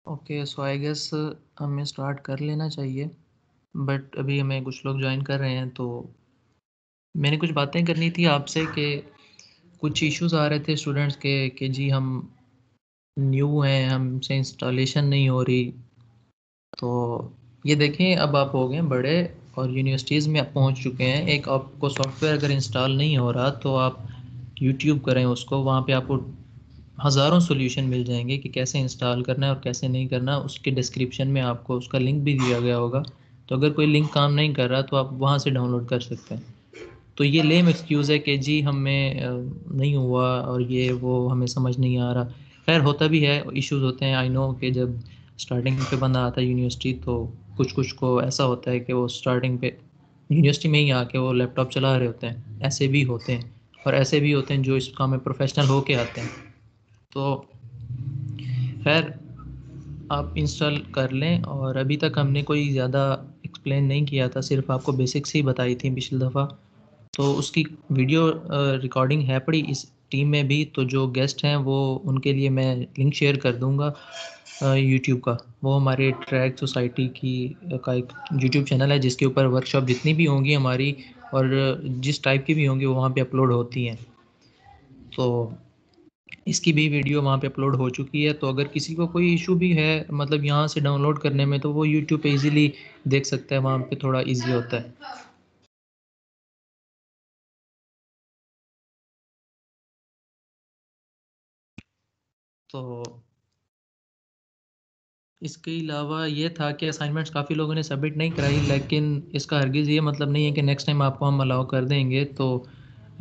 Okay, so I guess हमें start कर लेना चाहिए, बट अभी हमें कुछ लोग जॉइन कर रहे हैं, तो मैंने कुछ बातें करनी थी आपसे कि कुछ इश्यूज़ आ रहे थे स्टूडेंट्स के कि जी हम न्यू हैं, हमसे इंस्टॉलेशन नहीं हो रही। तो ये देखें, अब आप हो गए बड़े और यूनिवर्सिटीज़ में आप पहुंच चुके हैं। एक आपको सॉफ्टवेयर अगर इंस्टॉल नहीं हो रहा तो आप यूट्यूब करें उसको, वहाँ पे आपको हज़ारों सॉल्यूशन मिल जाएंगे कि कैसे इंस्टॉल करना है और कैसे नहीं करना। उसके डिस्क्रिप्शन में आपको उसका लिंक भी दिया गया होगा, तो अगर कोई लिंक काम नहीं कर रहा तो आप वहाँ से डाउनलोड कर सकते हैं। तो ये लेम एक्सक्यूज़ है कि जी हमें नहीं हुआ और ये वो हमें समझ नहीं आ रहा। खैर होता भी है, इश्यूज़ होते हैं। आई नो कि जब स्टार्टिंग पे बंदा आता है यूनिवर्सिटी तो कुछ को ऐसा होता है कि वो स्टार्टिंग पे यूनिवर्सिटी में ही आके वो लैपटॉप चला रहे होते हैं। ऐसे भी होते हैं और ऐसे भी होते हैं जो इस काम में प्रोफेशनल होके आते हैं। तो खैर आप इंस्टॉल कर लें। और अभी तक हमने कोई ज़्यादा एक्सप्लेन नहीं किया था, सिर्फ आपको बेसिक्स ही बताई थी पिछली दफ़ा। तो उसकी वीडियो रिकॉर्डिंग है पड़ी इस टीम में भी, तो जो गेस्ट हैं वो उनके लिए मैं लिंक शेयर कर दूंगा यूट्यूब का। वो हमारे ट्रैक सोसाइटी की का एक यूट्यूब चैनल है जिसके ऊपर वर्कशॉप जितनी भी होंगी हमारी और जिस टाइप की भी होंगी वो वहाँ पे अपलोड होती हैं। तो इसकी भी वीडियो वहाँ पे अपलोड हो चुकी है। तो अगर किसी को कोई इशू भी है मतलब यहाँ से डाउनलोड करने में, तो वो यूट्यूब पे इजीली देख सकता है, वहाँ पे थोड़ा इजी होता है। तो इसके अलावा ये था कि असाइनमेंट्स काफ़ी लोगों ने सबमिट नहीं कराई, लेकिन इसका हरगिज़ ये मतलब नहीं है कि नेक्स्ट टाइम आपको हम अलाउ कर देंगे। तो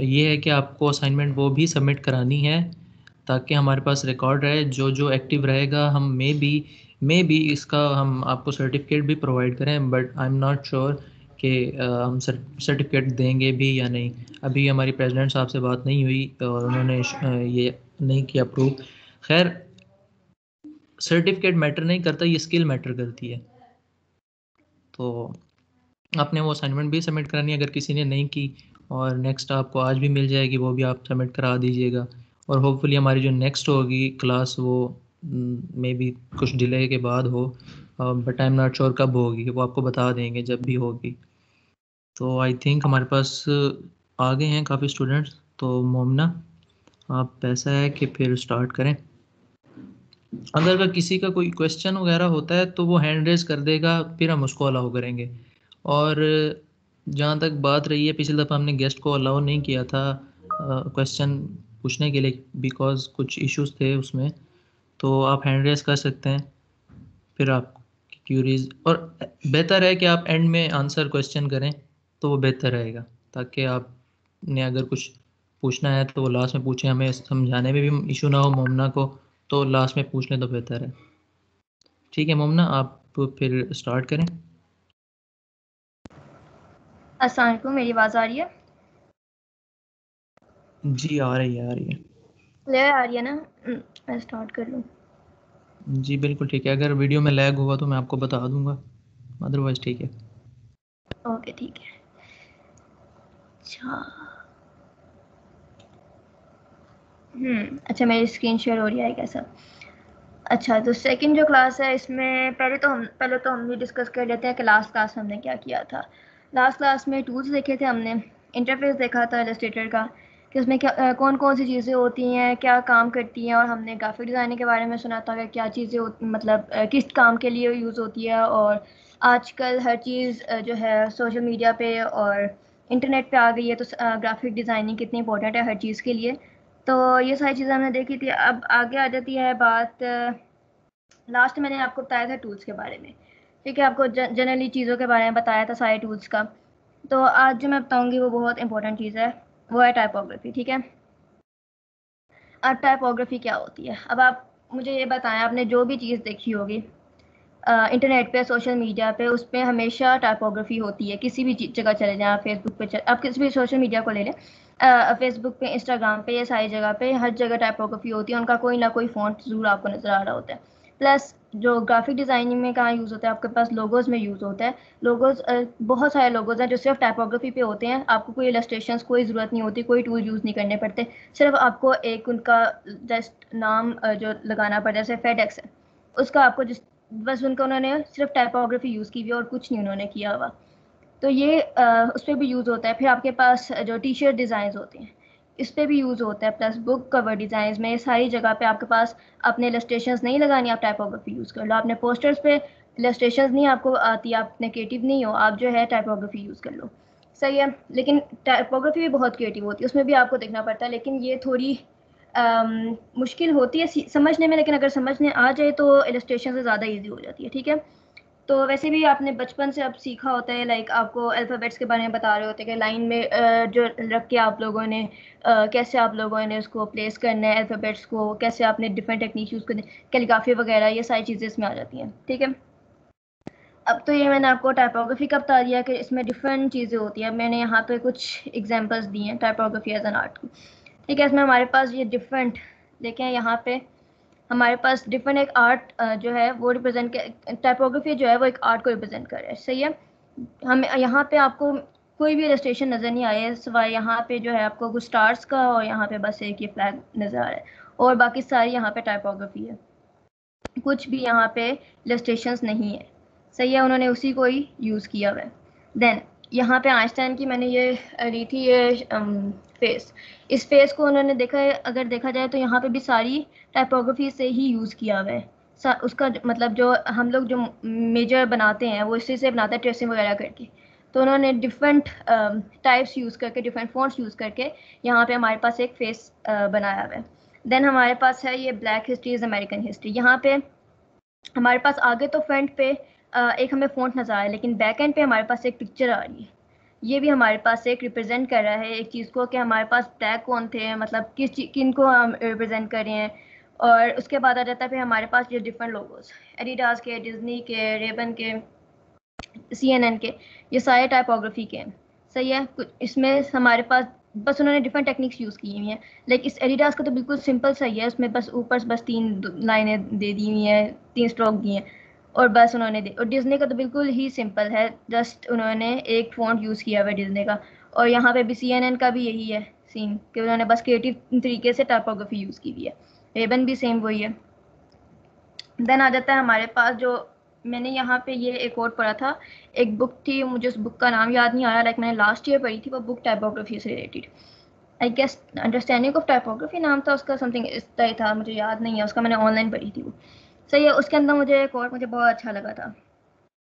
ये है कि आपको असाइनमेंट वो भी सबमिट करानी है ताकि हमारे पास रिकॉर्ड रहे। जो जो एक्टिव रहेगा हम मे बी इसका हम आपको सर्टिफिकेट भी प्रोवाइड करें, but I am not sure कि हम सर्टिफिकेट देंगे भी या नहीं। अभी हमारी प्रेसिडेंट साहब से बात नहीं हुई और उन्होंने ये नहीं किया अप्रूव। खैर सर्टिफिकेट मैटर नहीं करता, ये स्किल मैटर करती है। तो आपने वो असाइनमेंट भी सबमिट करानी है अगर किसी ने नहीं की, और नेक्स्ट आपको आज भी मिल जाएगी, वो भी आप सबमिट करा दीजिएगा। और होपफुली हमारी जो नेक्स्ट होगी क्लास वो मे बी कुछ डिले के बाद हो, but I am not sure कब होगी, वो आपको बता देंगे जब भी होगी। तो आई थिंक हमारे पास आ गए हैं काफ़ी स्टूडेंट्स। तो मोमना, आप ऐसा है कि फिर स्टार्ट करें। अगर किसी का कोई क्वेश्चन वगैरह होता है तो वो हैंड रेज कर देगा, फिर हम उसको अलाउ करेंगे। और जहाँ तक बात रही है, पिछली दफ़ा हमने गेस्ट को अलाउ नहीं किया था क्वेश्चन पूछने के लिए बिकॉज़ कुछ इश्यूज थे उसमें। तो आप हैंड रेज कर सकते हैं, फिर आप क्यूरीज, और बेहतर है कि आप एंड में आंसर क्वेश्चन करें तो वो बेहतर रहेगा, ताकि आपने अगर कुछ पूछना है तो वो लास्ट में पूछें, हमें समझाने में भी इशू ना हो मोमना को। तो लास्ट में पूछ लें तो बेहतर है। ठीक है मोमना, आप फिर स्टार्ट करें। अस्सलाम वालेकुम, मेरी आवाज़ आ रही है? जी आ रही है, आ रही है। क्लियर आ रही है ना? मैं स्टार्ट कर लूँ? जी बिल्कुल ठीक है। अगर वीडियो में लैग हुआ तो मैं आपको बता दूंगा, अदरवाइज ठीक है। ओके ठीक है। अच्छा अच्छा, मेरी स्क्रीन शेयर हो रही है कैसा? अच्छा, तो सेकंड जो क्लास है इसमें पहले तो हम ये डिस्कस कर लेते हैं कि लास्ट क्लास में हमने क्या किया था। लास्ट क्लास में टूल्स देखे थे हमने, इंटरफेस देखा था इलस्ट्रेटर का कि उसमें क्या कौन कौन सी चीज़ें होती हैं, क्या काम करती हैं, और हमने ग्राफिक डिज़ाइनिंग के बारे में सुना था कि क्या चीज़ें मतलब किस काम के लिए यूज़ होती है। और आजकल हर चीज़ जो है सोशल मीडिया पे और इंटरनेट पे आ गई है, तो ग्राफिक डिज़ाइनिंग कितनी इंपॉर्टेंट है हर चीज़ के लिए। तो ये सारी चीज़ें हमने देखी थी। अब आगे आ जाती है बात, लास्ट मैंने आपको बताया था टूल्स के बारे में, ठीक है, आपको जनरली चीज़ों के बारे में बताया था सारे टूल्स का। तो आज जो मैं बताऊंगी वो बहुत इंपॉर्टेंट चीज़ है, वो है टाइपोग्राफी। ठीक है, अब टाइपोग्राफी क्या होती है? अब आप मुझे ये बताएं, आपने जो भी चीज़ देखी होगी इंटरनेट पे, सोशल मीडिया पे, उस पर हमेशा टाइपोग्राफी होती है। किसी भी जगह चले जाएं, आप फेसबुक पे आप किसी भी सोशल मीडिया को ले लें, फेसबुक पे, इंस्टाग्राम पे, ये सारी जगह पे हर जगह टाइपोग्राफी होती है। उनका कोई ना कोई फ़ॉन्ट ज़रूर आपको नज़र आ रहा होता है। प्लस जो ग्राफिक डिज़ाइनिंग में कहाँ यूज़ होता है, आपके पास लोगोज़ में यूज़ होता है। लोगोज़ बहुत सारे लोगोज़ हैं जो सिर्फ टाइपोग्राफी पे होते हैं। आपको कोई इलस्ट्रेशंस कोई ज़रूरत नहीं होती, कोई टूल यूज़ नहीं करने पड़ते। सिर्फ आपको एक उनका जस्ट नाम जो लगाना पड़ता है, जैसे फेडेक्स है, उसका आपको बस उनका उन्होंने सिर्फ टाइपोग्राफी यूज़ की हुई है और कुछ नहीं उन्होंने किया हुआ। तो ये उस पर भी यूज़ होता है। फिर आपके पास जो टी शर्ट डिज़ाइन होते हैं इस पर भी यूज़ होता है, प्लस बुक कवर डिज़ाइन में सारी जगह पे आपके पास अपने इलस्ट्रेशंस नहीं लगानी, आप टाइपोग्राफी यूज़ कर लो। आपने पोस्टर्स पे इलस्ट्रेशंस नहीं आपको आती, आप इतने क्रिएटिव नहीं हो, आप जो है टाइपोग्राफी यूज़ कर लो, सही है। लेकिन टाइपोग्राफी भी बहुत क्रिएटिव होती है, उसमें भी आपको देखना पड़ता है, लेकिन ये थोड़ी मुश्किल होती है समझने में, लेकिन अगर समझने आ जाए तो इलस्ट्रेशन से ज़्यादा ईजी हो जाती है, ठीक है। तो वैसे भी आपने बचपन से अब सीखा होता है, लाइक आपको अल्फ़ाबेट्स के बारे में बता रहे होते हैं कि लाइन में जो रख के आप लोगों ने कैसे आप लोगों ने उसको प्लेस करना है अल्फ़ाबेट्स को, कैसे आपने डिफरेंट टेक्निक यूज़ करने, कैलीग्राफी वगैरह, ये सारी चीज़ें इसमें आ जाती हैं, ठीक है। अब तो ये मैंने आपको टाइपोग्राफी का बता दिया कि इसमें डिफरेंट चीज़ें होती हैं। मैंने यहाँ पे कुछ एग्जांपल्स दिए हैं टाइपोग्राफी एज एन आर्ट की, ठीक है। इसमें हमारे पास ये डिफरेंट देखें, यहाँ पे हमारे पास डिफरेंट एक आर्ट जो है वो रिप्रेजेंट, टाइपोग्राफी जो है वो एक आर्ट को रिप्रेजेंट कर रहा है, सही है। हम यहाँ पे आपको कोई भी इलस्ट्रेशन नज़र नहीं आया सिवाय यहाँ पे जो है आपको कुछ स्टार्स का, और यहाँ पे बस एक ये फ्लैग नज़र आ रहा है, और बाकी सारी यहाँ पे टाइपोग्राफी है, कुछ भी यहाँ पे इलस्ट्रेशंस नहीं है, सही है। उन्होंने उसी को ही यूज़ किया हुआ है। देन यहाँ पे आइंस्टाइन की मैंने ये ली थी ये फेस, इस फेस को उन्होंने देखा है, अगर देखा जाए तो यहाँ पे भी सारी टाइपोग्राफी से ही यूज़ किया हुआ है। उसका मतलब जो हम लोग जो मेजर बनाते हैं वो इसी से बनाते हैं, ट्रेसिंग वगैरह करके। तो उन्होंने डिफरेंट टाइप्स यूज़ करके, डिफरेंट फॉन्ट्स यूज़ करके यहाँ पे हमारे पास एक फेस बनाया हुआ है। देन हमारे पास है ये black history is American history. यहाँ पे हमारे पास आगे तो फ्रंट पे एक हमें फ़ॉन्ट नज़र आ रहा है, लेकिन बैक एंड पे हमारे पास एक पिक्चर आ रही है। ये भी हमारे पास एक रिप्रेजेंट कर रहा है एक चीज़ को, कि हमारे पास ब्लैक कौन थे, मतलब किन को हम रिप्रेजेंट कर रहे हैं। और उसके बाद आ जाता है फिर हमारे पास ये डिफरेंट लोगोस, एडिडास के, डिज्नी के, रेबन के, CNN के, ये सारे टाइपोग्राफी के हैं, सही है। कुछ इसमें हमारे पास बस उन्होंने डिफरेंट टेक्निक्स यूज़ की हुई हैं। लाइक इस एडिडास का तो बिल्कुल सिंपल सही है, उसमें बस ऊपर से बस 3 लाइनें दे दी हुई हैं, 3 स्ट्रोक दिए हैं और बस उन्होंने दे। और डिज्नी का तो बिल्कुल ही सिंपल है, जस्ट उन्होंने एक फ़ॉन्ट यूज़ किया हुआ है डिज्नी का। और यहाँ पे भी CNN का भी यही है सीन, कि उन्होंने बस क्रिएटिव तरीके से टाइपोग्राफी यूज़ की हुई है। रेबन भी सेम वही है। देन आ जाता है हमारे पास जो मैंने यहाँ पे ये एक और पढ़ा था, एक बुक थी, मुझे उस बुक का नाम याद नहीं आ रहा, लाइक मैंने लास्ट ईयर पढ़ी थी वो बुक, टाइपोग्राफी से related, I guess understanding of typography नाम था उसका, समथिंग इस तरह था, मुझे याद नहीं है उसका, मैंने ऑनलाइन पढ़ी थी वो, सही है। उसके अंदर मुझे एक और मुझे बहुत अच्छा लगा था,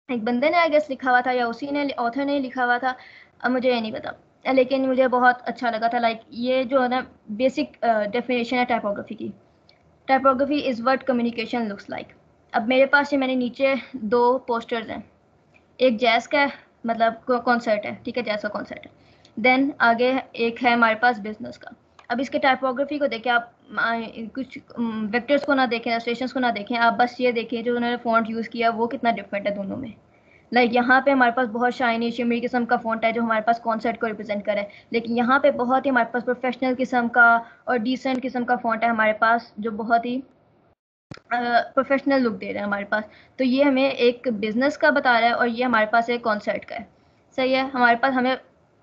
एक बंदे ने आई गेस लिखा हुआ था या उसी ने ऑथर ने लिखा हुआ था, अब मुझे ये नहीं पता, लेकिन मुझे बहुत अच्छा लगा था। लाइक ये जो है ना बेसिक डेफिनेशन है टाइपोग्राफी की, typography is what communication looks like. अब मेरे पास ये मैंने नीचे 2 पोस्टर्स हैं, एक जैज़ का मतलब कॉन्सर्ट है, ठीक है, जैज़ का कॉन्सर्ट है। देन आगे एक है हमारे पास बिजनेस का। अब इसके टाइपोग्राफी को देखें आप, कुछ वेक्टर्स को ना देखें, स्टेशंस को ना देखें, आप बस ये देखें जो उन्होंने फ़ॉन्ट यूज़ किया वो कितना डिफरेंट है दोनों में। लाइक यहाँ पे हमारे पास बहुत शाइनी शिमरी किस्म का फ़ॉन्ट है जो हमारे पास कॉन्सर्ट को रिप्रेजेंट करे, लेकिन यहाँ पे बहुत ही हमारे पास प्रोफेशनल किस्म का और डिसेंट किस्म का फ़ॉन्ट है हमारे पास, जो बहुत ही प्रोफेशनल लुक दे रहा है हमारे पास। तो ये हमें एक बिजनेस का बता रहा है और ये हमारे पास एक कॉन्सर्ट का है, सही है। हमारे पास हमें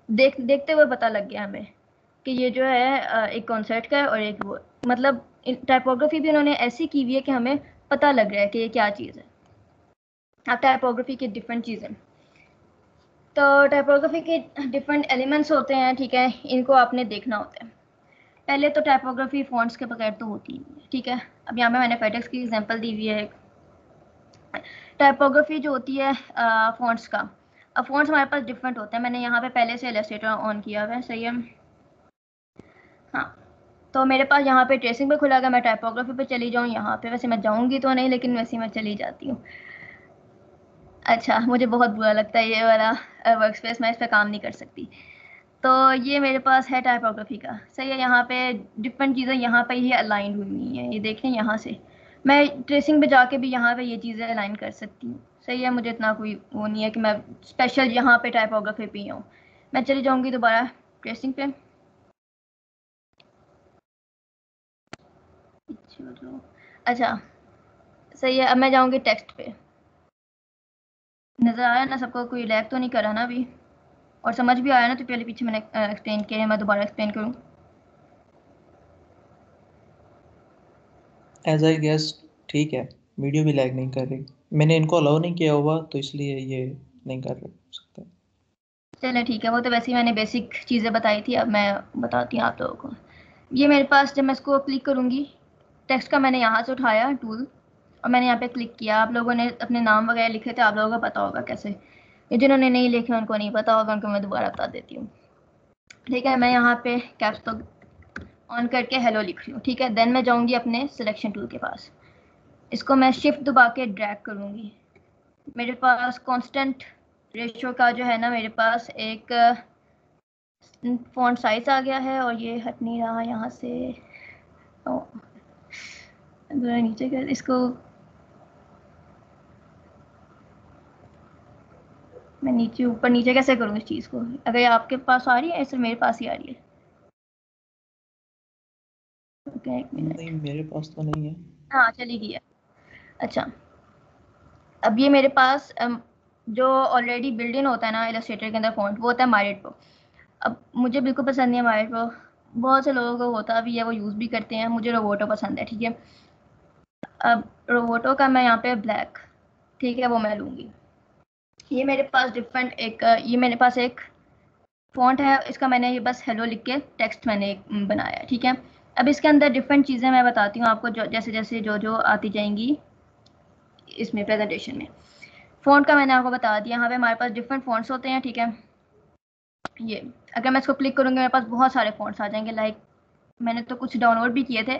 देखते हुए पता लग गया हमें कि ये जो है एक कॉन्सर्ट का है और एक वो, मतलब टाइपोग्राफी भी उन्होंने ऐसी की हुई है कि हमें पता लग रहा है कि ये क्या चीज़ है। अब टाइपोग्राफी की डिफरेंट चीज़ें, तो टाइपोग्राफी के डिफरेंट एलिमेंट्स होते हैं, ठीक है, इनको आपने देखना होता है। पहले तो टाइपोग्राफी फ़ॉन्ट्स के बगैर तो होती ही नहीं है, ठीक है। अब यहाँ पे मैंने फेडेक्स की एग्जांपल दी हुई है। टाइपोग्राफी जो होती है फ़ॉन्ट्स का, अब फ़ॉन्ट्स हमारे पास डिफरेंट होते हैं। मैंने यहाँ पे पहले से इलस्ट्रेटर ऑन किया हुआ है, सही है। हाँ, तो मेरे पास यहाँ पे ट्रेसिंग पे खुला, अगर मैं टाइपोग्राफी पे चली जाऊँ यहाँ पे, वैसे मैं जाऊँगी तो नहीं लेकिन वैसे मैं चली जाती हूँ। अच्छा, मुझे बहुत बुरा लगता है ये वाला वर्क स्पेस, मैं इस पर काम नहीं कर सकती। तो ये मेरे पास है टाइपोग्राफी का, सही है। यहाँ पे डिफरेंट चीज़ें यहाँ पे ही अलाइन हुई हुई हैं, ये देखें यहाँ से मैं ट्रेसिंग पे जाके भी यहाँ पे ये चीज़ें अलाइन कर सकती हूँ, सही है। मुझे इतना कोई वो नहीं है कि मैं स्पेशल यहाँ पे टाइपोग्राफी पे हूँ। मैं चली जाऊँगी दोबारा ट्रेसिंग पे, अच्छा सही है। अब मैं जाऊँगी टेक्स्ट पे, नज़र आया ना सबको, कोई लैग तो नहीं करा ना अभी, और समझ भी आया ना। तो पहले पीछे मैंने एक्सप्लेन किया, मैं दोबारा एक्सप्लेन करूँ। एज आई गेस ठीक है। वीडियो भी लैग नहीं कर रही। मैंने इनको अलाउ नहीं किया हुआ तो इसलिए ये नहीं कर रहे हो सकता है। चलो ठीक है, वो तो वैसे ही मैंने बेसिक चीज़ें बताई थी, अब मैं बताती हूँ आप लोगों को। ये मेरे पास, जब मैं इसको क्लिक करूँगी, टेक्स्ट का मैंने यहाँ से उठाया टूल और मैंने यहाँ पे क्लिक किया। आप लोगों ने अपने नाम वगैरह लिखे थे, आप लोगों को पता होगा कैसे। ये जिन्होंने नहीं लिखे उनको नहीं पता होगा, उनको मैं दोबारा बता देती हूँ। ठीक है, मैं यहाँ पे कैप्स लॉक ऑन करके हेलो लिख रही हूँ। ठीक है, देन मैं जाऊँगी अपने सिलेक्शन टूल के पास। इसको मैं शिफ्ट दबा के ड्रैग करूँगी। मेरे पास कांस्टेंट रेशियो का जो है ना, मेरे पास एक फॉन्ट साइज आ गया है और ये हट नहीं रहा यहाँ से। नीचे कर इसको, मैं नीचे ऊपर नीचे कैसे करूँ इस चीज़ को? अगर ये आपके पास आ रही है, सिर्फ मेरे पास ही आ रही है। ओके, एक नहीं, मिनट। मेरे पास तो नहीं है। हाँ, चली गई है। अच्छा, अब ये मेरे पास जो ऑलरेडी बिल्ड इन होता है ना इलस्ट्रेटर के अंदर फॉन्ट, वो होता है माइरेट प्रो। अब मुझे बिल्कुल पसंद नहीं है माइरेट प्रो, बहुत से लोगों को होता भी है, वो यूज़ भी करते हैं। मुझे रोबोटो पसंद है। ठीक है, अब रोबोटो का मैं यहाँ पे ब्लैक, ठीक है, वो मैं लूँगी। ये मेरे पास डिफरेंट एक ये मेरे पास एक फॉन्ट है, इसका मैंने ये बस हेलो लिख के टेक्स्ट मैंने बनाया है। ठीक है, अब इसके अंदर डिफरेंट चीज़ें मैं बताती हूँ आपको, जो जैसे जैसे जो जो आती जाएंगी इसमें प्रेजेंटेशन में। फ़ॉन्ट का मैंने आपको बता दिया, यहाँ पे हमारे पास डिफरेंट फ़ॉन्ट्स होते हैं। ठीक है, ये अगर मैं इसको क्लिक करूँगी मेरे पास बहुत सारे फ़ॉन्ट्स आ जाएंगे। लाइक मैंने तो कुछ डाउनलोड भी किए थे,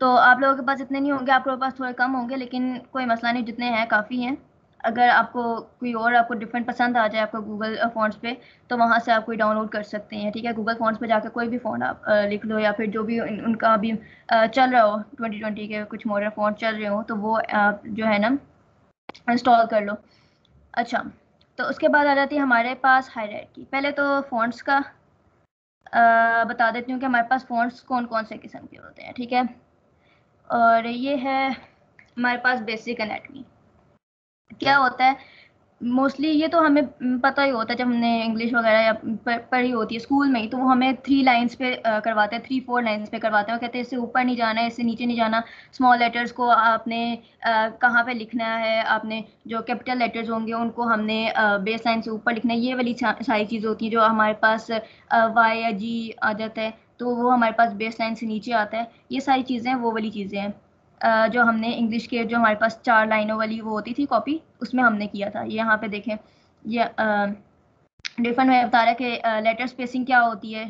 तो आप लोगों के पास इतने नहीं होंगे, आप लोगों के पास थोड़े कम होंगे, लेकिन कोई मसला नहीं, जितने हैं काफ़ी हैं। अगर आपको कोई और आपको डिफरेंट पसंद आ जाए आपको गूगल फ़ॉन्ट्स पे, तो वहाँ से आप कोई डाउनलोड कर सकते हैं। ठीक है, गूगल फ़ॉन्ट्स पे जाकर कोई भी फ़ॉन्ट आप लिख लो, या फिर जो भी उनका अभी चल रहा हो, 2020 के कुछ मॉडर्न फ़ॉन्ट चल रहे हो, तो वो आप जो है ना इंस्टॉल कर लो। अच्छा, तो उसके बाद आ जाती है हमारे पास हायरार्की। पहले तो फ़ॉन्ट्स का बता देती हूँ कि हमारे पास फ़ॉन्ट्स कौन कौन से किस्म के होते हैं। ठीक है, और ये है हमारे पास बेसिक एनाटमी। क्या होता है, मोस्टली ये तो हमें पता ही होता है, जब हमने इंग्लिश वगैरह या पढ़ी होती है स्कूल में ही, तो वो हमें 3 लाइन्स पे करवाते हैं, 3-4 लाइन्स पे करवाते हैं। वो कहते हैं इससे ऊपर नहीं जाना है, इससे नीचे नहीं जाना। स्मॉल लेटर्स को आपने कहाँ पे लिखना है, आपने जो कैपिटल लेटर्स होंगे उनको हमने बेस लाइन से ऊपर लिखना है। ये वाली सारी चीज़ होती है। जो हमारे पास वाई या जी आ जाता है, तो वो हमारे पास बेस लाइन से नीचे आता है। ये सारी चीज़ें वो वाली चीज़ें हैं जो हमने इंग्लिश के, जो हमारे पास 4 लाइनों वाली वो होती थी कॉपी, उसमें हमने किया था। ये यहाँ पे देखें, ये डिफरेंट में बता रहा है कि लेटर स्पेसिंग क्या होती है।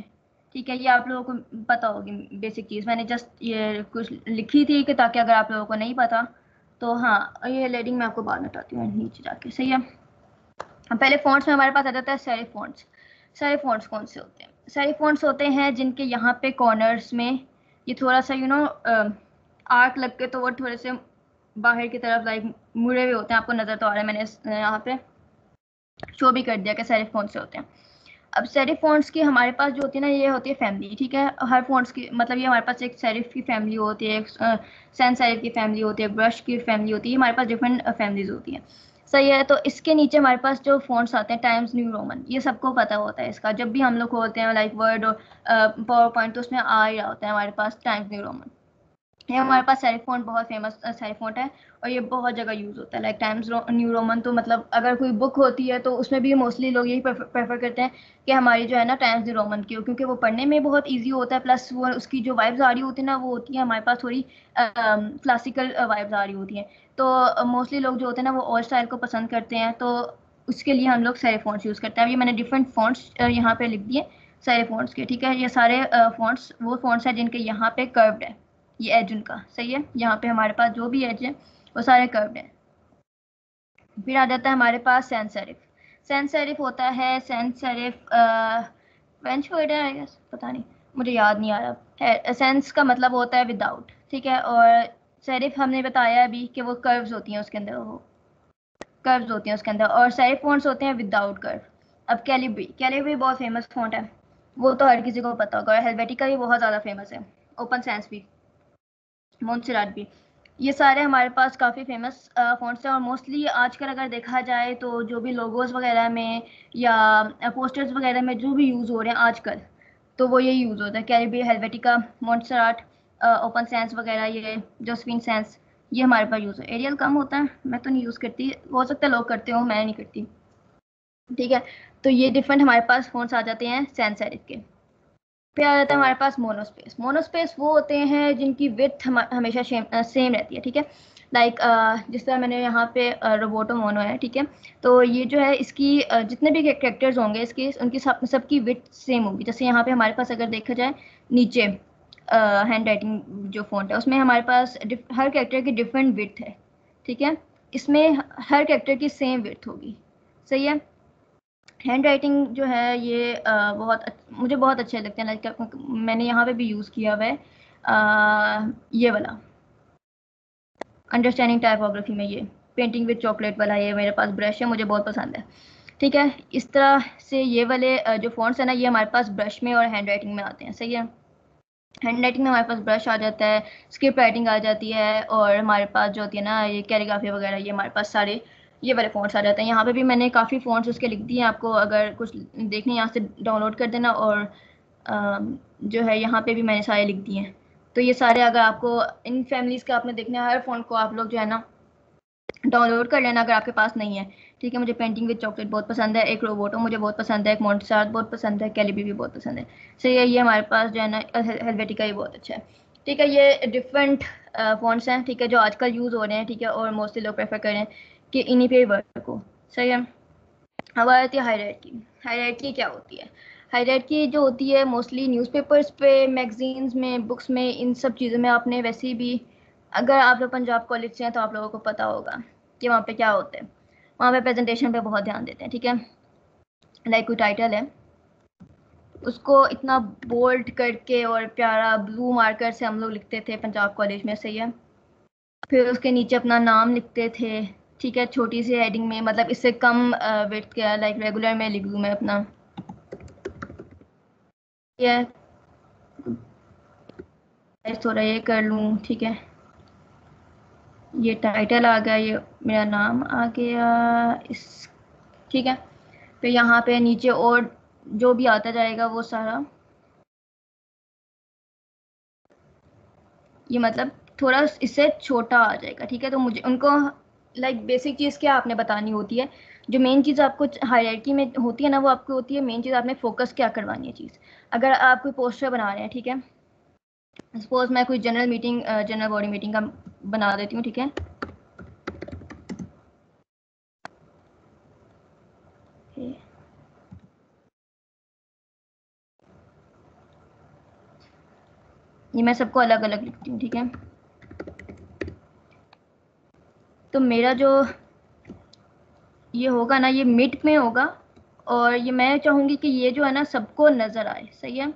ठीक है, ये आप लोगों को पता होगी बेसिक चीज़, मैंने जस्ट ये कुछ लिखी थी कि ताकि अगर आप लोगों को नहीं पता तो। हाँ, ये लेडिंग मैं आपको बाद में बताती हूँ नीचे जाके। सही है, पहले फ़ॉन्ट्स में हमारे पास आ जाता है सेरिफ फ़ॉन्ट्स। सेरिफ फ़ॉन्ट्स कौन से होते हैं? सेरिफ फ़ॉन्ट्स होते हैं जिनके यहाँ पे कॉर्नर्स में ये थोड़ा सा आर्क लग के, तो वो थोड़े से बाहर की तरफ लाइक मुड़े हुए होते हैं। आपको नज़र तो आ रहा है, मैंने यहाँ पे शो भी कर दिया कि सेरिफ कौन से होते हैं। अब सेरिफ फ़ॉन्ट्स की हमारे पास जो होती है ना, ये होती है फैमिली। ठीक है, हर फ़ॉन्ट्स की मतलब ये हमारे पास एक सेरिफ की फैमिली होती है, एक सैन सेरिफ की फैमिली होती है, ब्रश की फैमिली होती है। हमारे पावर डिफरेंट फैमिलीज होती हैं। सही है, तो इसके नीचे हमारे पास जो फ़ॉन्ट्स आते हैं टाइम्स न्यू रोमन, ये सबको पता होता है इसका। जब भी हम लोग खोलते हैं लाइक वर्ड और पावर पॉइंट, तो उसमें आ ही रहा होता है हमारे पास टाइम्स न्यू रोमन। ये हमारे पास सेरिफ फ़ॉन्ट बहुत फेमस सेरिफ फ़ॉन्ट है और ये बहुत जगह यूज़ होता है। लाइक टाइम्स न्यू रोमन, तो मतलब अगर कोई बुक होती है तो उसमें भी मोस्टली लोग यही प्रेफर करते हैं कि हमारी जो है ना टाइम्स न्यू रोमन की हो, क्योंकि वो पढ़ने में बहुत ईजी होता है। प्लस वो उसकी जो वाइब्स आ रही होती है ना, वो होती है हमारे पास थोड़ी क्लासिकल वाइब्स आ रही होती हैं। तो मोस्टली लोग जो होते हैं ना, वो ओल्ड स्टाइल को पसंद करते हैं, तो उसके लिए हम लोग सेरिफ फ़ॉन्ट्स यूज़ करते हैं। ये मैंने डिफरेंट फ़ॉन्ट्स यहाँ पे लिख दिए सेरिफ फ़ॉन्ट्स के। ठीक है, ये सारे फ़ॉन्ट्स वो फ़ॉन्ट्स हैं जिनके यहाँ पे कर्व्ड है, ये एज उनका। सही है, यहाँ पे हमारे पास जो भी एज है वो सारे कर्व्ड हैं। फिर आ जाता है हमारे पास सैंस सेरिफ। सैंस सेरिफ होता है, सैंस सेरिफ फ्रेंच वर्ड है आई गेस, पता नहीं, मुझे याद नहीं आ रहा है। सेंस का मतलब होता है विदाउट। ठीक है, और सेरिफ हमने बताया अभी कि वो कर्व्स होती हैं उसके अंदर, वो कर्व्स होती हैं उसके अंदर, और सेरिफ फॉन्ट्स होते हैं विदाउट कर्व। अब कैलिब्री, कैलिब्री बहुत फेमस फॉन्ट है, वो तो हर किसी को पता होगा। और हेलवेटिका भी बहुत ज़्यादा फेमस है, ओपन सैंस भी, मोन्सेराट भी। ये सारे हमारे पास काफ़ी फेमस फ़ॉन्ट्स हैं। और मोस्टली आजकल अगर देखा जाए तो जो भी लोगोज़ वगैरह में या पोस्टर्स वगैरह में जो भी यूज़ हो रहे हैं आजकल, तो वो यही यूज़ होता है, कैलिब्री, हेलवेटिका, मोन्सेराट, ओपन सैंस वगैरह, ये जोसफिन सैंस, ये हमारे पास यूज़ है। एरियल कम होता है, मैं तो नहीं यूज़ करती, हो सकता है लोग करते हो, मैं नहीं करती। ठीक है, तो ये डिफरेंट हमारे पास फोन्स आ जाते हैं सैंस सेरिफ के। फिर आ जाता है हमारे पास मोनोस्पेस। मोनोस्पेस वो होते हैं जिनकी विड्थ हमेशा सेम रहती है। ठीक है, लाइक जिस तरह मैंने यहाँ पे रोबोटो मोनो है। ठीक है, तो ये जो है इसकी जितने भी कैरेक्टर्स होंगे इसकी, उनकी सबकी विड्थ सेम होगी। जैसे यहाँ पे हमारे पास अगर देखा जाए नीचे हैंड राइटिंग जो फॉन्ट है उसमें हमारे पास हर कैरेक्टर की डिफरेंट विड्थ है। ठीक है, इसमें हर कैरेक्टर की सेम विड्थ होगी। सही है। हैंड राइटिंग जो है ये मुझे बहुत अच्छे लगते हैं। लाइक मैंने यहाँ पे भी यूज़ किया हुआ है ये वाला अंडरस्टैंडिंग टाइपोग्राफी में, ये पेंटिंग विद चॉकलेट वाला, ये मेरे पास ब्रश है, मुझे बहुत पसंद है। ठीक है, इस तरह से ये वाले जो फॉन्ट्स है ना, ये हमारे पास ब्रश में और हैंड राइटिंग में आते हैं। सही है, हैंड राइटिंग में हमारे पास ब्रश आ जाता है, स्क्रिप्ट राइटिंग आ जाती है, और हमारे पास जो होती है ना ये कैलीग्राफी वगैरह, ये हमारे पास सारे ये वाले फ़ॉन्ट्स आ जाते हैं। यहाँ पे भी मैंने काफ़ी फ़ॉन्ट्स उसके लिख दिए हैं, आपको अगर कुछ देखने यहाँ से डाउनलोड कर देना। और जो है यहाँ पे भी मैंने सारे लिख दिए हैं। तो ये सारे अगर आपको इन फैमिलीज़ का आपने देखना है, हर फ़ॉन्ट को आप लोग जो है ना डाउनलोड कर लेना अगर आपके पास नहीं है। ठीक है, मुझे पेंटिंग विद चॉकलेट बहुत पसंद है, एक रोबोटो मुझे बहुत पसंद है, एक मोंटसार्ट बहुत पसंद है, कैलिबी भी बहुत पसंद है। सही है, ये हमारे पास जो है ना हेलवेटिका ये बहुत अच्छा है। ठीक है, ये डिफरेंट फॉन्ट्स हैं। ठीक है, जो आजकल यूज़ हो रहे हैं। ठीक है, और मोस्टली लोग प्रेफर कर रहे हैं कि इन्हीं पे वर्क हो। सही है। अब आ जाती है हायरार्की। हायरार्की क्या होती है? हायरार्की जो होती है मोस्टली न्यूज़पेपर्स पे, मैगजीन्स में, बुक्स में, इन सब चीज़ों में। आपने वैसे भी अगर आप लोग पंजाब कॉलेज से हैं तो आप लोगों को पता होगा कि वहाँ पे क्या होता है। वहाँ पे प्रेजेंटेशन पे बहुत ध्यान देते हैं। ठीक है, लाइक कोई टाइटल है उसको इतना बोल्ड करके और प्यारा ब्लू मार्कर से हम लोग लिखते थे पंजाब कॉलेज में। सही है, फिर उसके नीचे अपना नाम लिखते थे। ठीक है, छोटी सी हेडिंग में, मतलब इससे कम विड्थ के, लाइक रेगुलर में लिख दूँ मैं अपना ये थोड़ा ये कर लूँ। ठीक है, ये टाइटल आ गया, ये मेरा नाम आ गया इस। ठीक है, फिर यहाँ पे नीचे और जो भी आता जाएगा वो सारा, ये मतलब थोड़ा इससे छोटा आ जाएगा। ठीक है, तो मुझे उनको लाइक बेसिक चीज़ क्या आपने बतानी होती है, जो मेन चीज़ आपको हायरार्की में होती है ना, वो आपको होती है मेन चीज़, आपने फोकस क्या करवानी है चीज़। अगर आप कोई पोस्टर बना रहे हैं, ठीक है, सपोज मैं कोई general meeting, general body meeting का बना देती हूँ। ठीक है, ये मैं सबको अलग अलग लिखती हूँ। ठीक है, तो मेरा जो ये होगा ना, ये मिड में होगा, और ये मैं चाहूँगी कि ये जो है ना सबको नज़र आए। सही है,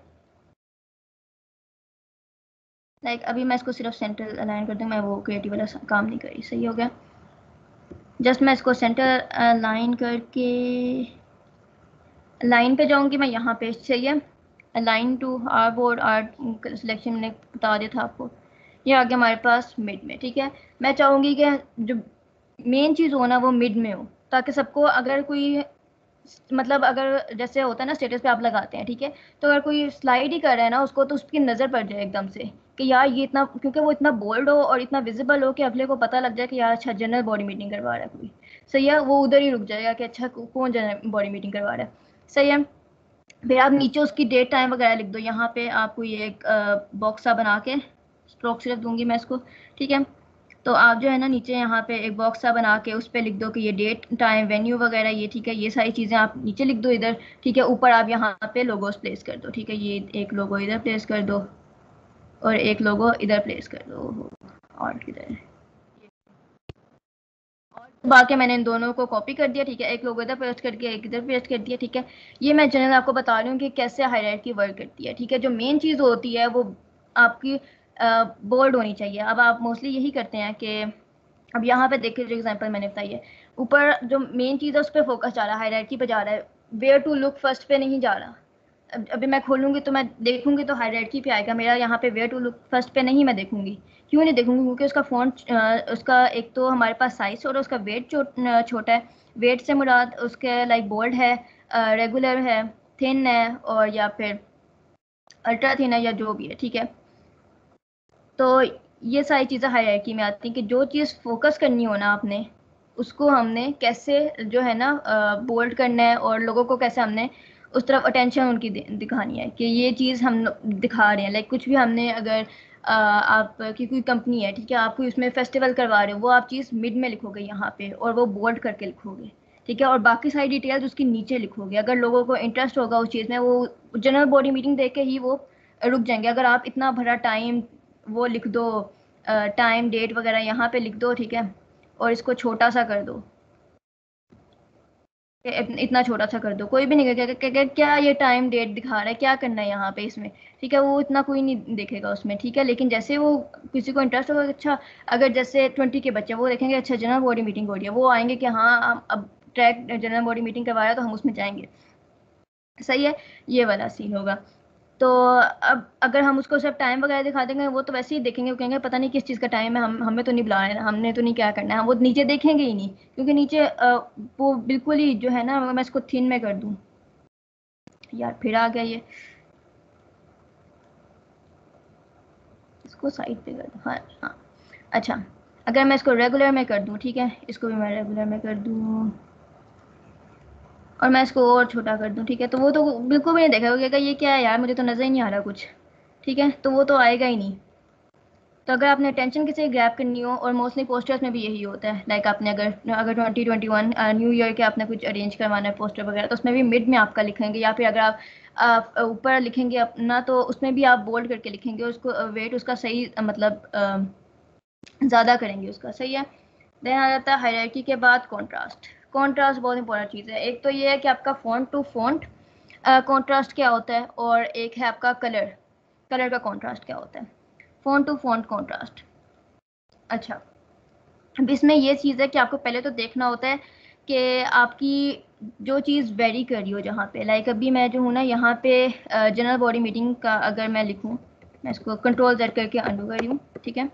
लाइक अभी मैं इसको सिर्फ सेंटर अलाइन कर दूँ, मैं वो क्रिएटिव वाला काम नहीं करी। सही हो गया, जस्ट मैं इसको सेंटर अलाइन करके लाइन पे जाऊँगी मैं यहाँ पे। सही है, align to artboard art selection मैंने बता दिया था आपको। ये आ गया हमारे पास मिड में। ठीक है, मैं चाहूँगी कि जो मेन चीज़ हो ना वो मिड में हो, ताकि सबको अगर कोई मतलब अगर जैसे होता है ना स्टेटस पे आप लगाते हैं। ठीक है, तो अगर कोई स्लाइड ही कर रहा है ना उसको, तो उसकी नज़र पड़ जाए एकदम से कि यार ये इतना, क्योंकि वो इतना बोल्ड हो और इतना विजिबल हो कि अगले को पता लग जाए कि यार अच्छा जनरल बॉडी मीटिंग करवा रहा है कोई। सही है, वो उधर ही रुक जाएगा कि अच्छा कौन जनरल बॉडी मीटिंग करवा रहा है। सही है, फिर आप नीचे उसकी डेट टाइम वगैरह लिख दो। यहाँ पे आपको ये एक बॉक्स सा बना के, स्ट्रोक सिर्फ दूंगी मैं इसको। ठीक है, तो आप जो है ना नीचे यहाँ पे एक बॉक्स सा बना के उस पर लिख दो कि ये डेट टाइम वेन्यू वगैरह ये। ठीक है, ये सारी चीज़ें आप नीचे लिख दो इधर। ठीक है, ऊपर आप यहाँ पे लोगोस प्लेस कर दो। ठीक है, ये एक लोगो इधर प्लेस कर दो और एक लोगो इधर प्लेस कर दो, और किधर है, बाकी मैंने इन दोनों को कॉपी कर दिया। ठीक है, एक लोगो इधर पेस्ट कर दिया, एक इधर पेस्ट कर दिया। ठीक है, ये मैं जनरल आपको बता रही हूँ कि कैसे हायरार्की वर्क करती है। ठीक है, जो मेन चीज़ होती है वो आपकी बोर्ड होनी चाहिए। अब आप मोस्टली यही करते हैं कि अब यहाँ पे देखिए जो एग्जांपल मैंने बताई है, ऊपर जो मेन चीज़ है उस पर फोकस जा रहा है, हायरार्की पे जा रहा है, वेयर टू लुक फर्स्ट पे नहीं जा रहा। अभी मैं खोलूंगी तो मैं देखूंगी तो हायरार्की पे आएगा मेरा, यहाँ पे वेयर टू लुक फर्स्ट पे नहीं मैं देखूंगी। क्यों नहीं देखूंगी? क्योंकि उसका फॉन्ट, उसका एक तो हमारे पास साइज और उसका वेट छोटा है। वेट से मुराद उसके लाइक बोल्ड है, रेगुलर है, थिन है, और या फिर अल्ट्रा थिन है, या जो भी है। ठीक है, तो ये सारी चीज़ें हायरार्की में आती हैं कि जो चीज़ फोकस करनी हो ना आपने, उसको हमने कैसे जो है ना बोल्ड करना है, और लोगों को कैसे हमने उस तरफ अटेंशन उनकी दिखानी है कि ये चीज़ हम दिखा रहे हैं। लाइक कुछ भी हमने अगर आपकी कोई कंपनी है, ठीक है, आप कोई उसमें फेस्टिवल करवा रहे हो, वो आप चीज़ मिड में लिखोगे यहाँ पे, और वो बोल्ड करके लिखोगे, ठीक है, और बाकी सारी डिटेल्स उसके नीचे लिखोगे। अगर लोगों को इंटरेस्ट होगा उस चीज़ में, वो जनरल बॉडी मीटिंग देख के ही वो रुक जाएंगे। अगर आप इतना भरा टाइम वो लिख दो, टाइम डेट वगैरह यहाँ पे लिख दो, ठीक है, और इसको छोटा सा कर दो, इतना छोटा सा कर दो, कोई भी नहीं कहेगा क्या ये टाइम डेट दिखा रहा है, क्या करना है यहाँ पे इसमें, ठीक है, वो इतना कोई नहीं देखेगा उसमें, ठीक है। लेकिन जैसे वो किसी को इंटरेस्ट होगा, अच्छा अगर जैसे 20 के बच्चे, वो देखेंगे अच्छा जनरल बॉडी मीटिंग हो रही है, वो आएंगे कि हाँ अब ट्रैक जनरल बॉडी मीटिंग करवा रहा है तो हम उसमें जाएंगे। सही है, ये वाला सीन होगा। तो अब अगर हम उसको सिर्फ टाइम वगैरह दिखा देंगे, वो तो वैसे ही देखेंगे, वो कहेंगे पता नहीं किस चीज़ का टाइम है, हम हमें तो नहीं बुला रहे हैं, हमने तो नहीं क्या करना है, हम वो नीचे देखेंगे ही नहीं, क्योंकि नीचे वो बिल्कुल ही जो है ना, मैं इसको थिन में कर दूं, यार फिर आ गया ये, इसको साइड पे कर दूं, हाँ हाँ। अच्छा, अगर मैं इसको रेगुलर में कर दूं, ठीक है, इसको भी मैं रेगुलर में कर दूं, और मैं इसको और छोटा कर दूं, ठीक है, तो वो तो बिल्कुल भी नहीं देखेगा, वो कहेगा ये क्या है यार, मुझे तो नजर ही नहीं आ रहा कुछ, ठीक है, तो वो तो आएगा ही नहीं। तो अगर आपने अटेंशन किसी ग्रैब करनी हो, और मोस्टली पोस्टर्स में भी यही होता है, लाइक आपने अगर अगर 2021 न्यू ईयर के आपने कुछ अरेंज करवाना है पोस्टर वगैरह, तो उसमें भी मिड में आपका लिखेंगे, या फिर अगर आप ऊपर लिखेंगे अपना, तो उसमें भी आप बोल्ड करके लिखेंगे, उसको वेट उसका सही मतलब ज़्यादा करेंगे उसका, सही है। देन आ जाता है हायरार्की के बाद कॉन्ट्रास्ट। कॉन्ट्रास्ट बहुत इंपॉर्टेंट चीज़ है। एक तो ये है कि आपका फ़ॉन्ट टू फ़ॉन्ट कॉन्ट्रास्ट क्या होता है, और एक है आपका कलर, कलर का कॉन्ट्रास्ट क्या होता है, फ़ॉन्ट टू फ़ॉन्ट कॉन्ट्रास्ट। अच्छा, अब इसमें ये चीज़ है कि आपको पहले तो देखना होता है कि आपकी जो चीज़ वेरी कर रही हो जहाँ पे, लाइक अभी मैं जो हूँ ना यहाँ पे जनरल बॉडी मीटिंग का अगर मैं लिखूँ, मैं इसको कंट्रोल जेड करके अंडू कर रही हूँ, ठीक है,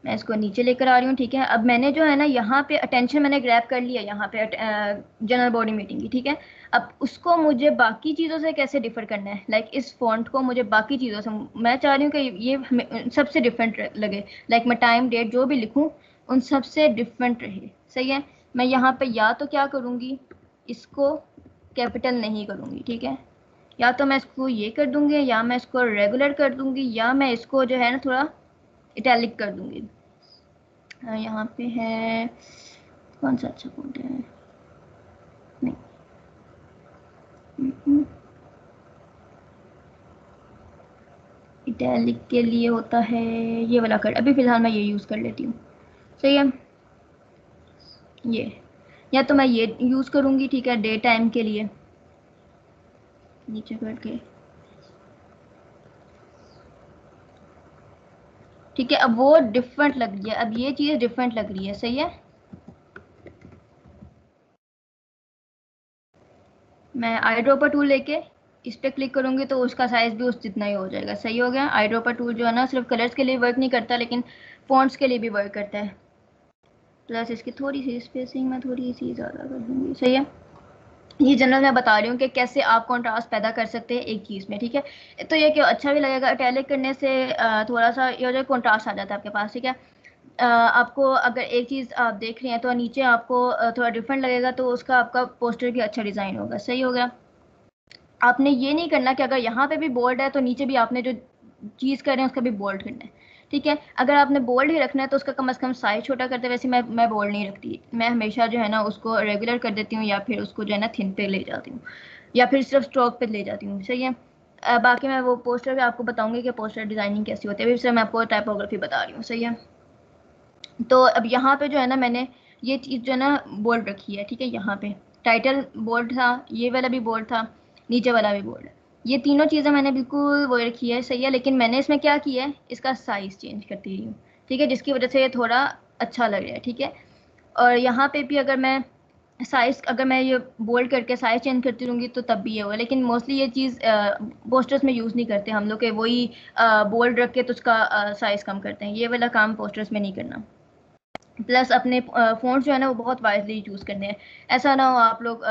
मैं इसको नीचे लेकर आ रही हूँ, ठीक है। अब मैंने जो है ना यहाँ पे अटेंशन मैंने ग्रैब कर लिया यहाँ पे जनरल बॉडी मीटिंग की, ठीक है। अब उसको मुझे बाकी चीज़ों से कैसे डिफर करना है, लाइक इस फॉन्ट को मुझे बाकी चीज़ों से, मैं चाह रही हूँ कि ये सबसे डिफरेंट लगे, लाइक मैं टाइम डेट जो भी लिखूँ उन सबसे डिफरेंट रहे, सही है। मैं यहाँ पे या तो क्या करूँगी, इसको कैपिटल नहीं करूँगी, ठीक है, या तो मैं इसको ये कर दूंगी, या मैं इसको रेगुलर कर दूंगी, या मैं इसको जो है ना थोड़ा इटैलिक कर दूंगी। यहाँ पे है कौन सा अच्छा कोड है, नहीं, इटैलिक के लिए होता है ये वाला कर, अभी फिलहाल मैं ये यूज़ कर लेती हूँ, सही है। ये, या तो मैं ये यूज़ करूँगी, ठीक है, डे टाइम के लिए, नीचे करके, ठीक है। अब वो डिफरेंट लग रही है, अब ये चीज़ डिफरेंट लग रही है, सही है। मैं आई ड्रॉपर टूल लेके इस पे क्लिक करूंगी तो उसका साइज भी उस जितना ही हो जाएगा, सही हो गया। आई ड्रॉपर टूल जो है ना सिर्फ कलर्स के लिए वर्क नहीं करता, लेकिन फॉन्ट्स के लिए भी वर्क करता है। प्लस इसकी थोड़ी सी स्पेसिंग मैं थोड़ी सी ज़्यादा कर दूंगी, सही है। ये जनरल मैं बता रही हूँ कि कैसे आप कॉन्ट्रास्ट पैदा कर सकते हैं एक चीज़ में, ठीक है। तो ये कि अच्छा भी लगेगा, इटैलिक करने से थोड़ा सा ये हो जाए, कॉन्ट्रास्ट आ जाता है आपके पास, ठीक है। आपको अगर एक चीज़ आप देख रहे हैं तो नीचे आपको थोड़ा डिफरेंट लगेगा, तो उसका आपका पोस्टर भी अच्छा डिज़ाइन होगा, सही हो गया। आपने ये नहीं करना कि अगर यहाँ पे भी बोल्ड है तो नीचे भी आपने जो चीज़ कर रहे हैं उसका भी बोल्ड करना है, ठीक है। अगर आपने बोल्ड ही रखना है तो उसका कम से कम साइज छोटा करते, वैसे मैं बोल्ड नहीं रखती, मैं हमेशा जो है ना उसको रेगुलर कर देती हूँ, या फिर उसको जो है ना थिन पे ले जाती हूँ, या फिर सिर्फ स्ट्रोक पे ले जाती हूँ, सही है। बाकी मैं वो पोस्टर भी आपको बताऊंगी कि पोस्टर डिज़ाइनिंग कैसी होती है, अभी सिर्फ मैं आपको टाइपोग्राफी बता रही हूँ, सही है। तो अब यहाँ पे जो है ना मैंने ये चीज़ जो है ना बोल्ड रखी है, ठीक है। यहाँ पे टाइटल बोल्ड था, ये वाला भी बोल्ड था, नीचे वाला भी बोल्ड है, ये तीनों चीज़ें मैंने बिल्कुल वो रखी है, सही है। लेकिन मैंने इसमें क्या किया है, इसका साइज़ चेंज करती रही हूँ, ठीक है, जिसकी वजह से ये थोड़ा अच्छा लग रहा है, ठीक है। और यहाँ पे भी अगर मैं साइज, अगर मैं ये बोल्ड करके साइज चेंज करती रहूँगी तो तब भी ये होगा, लेकिन मोस्टली ये चीज़ पोस्टर्स में यूज़ नहीं करते हम लोग के, वही बोल्ड रख के तो उसका साइज़ कम करते हैं, ये वाला काम पोस्टर्स में नहीं करना। प्लस अपने फ़ोन्स जो है ना वो बहुत वाइजली चूज़ करने हैं, ऐसा ना हो आप लोग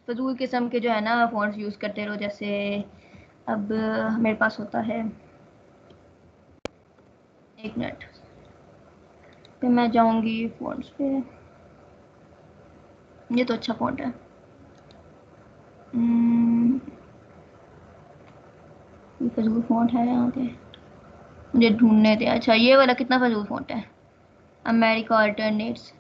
फजूल किस्म के जो है ना फ़ोन्स यूज़ करते रहो, जैसे अब मेरे पास होता है एक मिनट, फिर मैं जाऊंगी फ़ॉन्ट्स पे। ये तो अच्छा फ़ॉन्ट है। ये फजूल फ़ॉन्ट है यहाँ पे, मुझे ढूंढने थे। अच्छा ये वाला कितना फजूल फ़ॉन्ट है, अमेरिका अल्टरनेट्स।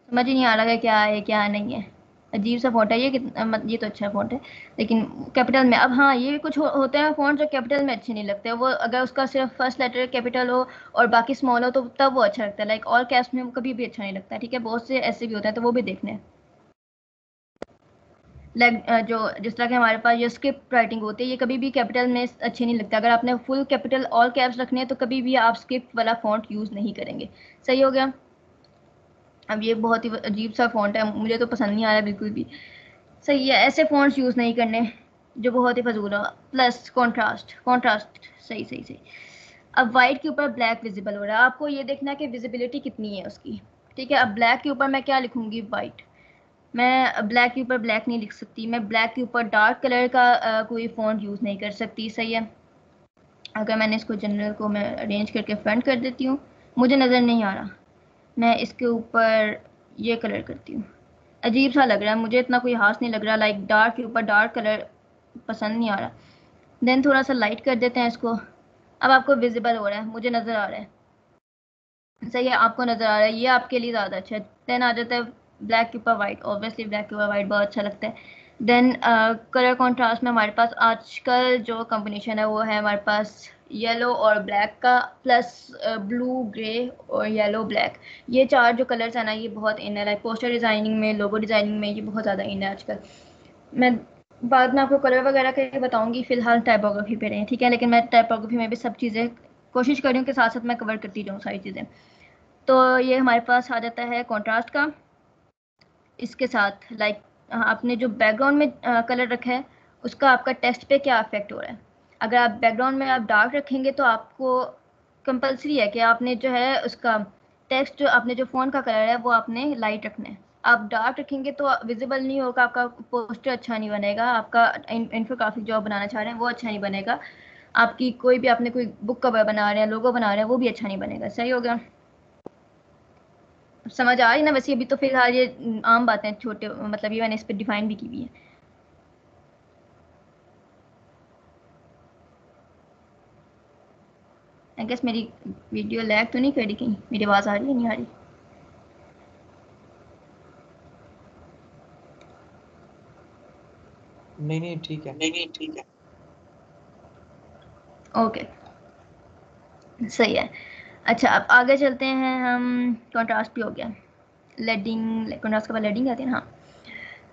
समझ ही नहीं आ रहा है क्या है क्या नहीं है। अजीब सा फ़ॉन्ट है ये, कितना ये तो अच्छा फ़ॉन्ट है लेकिन कैपिटल में। अब हाँ ये भी कुछ होते हैं फ़ॉन्ट जो कैपिटल में अच्छे नहीं लगते, वो अगर उसका सिर्फ फर्स्ट लेटर कैपिटल हो और बाकी स्मॉल हो तो तब वो अच्छा लगता है। लाइक ऑल कैप्स में वो कभी भी अच्छा नहीं लगता, ठीक है। बहुत से ऐसे भी होते हैं तो वो भी देखने हैं। लाइक जो जिस तरह के हमारे पास ये स्क्रिप्ट राइटिंग होती है, ये कभी भी कैपिटल में अच्छे नहीं लगता। अगर आपने फुल कैपिटल ऑल कैप्स रखने हैं तो कभी भी आप स्क्रिप्ट वाला फ़ॉन्ट यूज़ नहीं करेंगे। सही हो गया। अब ये बहुत ही अजीब सा फ़ॉन्ट है, मुझे तो पसंद नहीं आ रहा बिल्कुल भी। सही है, ऐसे फ़ॉन्ट्स यूज़ नहीं करने जो बहुत ही फजूल हो। प्लस कॉन्ट्रास्ट, कॉन्ट्रास्ट सही सही सही। अब वाइट के ऊपर ब्लैक विजिबल हो रहा है, आपको ये देखना है कि विजिबिलिटी कितनी है उसकी, ठीक है। अब ब्लैक के ऊपर मैं क्या लिखूंगी, वाइट। मैं ब्लैक के ऊपर ब्लैक नहीं लिख सकती, मैं ब्लैक के ऊपर डार्क कलर का कोई फ़ॉन्ट यूज़ नहीं कर सकती। सही है। अगर मैंने इसको जनरल को मैं अरेंज करके फ्रंट कर देती हूँ, मुझे नज़र नहीं आ रहा, मैं इसके ऊपर ये कलर करती हूँ। अजीब सा लग रहा है मुझे, इतना कोई खास नहीं लग रहा। लाइक डार्क के ऊपर डार्क कलर पसंद नहीं आ रहा। देन थोड़ा सा लाइट कर देते हैं इसको। अब आपको विजिबल हो रहा है, मुझे नज़र आ रहा है। सही है, आपको नज़र आ रहा है, ये आपके लिए ज़्यादा अच्छा है। देन आ जाता है ब्लैक के ऊपर वाइट। ऑब्वियसली ब्लैक के ऊपर वाइट बहुत अच्छा लगता है। देन कलर कॉन्ट्रास्ट में हमारे पास आजकल जो कॉम्बिनेशन है वो है हमारे पास येलो और ब्लैक का, प्लस ब्लू ग्रे और येलो ब्लैक। ये चार जो कलर्स हैं ना, ये बहुत इन है। लाइक पोस्टर डिज़ाइनिंग में, लोगो डिज़ाइनिंग में ये बहुत ज़्यादा इन है आजकल। मैं बाद में आपको कलर वगैरह का बताऊंगी, फिलहाल टाइपोग्राफी पे रहे, ठीक है। लेकिन मैं टाइपोग्राफी में भी सब चीज़ें कोशिश कर रही हूँ कि साथ साथ मैं कवर करती जाऊँ सारी चीज़ें। तो ये हमारे पास आ जाता है कॉन्ट्रास्ट का। इसके साथ लाइक आपने जो बैकग्राउंड में कलर रखा है उसका आपका टेक्स्ट पे क्या इफेक्ट हो रहा है। अगर आप बैकग्राउंड में आप डार्क रखेंगे तो आपको कंपलसरी है कि आपने जो है उसका टेक्स्ट, जो आपने जो फ़ॉन्ट का कलर है वो आपने लाइट रखना है। आप डार्क रखेंगे तो विजिबल नहीं होगा, आपका पोस्टर अच्छा नहीं बनेगा, आपका इन्फोग्राफिक जो आप बनाना चाह रहे हैं वो अच्छा नहीं बनेगा, आपकी कोई भी आपने कोई बुक कवर बना रहे हैं, लोगो बना रहे हैं, वो भी अच्छा नहीं बनेगा। सही हो गया, समझ आ रही ना। वैसे अभी तो फिलहाल ये आम बातें हैं, छोटे मतलब ये मैंने इस पर डिफाइन भी की हुई है। आई गेस मेरी वीडियो लैग तो नहीं कर रही, कहीं मेरी आवाज़ आ रही है नहीं आ रही। नहीं नहीं ठीक है। नहीं नहीं ठीक है। ओके, सही है। अच्छा अब आगे चलते हैं हम। कॉन्ट्रास्ट भी हो गया, लेडिंग, कॉन्ट्रास्ट के बाद लेडिंग आती है ना। हाँ,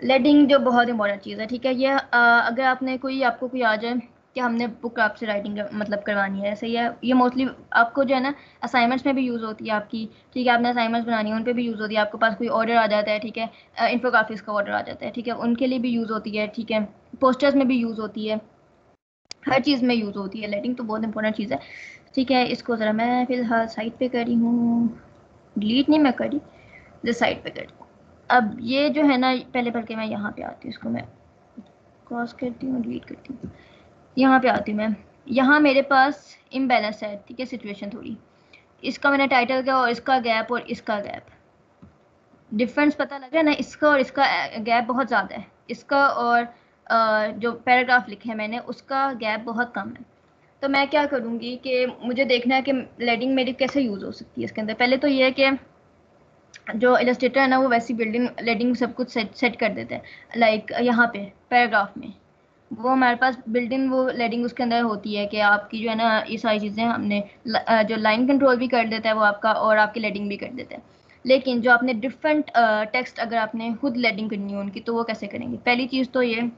लेडिंग जो बहुत इंपॉर्टेंट चीज़ है, ठीक है। ये अगर आपने कोई, आपको कोई आ जाए कि हमने बुक आपसे राइटिंग मतलब करवानी है, सही है। ये मोस्टली आपको जो है ना असाइनमेंट्स में भी यूज़ होती है आपकी, ठीक है। आपने असाइनमेंट्स बनानी है उन पे भी यूज़ होती है, आपके पास कोई ऑर्डर आ जाता है, ठीक है। इन्फोग्राफिक्स का ऑर्डर आ जाता है, ठीक है, उनके लिए भी यूज़ होती है, ठीक है। पोस्टर्स में भी यूज़ होती है, हर चीज़ में यूज़ होती है। लेटिंग तो बहुत इंपॉर्टेंट चीज़ है, ठीक है। इसको ज़रा मैं फ़िलहाल साइड पे करी हूँ, डिलीट नहीं मैं करी, जो साइड पे करी। अब ये जो है ना, पहले बल्कि मैं यहाँ पे आती हूँ, इसको मैं क्रॉस करती हूँ, डिलीट करती हूँ, यहाँ पे आती हूँ मैं। यहाँ मेरे पास इम्बैलेंस है, ठीक है, सिचुएशन थोड़ी। इसका मैंने टाइटल का और इसका गैप और इसका गैप, डिफरेंस पता लग रहा है ना। इसका और इसका गैप बहुत ज़्यादा है, इसका और जो पैराग्राफ लिखे हैं मैंने उसका गैप बहुत कम है। तो मैं क्या करूँगी कि मुझे देखना है कि लेडिंग मेरी कैसे यूज़ हो सकती है इसके अंदर। पहले तो ये है कि जो इलस्ट्रेटर है ना वो वैसी बिल्डिंग लेडिंग सब कुछ सेट कर देता है। लाइक यहाँ पे पैराग्राफ में वो हमारे पास बिल्डिंग वो लेडिंग उसके अंदर होती है कि आपकी जो है ना ये सारी चीज़ें हमने जो लाइन कंट्रोल भी कर देता है वो आपका, और आपकी लेडिंग भी कर देता है। लेकिन जो आपने डिफरेंट टेक्स्ट अगर आपने खुद लेडिंग करनी हो उनकी, तो वो कैसे करेंगे। पहली चीज़ तो ये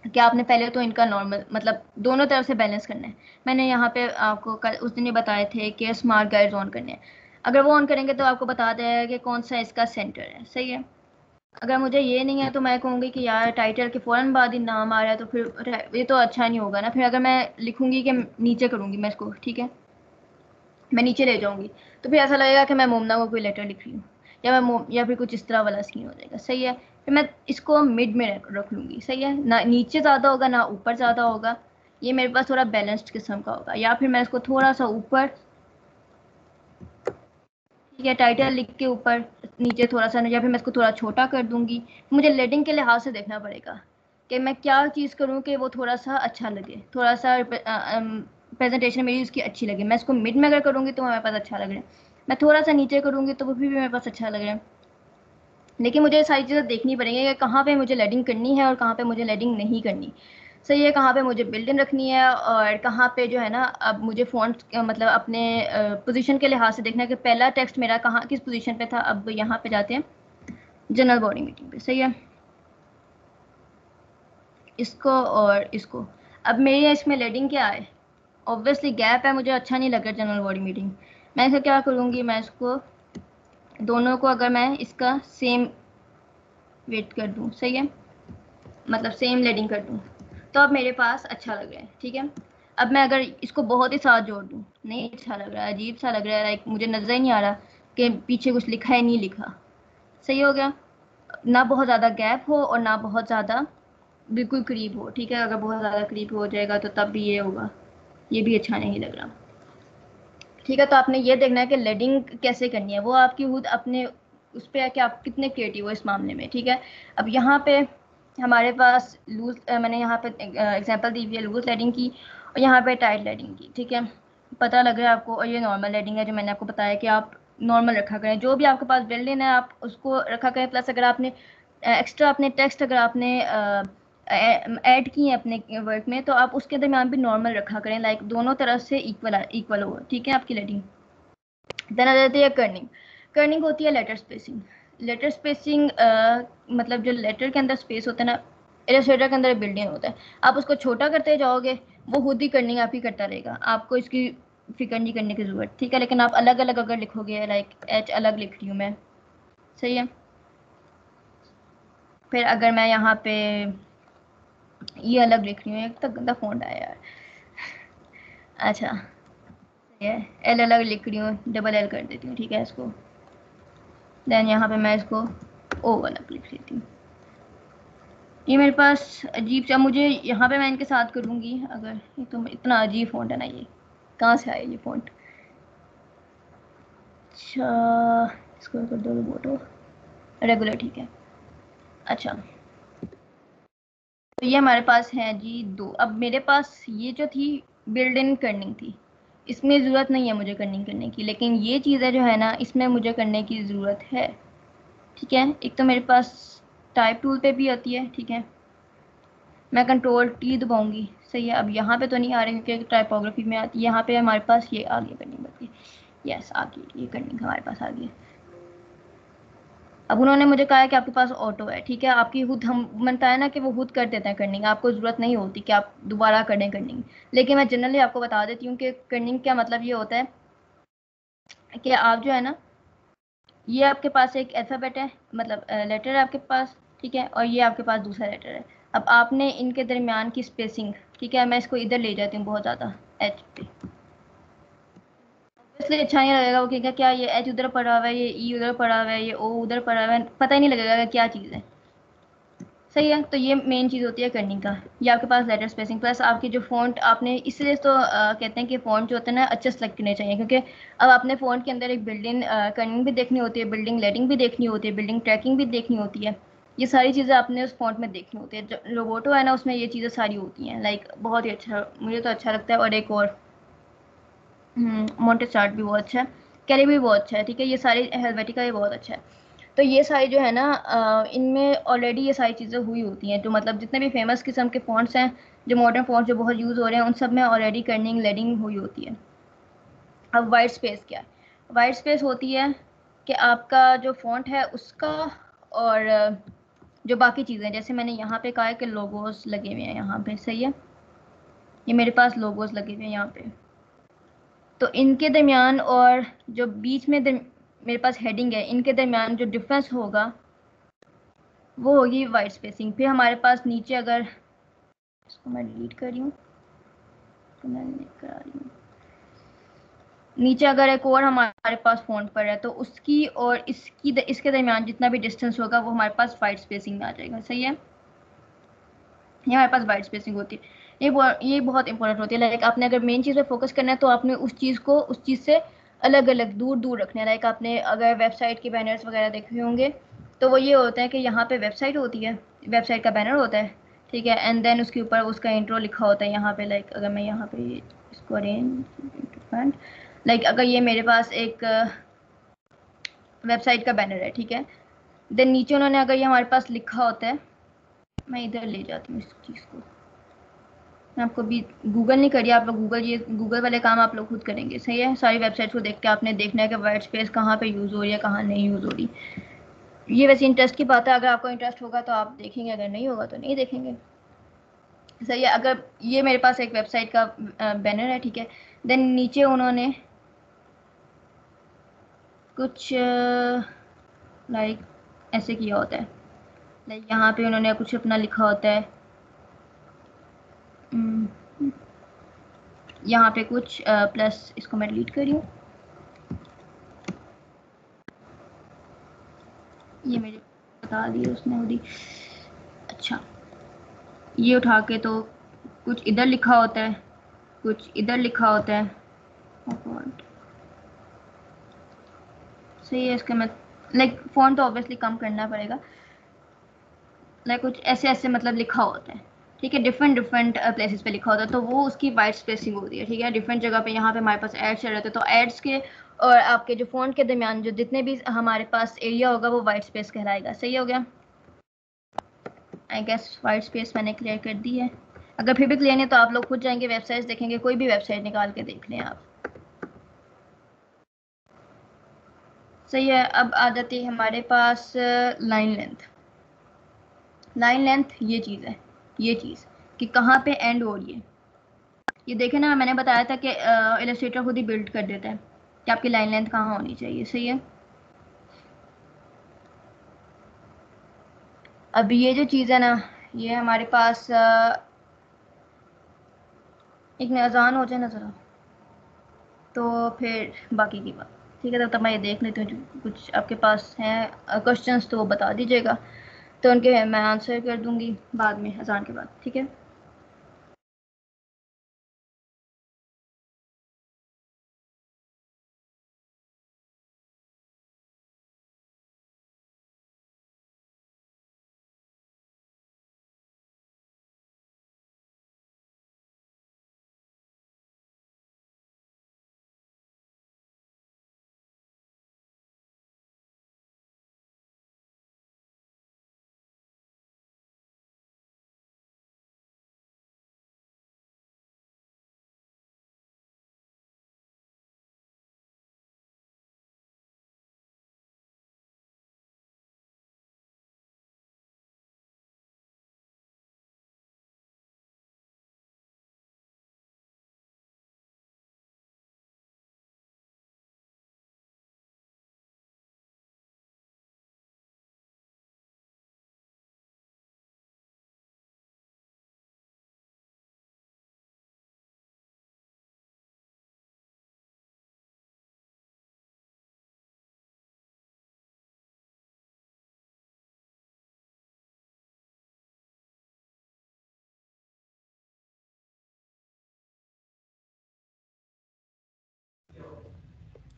कि आपने पहले तो इनका नॉर्मल मतलब दोनों तरफ से बैलेंस करना है। मैंने यहाँ पे आपको कल उस दिन ही बताए थे कि स्मार्ट गाइड्स ऑन करने हैं। अगर वो ऑन करेंगे तो आपको बता देगा कि कौन सा इसका सेंटर है, सही है। अगर मुझे ये नहीं है तो मैं कहूँगी कि यार टाइटल के फ़ौरन बाद ही नाम आ रहा है तो फिर ये तो अच्छा नहीं होगा ना। फिर अगर मैं लिखूँगी कि नीचे करूँगी मैं इसको, ठीक है, मैं नीचे ले जाऊँगी, तो फिर ऐसा लगेगा कि मैं मोमना को कोई लेटर लिख रही हूँ, या या फिर कुछ इस तरह वाला सीन हो जाएगा, सही है। फिर मैं इसको मिड में रख लूँगी, सही है ना, नीचे ज़्यादा होगा ना ऊपर ज़्यादा होगा, ये मेरे पास थोड़ा बैलेंस्ड किस्म का होगा। या फिर मैं इसको थोड़ा सा ऊपर, ठीक है, टाइटल लिख के ऊपर नीचे थोड़ा सा, या फिर मैं इसको थोड़ा छोटा कर दूंगी। मुझे लेडिंग के लिहाज से देखना पड़ेगा कि मैं क्या चीज़ करूँ कि वो थोड़ा सा अच्छा लगे, थोड़ा सा प्रेजेंटेशन मेरी उसकी अच्छी लगे। मैं इसको मिड में अगर करूँगी तो मेरे पास अच्छा लग रहा है, मैं थोड़ा सा नीचे करूँगी तो वो भी मेरे पास अच्छा लग रहा है। लेकिन मुझे सारी चीज़ें देखनी पड़ेंगी कि कहाँ पे मुझे लेडिंग करनी है और कहाँ पे मुझे लेडिंग नहीं करनी। सही है, कहाँ पे मुझे बिल्डिंग रखनी है और कहाँ पे जो है ना, अब मुझे फ़ॉन्ट मतलब अपने पोजीशन के लिहाज से देखना है कि पहला टेक्स्ट मेरा कहाँ किस पोजीशन पे था। अब यहाँ पे जाते हैं जनरल बॉडी मीटिंग पे। सही है, इसको और इसको, अब मेरी इसमें लेडिंग क्या है, ऑब्वियसली गैप है, मुझे अच्छा नहीं लग रहा जनरल बॉडी मीटिंग। मैं इसे क्या करूँगी, मैं इसको दोनों को अगर मैं इसका सेम वेट कर दूँ, सही है, मतलब सेम लेडिंग कर दूँ, तो अब मेरे पास अच्छा लग रहा है। ठीक है, अब मैं अगर इसको बहुत ही साथ जोड़ दूँ, नहीं अच्छा लग रहा है, अजीब सा लग रहा है, लाइक मुझे नजर ही नहीं आ रहा कि पीछे कुछ लिखा है नहीं लिखा। सही हो गया, ना बहुत ज़्यादा गैप हो और ना बहुत ज़्यादा बिल्कुल करीब हो। ठीक है, अगर बहुत ज़्यादा करीब हो जाएगा तो तब भी ये होगा, ये भी अच्छा नहीं लग रहा। ठीक है, तो आपने ये देखना है कि लेडिंग कैसे करनी है, वो आपकी खुद अपने उस पर है कि आप कितने क्रिएटिव हो इस मामले में। ठीक है, अब यहाँ पे हमारे पास लूज, मैंने यहाँ पे एग्जांपल दी हुई है लूज लेडिंग की और यहाँ पे टाइट लेडिंग की। ठीक है, पता लग रहा है आपको, और ये नॉर्मल लेडिंग है जो मैंने आपको बताया कि आप नॉर्मल रखा करें, जो भी आपके पास बिल्डिंग है आप उसको रखा करें। प्लस अगर आपने एक्स्ट्रा अपने टेक्स्ट अगर आपने ऐड किए हैं अपने वर्क में तो आप उसके दरमियान भी नॉर्मल रखा करें, लाइक दोनों तरफ से इक्वल इक्वल हो। ठीक है, आपकी लेडिंग। देन आ जाती है कर्निंग। कर्निंग होती है लेटर स्पेसिंग। लेटर स्पेसिंग मतलब जो लेटर के अंदर स्पेस होता है ना, इलस्ट्रेटर के अंदर बिल्डिंग होता है, आप उसको छोटा करते जाओगे वो खुद ही कर्निंग आप ही करता रहेगा, आपको इसकी फिक्र नहीं करने की ज़रूरत। ठीक है, लेकिन आप अलग अलग अगर लिखोगे, लाइक एच अलग लिख रही हूँ मैं, सही है, फिर अगर मैं यहाँ पे ये अलग लिख रही हूँ, एक तो गंदा फ़ॉन्ट आया यार, अच्छा सही है, एल अलग लिख रही हूँ, डबल एल कर देती हूँ। ठीक है इसको, देन यहाँ पे मैं इसको ओ अलग लिख लेती हूँ। ये मेरे पास अजीब सा, मुझे यहाँ पे मैं इनके साथ करूँगी अगर, ये तो इतना अजीब फ़ॉन्ट है ना, ये कहाँ से आया ये फ़ॉन्ट। अच्छा, इसको कर दो बोटो रेगुलर। ठीक है, अच्छा, तो ये हमारे पास है जी दो। अब मेरे पास ये जो थी बिल्ड इन करनी थी, इसमें ज़रूरत नहीं है मुझे करनी करने की, लेकिन ये चीज़ें जो है ना इसमें मुझे करने की ज़रूरत है। ठीक है, एक तो मेरे पास टाइप टूल पे भी आती है। ठीक है, मैं कंट्रोल टी दबाऊंगी, सही है, अब यहाँ पे तो नहीं आ रही क्योंकि टाइपोग्राफी में आती है, यहाँ पे हमारे पास ये आ गई करनी बल्कि, यस आ गई, ये करनी हमारे पास आ गई। अब उन्होंने मुझे कहा है कि आपके पास ऑटो है। ठीक है, आपकी खुद हम बनता है ना कि वो खुद कर देते हैं कर्निंग, आपको ज़रूरत नहीं होती कि आप दोबारा करें कर्निंग। लेकिन मैं जनरली आपको बता देती हूँ कि कर्निंग का मतलब ये होता है कि आप जो है ना, ये आपके पास एक अल्फ़ाबेट है, मतलब लेटर है आपके पास, ठीक है, और ये आपके पास दूसरा लेटर है। अब आपने इनके दरमियान की स्पेसिंग, ठीक है, मैं इसको इधर ले जाती हूँ बहुत ज़्यादा एच पे, इसलिए अच्छा नहीं लगेगा वो कहेगा क्या ये एच उधर पड़ा हुआ है, ये ई उधर पड़ा हुआ है, ये ओ उधर पड़ा हुआ है, पता ही नहीं लगेगा कि क्या चीज़ है। सही है, तो ये मेन चीज़ होती है करनिंग का, ये आपके पास लेटर स्पेसिंग प्लस आपकी जो फ़ॉन्ट आपने, इसलिए तो कहते हैं कि फ़ॉन्ट जो होता है ना अच्छे सेलेक्ट करने चाहिए, क्योंकि अब आपने फ़ॉन्ट के अंदर एक बिल्डिंग करनिंग भी देखनी होती है, बिल्डिंग लेडिंग भी देखनी होती है, बिल्डिंग ट्रैकिंग भी देखनी होती है। ये सारी चीज़ें आपने उस फ़ॉन्ट में देखनी होती है। जो रोबोटो है ना उसमें ये चीज़ें सारी होती हैं, लाइक बहुत ही अच्छा, मुझे तो अच्छा लगता है। और एक और मोंटे चार्ट भी बहुत अच्छा है, कैली भी बहुत अच्छा है। ठीक है, ये सारी हेलवेटिका ये बहुत अच्छा है। तो ये सारी जो है ना इनमें ऑलरेडी ये सारी चीज़ें हुई होती हैं, जो मतलब जितने भी फेमस किस्म के फ़ॉन्ट्स हैं, जो मॉडर्न फ़ॉन्ट्स जो बहुत यूज़ हो रहे हैं, उन सब में ऑलरेडी कर्निंग लेडिंग हुई होती है। अब वाइट स्पेस क्या है, वाइट स्पेस होती है कि आपका जो फ़ॉन्ट है उसका और जो बाकी चीज़ें, जैसे मैंने यहाँ पे कहा है कि लोगोस लगे हुए हैं यहाँ पे, सही है, ये मेरे पास लोगोस लगे हुए हैं यहाँ पे, तो इनके दरमियान और जो बीच में मेरे पास हेडिंग है, इनके दरमियान जो डिफरेंस होगा वो होगी वाइट स्पेसिंग। फिर हमारे पास नीचे, अगर इसको मैं डिलीट कर रही हूँ तो मैं करा रही हूँ, नीचे अगर एक और हमारे पास फ़ॉन्ट पर है तो उसकी और इसके दरमियान जितना भी डिस्टेंस होगा वो हमारे पास वाइट स्पेसिंग में आ जाएगा। सही है, ये हमारे पास वाइट स्पेसिंग होती है। ये बहुत इंपॉर्टेंट होती है। लाइक आपने अगर मेन चीज़ पे फोकस करना है तो आपने उस चीज़ को उस चीज़ से अलग अलग दूर दूर रखना है। लाइक आपने अगर वेबसाइट के बैनर्स वगैरह देखे होंगे तो वो ये होता है कि यहाँ पे वेबसाइट होती है, वेबसाइट का बैनर होता है, ठीक है, एंड देन उसके ऊपर उसका इंट्रो लिखा होता है यहाँ पे। लाइक अगर मैं यहाँ पे इसको अरेंज, लाइक अगर ये मेरे पास एक वेबसाइट का बैनर है, ठीक है, देन नीचे उन्होंने अगर ये हमारे पास लिखा होता है, मैं इधर ले जाती हूँ इस चीज़ को, मैं आपको भी गूगल नहीं करिए आप लोग, गूगल ये गूगल वाले काम आप लोग खुद करेंगे, सही है। सारी वेबसाइट्स को देख के आपने देखना है कि वाइट स्पेस कहाँ पे यूज़ हो रही है, कहाँ नहीं यूज़ हो रही। ये वैसे इंटरेस्ट की बात है, अगर आपको इंटरेस्ट होगा तो आप देखेंगे, अगर नहीं होगा तो नहीं देखेंगे, सही है। अगर ये मेरे पास एक वेबसाइट का बैनर है, ठीक है, देन नीचे उन्होंने कुछ लाइक ऐसे किया होता है। लाइक यहाँ पे उन्होंने कुछ अपना लिखा होता है, हम्म, यहाँ पे कुछ प्लस, इसको मैं डिलीट कर रही हूँ, ये मेरे बता दी उसने होगी। अच्छा, ये उठा के तो कुछ इधर लिखा होता है, कुछ इधर लिखा होता है। Oh God, सही है। इसका मैं लाइक फ़ॉन्ट तो ऑब्वियसली कम करना पड़ेगा। लाइक कुछ ऐसे ऐसे मतलब लिखा होता है, ठीक है, डिफरेंट डिफरेंट प्लेसेस पे लिखा होता है, तो वो उसकी वाइट स्पेसिंग होती है, ठीक है, डिफरेंट जगह पे। यहाँ पे हमारे पास एड्स चल रहे थे तो एड्स के और आपके जो फ़ॉन्ट के दरमियान जो जितने भी हमारे पास एरिया होगा वो वाइट स्पेस कहलाएगा, सही हो गया। आई गेस वाइट स्पेस मैंने क्लियर कर दी है। अगर फिर भी क्लियर नहीं तो आप लोग खुद जाएंगे वेबसाइट देखेंगे, कोई भी वेबसाइट निकाल के देख लें आप, सही है। अब आ जाती है हमारे पास लाइन लेंथ। लाइन लेंथ ये चीज़ है, ये चीज़ कि कहाँ पे एंड हो रही है। ये देखे ना, मैंने बताया था कि इलस्ट्रेटर खुद ही बिल्ड कर देता है कि आपकी लाइन लेंथ कहाँ होनी चाहिए, सही है। अब ये जो चीज़ है ना, ये हमारे पास एक में अजान हो जाए ना ज़रा, तो फिर बाकी की बात, ठीक है। तब मैं ये देख लेती हूँ कुछ आपके पास हैं क्वेश्चंस तो वो बता दीजिएगा, तो उनके मैं आंसर कर दूंगी बाद में अजान के बाद, ठीक है।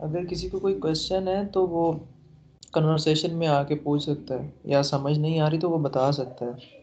अगर किसी को कोई क्वेश्चन है तो वो कन्वर्सेशन में आके पूछ सकता है, या समझ नहीं आ रही तो वो बता सकता है।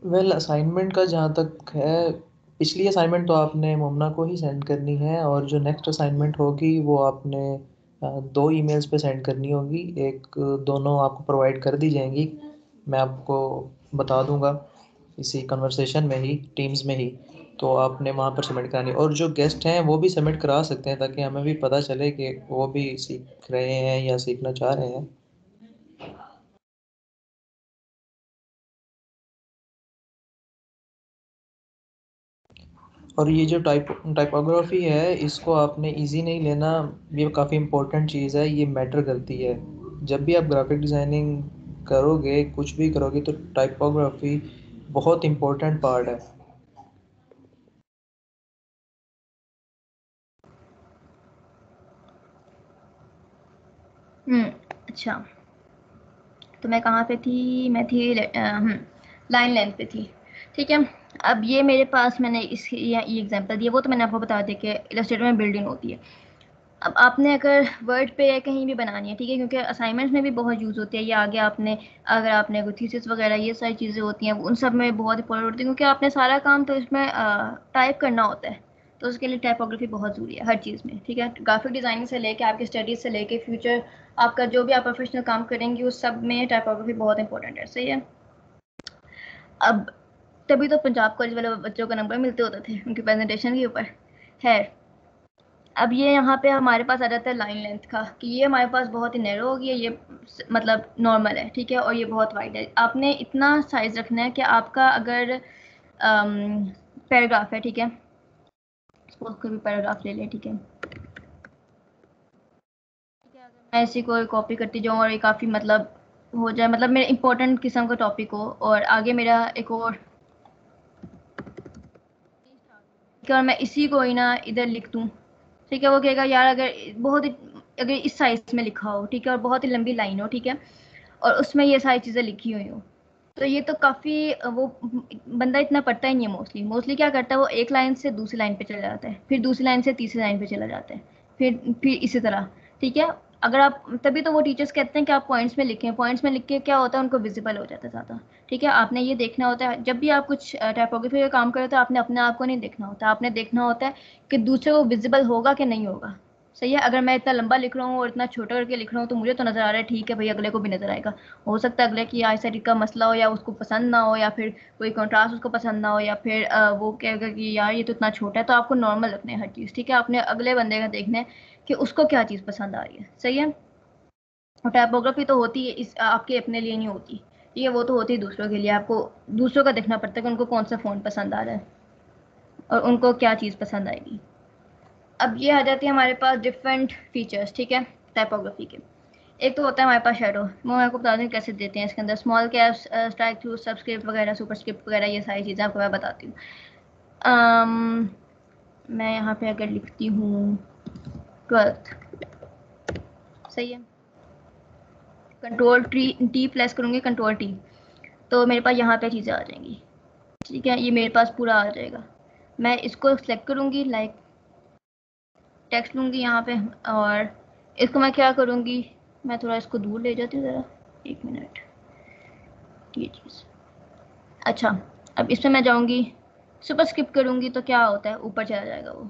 वेल असाइनमेंट का जहाँ तक है, पिछली असाइनमेंट तो आपने मोमना को ही सेंड करनी है, और जो नेक्स्ट असाइनमेंट होगी वो आपने 2 ईमेल्स पे सेंड करनी होगी। एक दोनों आपको प्रोवाइड कर दी जाएंगी, मैं आपको बता दूंगा इसी कन्वर्सेशन में ही, टीम्स में ही। तो आपने वहाँ पर सबमिट करानी है, और जो गेस्ट हैं वो भी सबमिट करा सकते हैं, ताकि हमें भी पता चले कि वो भी सीख रहे हैं या सीखना चाह रहे हैं। और ये जो टाइपोग्राफी है, इसको आपने इजी नहीं लेना, ये काफ़ी इम्पोर्टेंट चीज़ है, ये मैटर करती है। जब भी आप ग्राफिक डिज़ाइनिंग करोगे, कुछ भी करोगे, तो टाइपोग्राफी बहुत इम्पोर्टेंट पार्ट है। अच्छा, तो मैं कहाँ पे थी? मैं थी लाइन लेंथ पे थी। ठीक है, अब ये मेरे पास मैंने इस ये एग्जांपल दिया, वो तो मैंने आपको बता दिया कि इलस्ट्रेटर में बिल्डिंग होती है। अब आपने अगर वर्ड पे या कहीं भी बनानी है, ठीक है, क्योंकि असाइनमेंट्स में भी बहुत यूज़ होती है ये, आगे आपने अगर आपने कोई थीसिस वगैरह ये सारी चीज़ें होती हैं, उन सब में बहुत इंपॉर्टेंट होती है, क्योंकि आपने सारा काम तो इसमें टाइप करना होता है। तो उसके लिए टाइपोग्राफी बहुत ज़रूरी है हर चीज़ में। ठीक है, ग्राफिक डिज़ाइनिंग से लेके आपकी स्टडीज़ से लेके फ्यूचर आपका जो भी आप प्रोफेशनल काम करेंगे उस सब में टाइपोग्राफी बहुत इंपॉर्टेंट है। सही है। अब तभी तो पंजाब कॉलेज वाले बच्चों को नंबर मिलते होते थे उनकी प्रेजेंटेशन के ऊपर। है, अब ये यहाँ पे हमारे पास आ जाता है लाइन लेंथ का, कि ये हमारे पास बहुत ही नैरो हो गया, ये मतलब नॉर्मल है, ठीक है, और ये बहुत वाइड है। आपने इतना साइज रखना है कि आपका अगर पैराग्राफ है, ठीक है, सपोज कोई भी पैराग्राफ ले लें, ठीक है, मैं इसी को कॉपी करती जाऊँ और ये काफ़ी मतलब हो जाए, मतलब मेरे इंपॉर्टेंट किस्म का टॉपिक हो, और आगे मेरा एक और, और मैं इसी को ही ना इधर लिख दूँ, ठीक है, वो कहेगा यार अगर बहुत ही, अगर इस साइज में लिखा हो, ठीक है, और बहुत ही लंबी लाइन हो, ठीक है, और उसमें ये सारी चीज़ें लिखी हुई हो, तो ये तो काफ़ी वो बंदा इतना पढ़ता ही नहीं है। मोस्टली मोस्टली क्या करता है, वो एक लाइन से दूसरी लाइन पे चला जाता है, फिर दूसरी लाइन से तीसरी लाइन पे चला जाता है, फिर इसी तरह। ठीक है, अगर आप, तभी तो वो टीचर्स कहते हैं कि आप पॉइंट्स में लिखें, पॉइंट्स में लिख के क्या होता है, उनको विजिबल हो जाता है ज़्यादा। ठीक है, आपने ये देखना होता है जब भी आप कुछ टाइपोग्राफी का काम करें, तो आपने अपने आप को नहीं देखना होता, आपने देखना होता है कि दूसरे को विजिबल होगा कि नहीं होगा। सही है, अगर मैं इतना लंबा लिख रहा हूँ और इतना छोटा करके लिख रहा हूँ, तो मुझे तो नज़र आ रहा है, ठीक है भाई, अगले को भी नज़र आएगा। हो सकता है अगले की आईसाइट का मसला हो, या उसको पसंद ना हो, या फिर कोई कॉन्ट्रास्ट उसको पसंद ना हो, या फिर वो कहेगा कि यार ये तो इतना छोटा है। तो आपको नॉर्मल रखना है हर चीज़। ठीक है, आपने अगले बंदे का देखना है कि उसको क्या चीज़ पसंद आ रही है। सही है, और टाइपोग्राफी तो होती है इस आपके अपने लिए नहीं होती, ठीक है, वो तो होती है दूसरों के लिए। आपको दूसरों का देखना पड़ता है कि उनको कौन सा फ़ोन पसंद आ रहा है और उनको क्या चीज़ पसंद आएगी। अब ये आ जाती है हमारे पास डिफरेंट फीचर्स, ठीक है, टाइपोग्राफी के। एक तो होता है हमारे पास शेडो, मैं आपको बता दूँ कैसे देते हैं। इसके अंदर small caps, strike through, subscript वगैरह, सुपरस्क्रिप्ट वगैरह, ये सारी चीज़ें आपको मैं बताती हूँ। मैं यहाँ पे अगर लिखती हूँ 12th, सही है, कंट्रोल टी प्रेस करूँगी, कंट्रोल टी, तो मेरे पास यहाँ पे चीज़ें आ जाएंगी। ठीक है, ये मेरे पास पूरा आ जाएगा। मैं इसको सेलेक्ट करूँगी, लाइक टेक्स्ट लूँगी यहाँ पे, और इसको मैं क्या करूँगी, मैं थोड़ा इसको दूर ले जाती हूँ ज़रा, 1 मिनट, ये चीज़। अच्छा, अब इसमें मैं जाऊँगी, सुपर स्किप करूँगी तो क्या होता है, ऊपर चला जाएगा वो।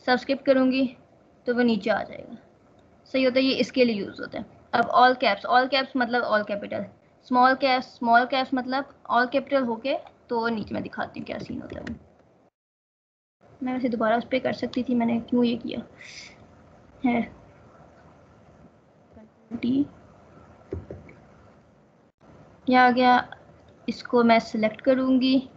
सब स्किप करूँगी तो वो नीचे आ जाएगा। सही होता है, ये इसके लिए यूज़ होता है। अब ऑल कैप्स मतलब ऑल कैपिटल, स्मॉल कैप्स मतलब ऑल कैपिटल होके, तो नीचे मैं दिखाती हूँ क्या सीन होता है वो। मैं वैसे दोबारा उस पर कर सकती थी, मैंने क्यों ये किया है। टी, ये आ गया, इसको मैं सिलेक्ट करूँगी,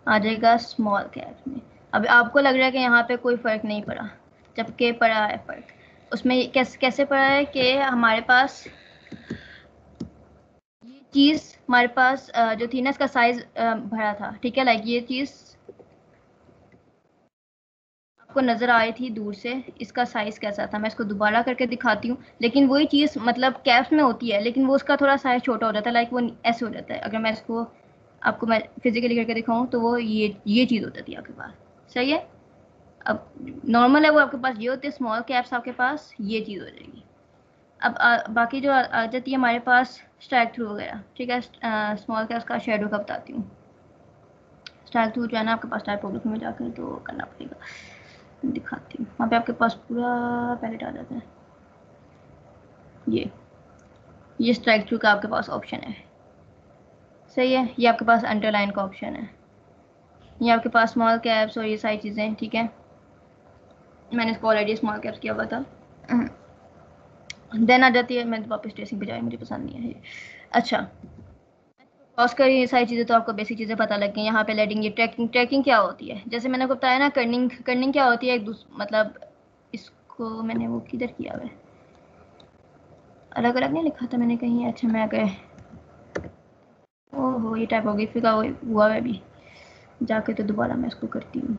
आ जाएगा स्मॉल कैप में। अब आपको लग रहा है कि यहाँ पे कोई फ़र्क नहीं पड़ा, जबकि पड़ा है फ़र्क। उसमें कैसे कैसे पड़ा है कि हमारे पास ये चीज़, हमारे पास जो थी ना, इसका साइज भरा था। ठीक है, लाइक ये चीज़ आपको नज़र आ रही थी दूर से, इसका साइज कैसा था। मैं इसको दोबारा करके दिखाती हूँ, लेकिन वही चीज़ मतलब कैप्स में होती है, लेकिन वो उसका थोड़ा साइज छोटा हो जाता है, लाइक वो ऐसे हो जाता है। अगर मैं इसको आपको मैं फिजिकली करके दिखाऊँ, तो वो ये चीज़ हो जाती है आपके पास। सही है, अब नॉर्मल है वो आपके पास ये होते हैं, स्मॉल कैप्स आपके पास ये चीज़ हो जाएगी। अब बाकी जो आ जाती है हमारे पास स्ट्राइक थ्रू वगैरह, ठीक है। स्मॉल कैप्स का शेडो का बताती हूँ। स्ट्राइक थ्रू जो है ना आपके पास टाइपोग्राफी में जाकर तो करना पड़ेगा, दिखाती हूँ। वहाँ पे आपके पास पूरा पैलेट आ जाता है। ये स्ट्राइक थ्रू का आपके पास ऑप्शन है, सही है। ये आपके पास अंडरलाइन का ऑप्शन है, ये आपके पास स्मॉल कैप्स और ये सारी चीज़ें, ठीक है। मैंने इसको ऑलरेडी स्मॉल कैप्स किया हुआ था। देन आ जाती है, मैं वापस ट्रेसिंग पे जाए, मुझे पसंद नहीं है ये। अच्छा, क्रॉस कर ये सारी चीज़ें तो आपको बेसिक चीज़ें पता लग गई। यहाँ पे लेडिंग, ये ट्रैकिंग क्या होती है, जैसे मैंने आपको बताया ना, कर्निंग क्या होती है, एक मतलब इसको मैंने वो किधर किया हुआ है, अलग अलग नहीं लिखा था मैंने कहीं। अच्छा मैं गए, ओहो ये टाइपोग्राफी का हुआ है अभी, जाके तो दोबारा मैं इसको करती हूँ।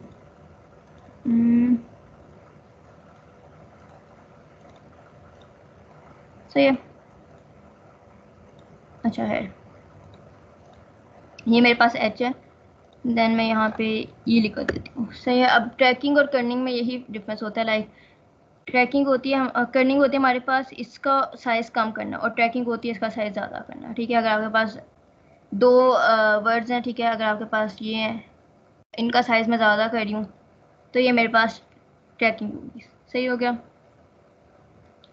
सही है। अच्छा है, ये मेरे पास एच है, देन मैं यहाँ पे ये लिख देती हूँ, सही है। अब ट्रैकिंग और कर्निंग में यही डिफरेंस होता है। लाइक ट्रैकिंग होती है, कर्निंग होती है हमारे पास इसका साइज़ कम करना, और ट्रैकिंग होती है इसका साइज़ ज़्यादा करना, ठीक है। अगर आपके पास दो वर्ड्स हैं, ठीक है, अगर आपके पास ये है, इनका साइज़ मैं ज़्यादा कर रही हूँ तो ये मेरे पास ट्रैकिंग होगी, सही हो गया।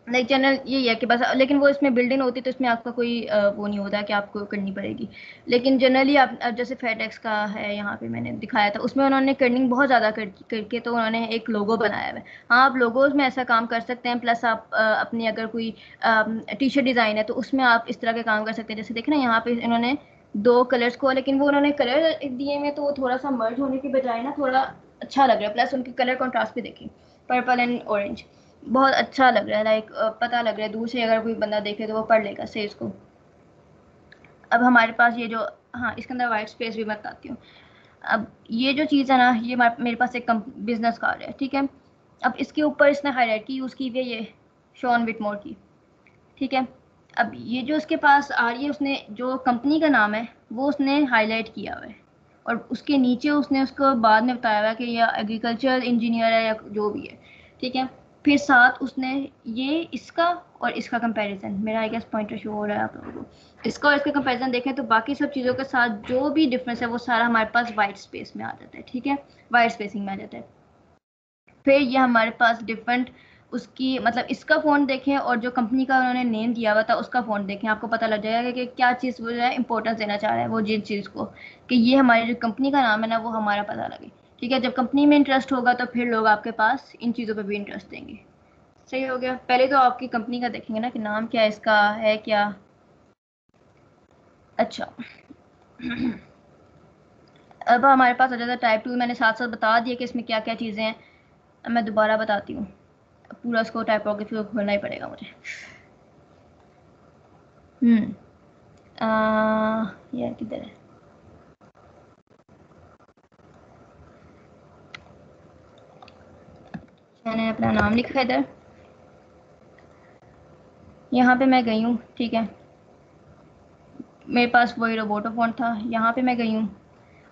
लाइक जनरल यही है कि बस, लेकिन वो इसमें बिल्ड इन होती है तो इसमें आपका कोई वो नहीं होता कि आपको करनी पड़ेगी। लेकिन जनरली आप जैसे फेडेक्स का है, यहाँ पे मैंने दिखाया था, उसमें उन्होंने कर्निंग बहुत ज़्यादा करके तो उन्होंने एक लोगो बनाया हुआ है। हाँ, आप लोगोज में ऐसा काम कर सकते हैं, प्लस आप अपनी अगर कोई टी शर्ट डिज़ाइन है तो उसमें आप इस तरह के काम कर सकते हैं। जैसे देखें ना यहाँ पे इन्होंने दो कलर्स को, लेकिन वो उन्होंने कलर दिए में तो वो थोड़ा सा मर्ज होने की बजाय ना थोड़ा अच्छा लग रहा है। प्लस उनके कलर कॉन्ट्रास्ट भी देखिए, पर्पल एंड ऑरेंज, बहुत अच्छा लग रहा है। लाइक पता लग रहा है दूर से अगर कोई बंदा देखे तो वो पढ़ लेगा सही इसको। अब हमारे पास ये जो, हाँ इसके अंदर वाइट स्पेस भी बताती हूँ। अब ये जो चीज़ है ना, ये मेरे पास एक बिजनेस कार्ड है, ठीक है। अब इसके ऊपर इसने हाईलाइट की यूज़ की हुई है, ये शॉन विटमोर की, ठीक है। अब ये जो इसके पास आ रही है, उसने जो कंपनी का नाम है वो उसने हाईलाइट किया हुआ है, और उसके नीचे उसने उसको बाद में बताया हुआ है कि यह एग्रीकल्चर इंजीनियर है या जो भी है, ठीक है। फिर साथ उसने ये इसका और इसका कंपैरिजन, मेरा आई गेस पॉइंटर शो हो रहा है आप लोगों को, इसका और इसका कंपैरिजन देखें तो बाकी सब चीज़ों के साथ जो भी डिफरेंस है वो सारा हमारे पास वाइट स्पेस में आ जाता है, ठीक है, वाइट स्पेसिंग में आ जाता है। फिर ये हमारे पास डिफरेंट उसकी मतलब इसका फ़ोन देखें और जो कंपनी का उन्होंने नेम दिया हुआ था उसका फ़ोन देखें, आपको पता लग जाएगा कि क्या चीज़ वो जो है इंपॉर्टेंस देना चाह रहा है वो जिस चीज़ को, कि ये हमारी जो कंपनी का नाम है ना वो हमारा पता लगे, ठीक है। जब कंपनी में इंटरेस्ट होगा तो फिर लोग आपके पास इन चीज़ों पर भी इंटरेस्ट देंगे, सही हो गया। पहले तो आपकी कंपनी का देखेंगे ना कि नाम क्या है, इसका है क्या। अच्छा अब हमारे पास आ जाता है टाइप 2, मैंने साथ साथ बता दिया कि इसमें क्या क्या चीज़ें हैं। अब मैं दोबारा बताती हूँ, पूरा इसको टाइपोग्राफी को खोलना ही पड़ेगा मुझे। ये किधर है, मैंने अपना नाम लिखा है इधर, यहाँ पे मैं गई हूँ, ठीक है। मेरे पास वही रोबोटो फ़ॉन्ट था, यहाँ पे मैं गई हूँ।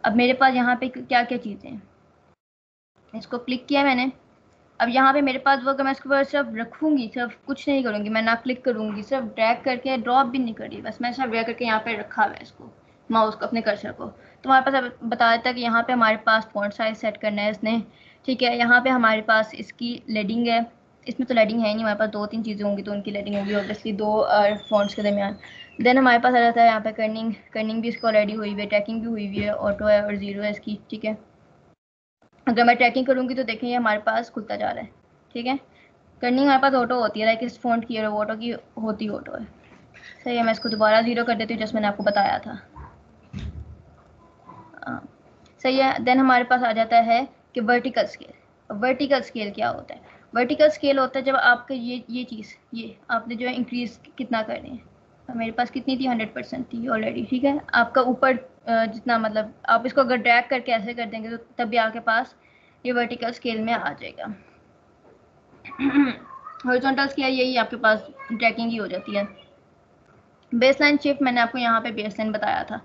अब मेरे पास यहाँ पे क्या क्या चीज़ें हैं, इसको क्लिक किया मैंने। अब यहाँ पे मेरे पास वो, अगर मैं इसके ऊपर सिर्फ रखूँगी, सिर्फ कुछ नहीं करूँगी, मैं ना क्लिक करूँगी, सिर्फ ड्रैग करके, ड्रॉप भी नहीं कर रही, बस मैं सिर्फ ड्रैग करके यहाँ पे रखा हुआ है इसको, माउस को, अपने कर्सर को, तो हमारे पास अब बता देता है कि यहाँ पे हमारे पास फॉन्ट साइज सेट करना है इसने, ठीक है। यहाँ पे हमारे पास इसकी लेडिंग है, इसमें तो लेडिंग है ही नहीं, हमारे पास दो तीन चीज़ें होंगी तो उनकी लेडिंग होगी ऑब्वियसली दो फॉन्ट्स के दरमियान। देन हमारे पास आ जाता है यहाँ पे कर्निंग भी इसको ऑलरेडी हुई हुई है, ट्रैकिंग भी हुई हुई है, ऑटो है और ज़ीरो है इसकी, ठीक है। अगर मैं ट्रैकिंग करूँगी तो देखें ये हमारे पास खुलता जा रहा है, ठीक है। कर्निंग हमारे पास ऑटो होती है, लाइक इस फ़ॉन्ट की ऑटो की होती ऑटो है, सही है। मैं इसको दोबारा ज़ीरो कर देती हूँ जैसे मैंने आपको बताया था, हाँ सही है। देन हमारे पास आ जाता है कि वर्टिकल स्केल। वर्टिकल स्केल क्या होता है, वर्टिकल स्केल होता है जब आपके ये चीज़, ये आपने जो है इंक्रीज़ कितना कर रहे हैं, तो मेरे पास कितनी थी, 100% थी ऑलरेडी, ठीक है। आपका ऊपर जितना, मतलब आप इसको अगर ड्रैग करके ऐसे कर देंगे तो तब भी आपके पास ये वर्टिकल स्केल में आ जाएगा। हॉरिजॉन्टल स्केल यही आपके पास ट्रैकिंग ही हो जाती है। बेसलाइन शिफ्ट मैंने आपको यहाँ पे बेसलाइन बताया था।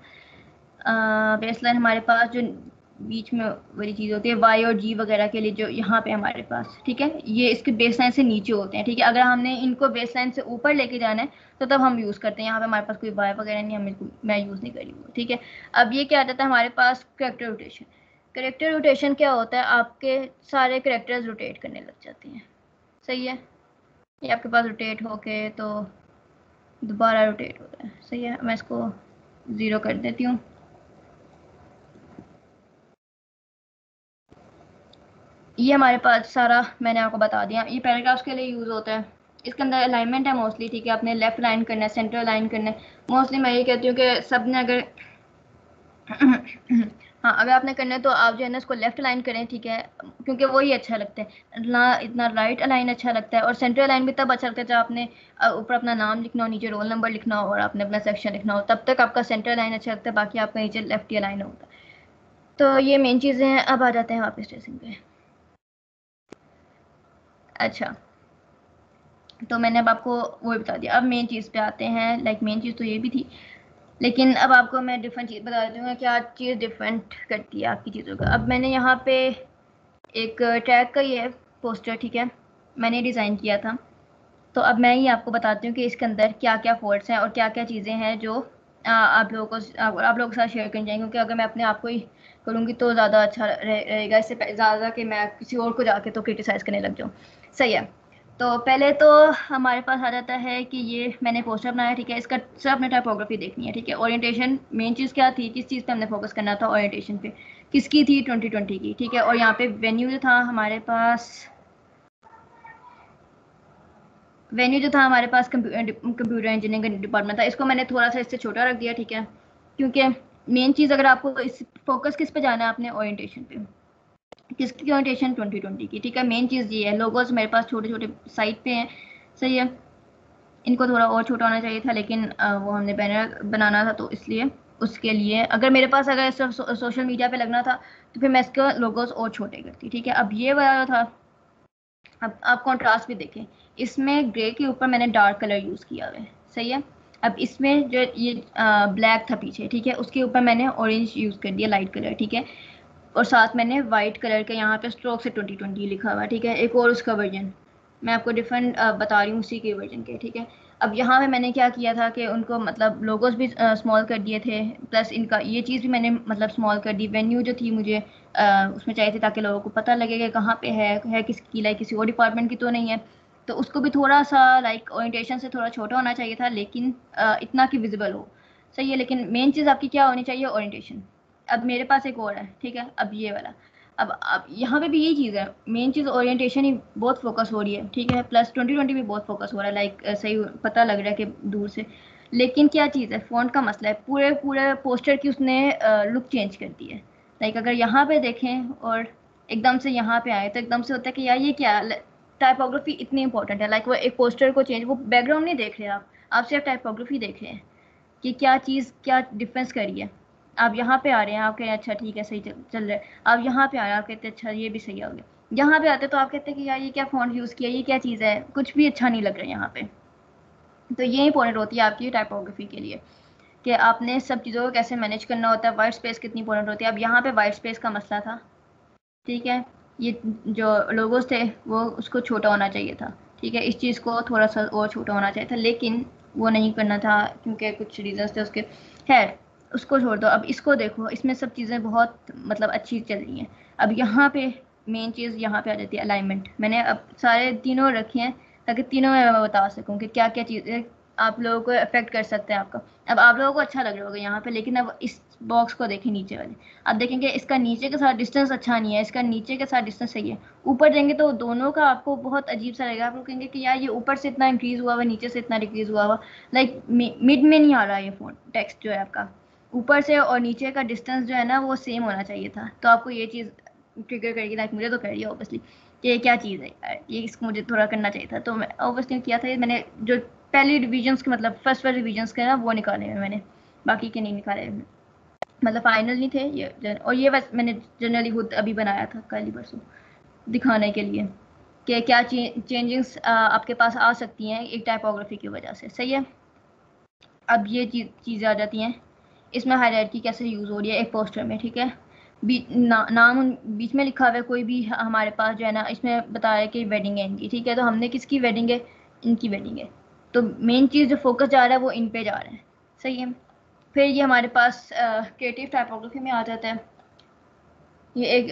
बेसलाइन हमारे पास जो बीच में वाली चीज़ होती है वाई और जी वगैरह के लिए जो यहाँ पे हमारे पास, ठीक है, ये इसके बेस लाइन से नीचे होते हैं, ठीक है। अगर हमने इनको बेस लाइन से ऊपर लेके जाना है तो तब हम यूज़ करते हैं। यहाँ पे हमारे पास कोई वाई वगैरह नहीं, मैं यूज़ नहीं कर रही हूँ, ठीक है। अब ये क्या आ जाता है हमारे पास, करेक्टर रोटेशन। करेक्टर रोटेशन क्या होता है, आपके सारे करेक्टर्स रोटेट करने लग जाते हैं, सही है। ये आपके पास रोटेट होके तो दोबारा रोटेट होता है, सही है। मैं इसको 0 कर देती हूँ। ये हमारे पास सारा मैंने आपको बता दिया। ये पैराग्राफ्स के लिए यूज़ होता है। इसके अंदर अलाइनमेंट है मोस्टली, ठीक है। आपने लेफ्ट लाइन करना है, सेंटर लाइन करना है। मोस्टली मैं ये कहती हूँ कि सब ने अगर हाँ, अगर आपने करना है तो आप जो है ना इसको लेफ्ट अलाइन करें, ठीक है, क्योंकि वही अच्छा लगता है ना। इतना राइट अलाइन अच्छा लगता है, और सेंटर अलाइन भी तब अच्छा लगता है जब आपने ऊपर अपना नाम लिखना हो, नीचे रोल नंबर लिखना हो और आपने अपना सेक्शन लिखना हो, तब तक आपका सेंटर अलाइन अच्छा लगता है। बाकी आपका नीचे लेफ्ट ही अलाइन होता है। तो ये मेन चीज़ें हैं। अब आ जाते हैं वापस ट्रेसिंग पे। अच्छा, तो मैंने अब आपको वो बता दिया। अब मेन चीज़ पे आते हैं। लाइक मेन चीज़ तो ये भी थी, लेकिन अब आपको मैं डिफरेंट चीज़ बता देती हूँ क्या चीज़ डिफरेंट करती है आपकी चीज़ों का। अब मैंने यहाँ पे एक टैग का ये पोस्टर, ठीक है, मैंने डिज़ाइन किया था। तो अब मैं ही आपको बताती हूँ कि इसके अंदर क्या क्या फॉल्ट्स हैं और क्या क्या चीज़ें हैं जो आप लोगों को आप लोगों के साथ शेयर करनी चाहिए। क्योंकि अगर मैं अपने आप को ही करूँगी तो ज़्यादा अच्छा रहेगा, इससे ज़्यादा कि मैं किसी और को जाके तो क्रिटिसाइज़ करने लग जाऊँ, सही है। तो पहले तो हमारे पास आ जाता है कि ये मैंने पोस्टर बनाया, ठीक है। इसका सिर्फ अपने टाइपोग्राफी देखनी है, ठीक है। ओरिएंटेशन मेन चीज़ क्या थी, किस चीज़ पे हमने फोकस करना था, ओरिएंटेशन पे किसकी थी, 2020 की, ठीक है। और यहाँ पे वेन्यू जो था हमारे पास, वेन्यू जो था हमारे पास कंप्यूटर इंजीनियरिंग डिपार्टमेंट था। इसको मैंने थोड़ा सा इससे छोटा रख दिया, ठीक है, क्योंकि मेन चीज़ अगर आपको इस फोकस किस पे जाना है, आपने ओरिएंटेशन पे, किसकी ओरिएंटेशन 2020 की, ठीक है। मेन चीज़ ये है। लोगोस मेरे पास छोटे छोटे साइड पे हैं, सही है। इनको थोड़ा और छोटा होना चाहिए था, लेकिन वो हमने बैनर बनाना था तो इसलिए उसके लिए अगर मेरे पास अगर सिर्फ सोशल मीडिया पे लगना था तो फिर मैं इसके लोगोस और छोटे करती, ठीक है। अब ये वाला था। अब आप कंट्रास्ट भी देखें, इसमें ग्रे के ऊपर मैंने डार्क कलर यूज़ किया हुआ है, सही है। अब इसमें जो ये ब्लैक था पीछे, ठीक है, उसके ऊपर मैंने ऑरेंज यूज़ कर दिया, लाइट कलर, ठीक है। और साथ मैंने वाइट कलर के यहाँ पे स्ट्रोक से 2020 लिखा हुआ, ठीक है। एक और उसका वर्जन मैं आपको डिफरेंट बता रही हूँ उसी के वर्जन के, ठीक है। अब यहाँ पे मैंने क्या किया था कि उनको मतलब लोगोस भी स्मॉल कर दिए थे, प्लस इनका ये चीज़ भी मैंने मतलब स्मॉल कर दी। वेन्यू जो थी मुझे उसमें चाहिए थी ताकि लोगों को पता लगे कि कहाँ पे है किसकी, लाइक किसी और डिपार्टमेंट की तो नहीं है। तो उसको भी थोड़ा सा लाइक ओरिएंटेशन से थोड़ा छोटा होना चाहिए था, लेकिन इतना कि विजिबल हो, सही है। लेकिन मेन चीज़ आपकी क्या होनी चाहिए, ओरिएंटेशन। अब मेरे पास एक और है, ठीक है, अब ये वाला। अब यहाँ पे भी यही चीज़ है, मेन चीज़ ओरिएंटेशन ही बहुत फोकस हो रही है, ठीक है। प्लस 2020 भी बहुत फोकस हो रहा है, लाइक सही पता लग रहा है कि दूर से। लेकिन क्या चीज़ है, फ़ॉन्ट का मसला है। पूरे पूरे पोस्टर की उसने लुक चेंज कर दी है। लाइक अगर यहाँ पे देखें और एकदम से यहाँ पे आए तो एकदम से होता है कि यार ये क्या, टाइपोग्राफी इतनी इंपॉर्टेंट है। लाइक वो एक पोस्टर को चेंज, वो बैकग्राउंड नहीं देख रहे आप सिर्फ टाइपोग्राफी देख रहे हैं कि क्या चीज़ क्या डिफरेंस करी है। आप यहाँ पे आ रहे हैं, आप कह रहे हैं अच्छा ठीक है सही चल रहा है। आप यहाँ पे आ रहे हैं, आप कहते हैं अच्छा ये भी सही हो गया। यहाँ पे आते तो आप कहते हैं कि यार ये क्या फ़ॉन्ट यूज़ किया, ये क्या चीज़ है, कुछ भी अच्छा नहीं लग रहा है यहाँ पे। तो ये इंपॉर्टेंट होती है आपकी टाइपोग्राफी के लिए कि आपने सब चीज़ों को कैसे मैनेज करना होता है। वाइट स्पेस कितनी इंपॉर्टेंट होती है। अब यहाँ पे वाइट स्पेस का मसला था, ठीक है। ये जो लोगोस थे वो उसको छोटा होना चाहिए था, ठीक है। इस चीज़ को थोड़ा सा और छोटा होना चाहिए था, लेकिन वो नहीं करना था क्योंकि कुछ रीजंस थे उसके। खैर उसको छोड़ दो। अब इसको देखो, इसमें सब चीज़ें बहुत मतलब अच्छी चल रही हैं। अब यहाँ पे मेन चीज़ यहाँ पे आ जाती है अलाइनमेंट। मैंने अब सारे तीनों रखे हैं ताकि तीनों में मैं बता सकूँ कि क्या क्या चीज़ें आप लोगों को अफेक्ट कर सकते हैं आपका। अब आप लोगों को अच्छा लग रहा होगा यहाँ पे, लेकिन अब इस बॉक्स को देखें नीचे वाले। आप देखेंगे इसका नीचे के साथ डिस्टेंस अच्छा नहीं है, इसका नीचे के साथ डिस्टेंस सही है। ऊपर देंगे तो दोनों का आपको बहुत अजीब सा लगेगा। आप लोग कहेंगे कि यार ये ऊपर से इतना इंक्रीज हुआ हुआ, नीचे से इतना डिक्रीज हुआ हुआ। लाइक मिड में नहीं आ रहा ये फोन टेक्स्ट जो है आपका। ऊपर से और नीचे का डिस्टेंस जो है ना वो सेम होना चाहिए था। तो आपको ये चीज़ ट्रिगर करेगी, लाइक मुझे तो कर रही है ऑब्वियसली कि ये क्या चीज़ है यार, ये इसको मुझे थोड़ा करना चाहिए था। तो मैं ऑब्वियसली किया था, मैंने जो पहली रिविजन्स के मतलब फर्स्ट वाले रिविजन्स के ना वो निकाले हैं मैंने, बाकी के नहीं निकाले। मतलब फाइनल नहीं थे ये। और ये बस मैंने जनरली खुद अभी बनाया था कल ही परसों, दिखाने के लिए कि क्या चेंजेस आपके पास आ सकती हैं एक टाइपोग्राफी की वजह से, सही है। अब ये चीज़ें आ जाती हैं। इसमें हायरार्की कैसे यूज़ हो रही है एक पोस्टर में, ठीक है। नाम बीच में लिखा हुआ है कोई भी हमारे पास जो है ना, इसमें बताया है कि वेडिंग है इनकी, ठीक है। तो हमने किसकी वेडिंग है, इनकी वेडिंग है। तो मेन चीज़ जो फोकस जा रहा है वो इन पे जा रहा है, सही है। फिर ये हमारे पास क्रिएटिव टाइपोग्राफी में आ जाता है। ये एक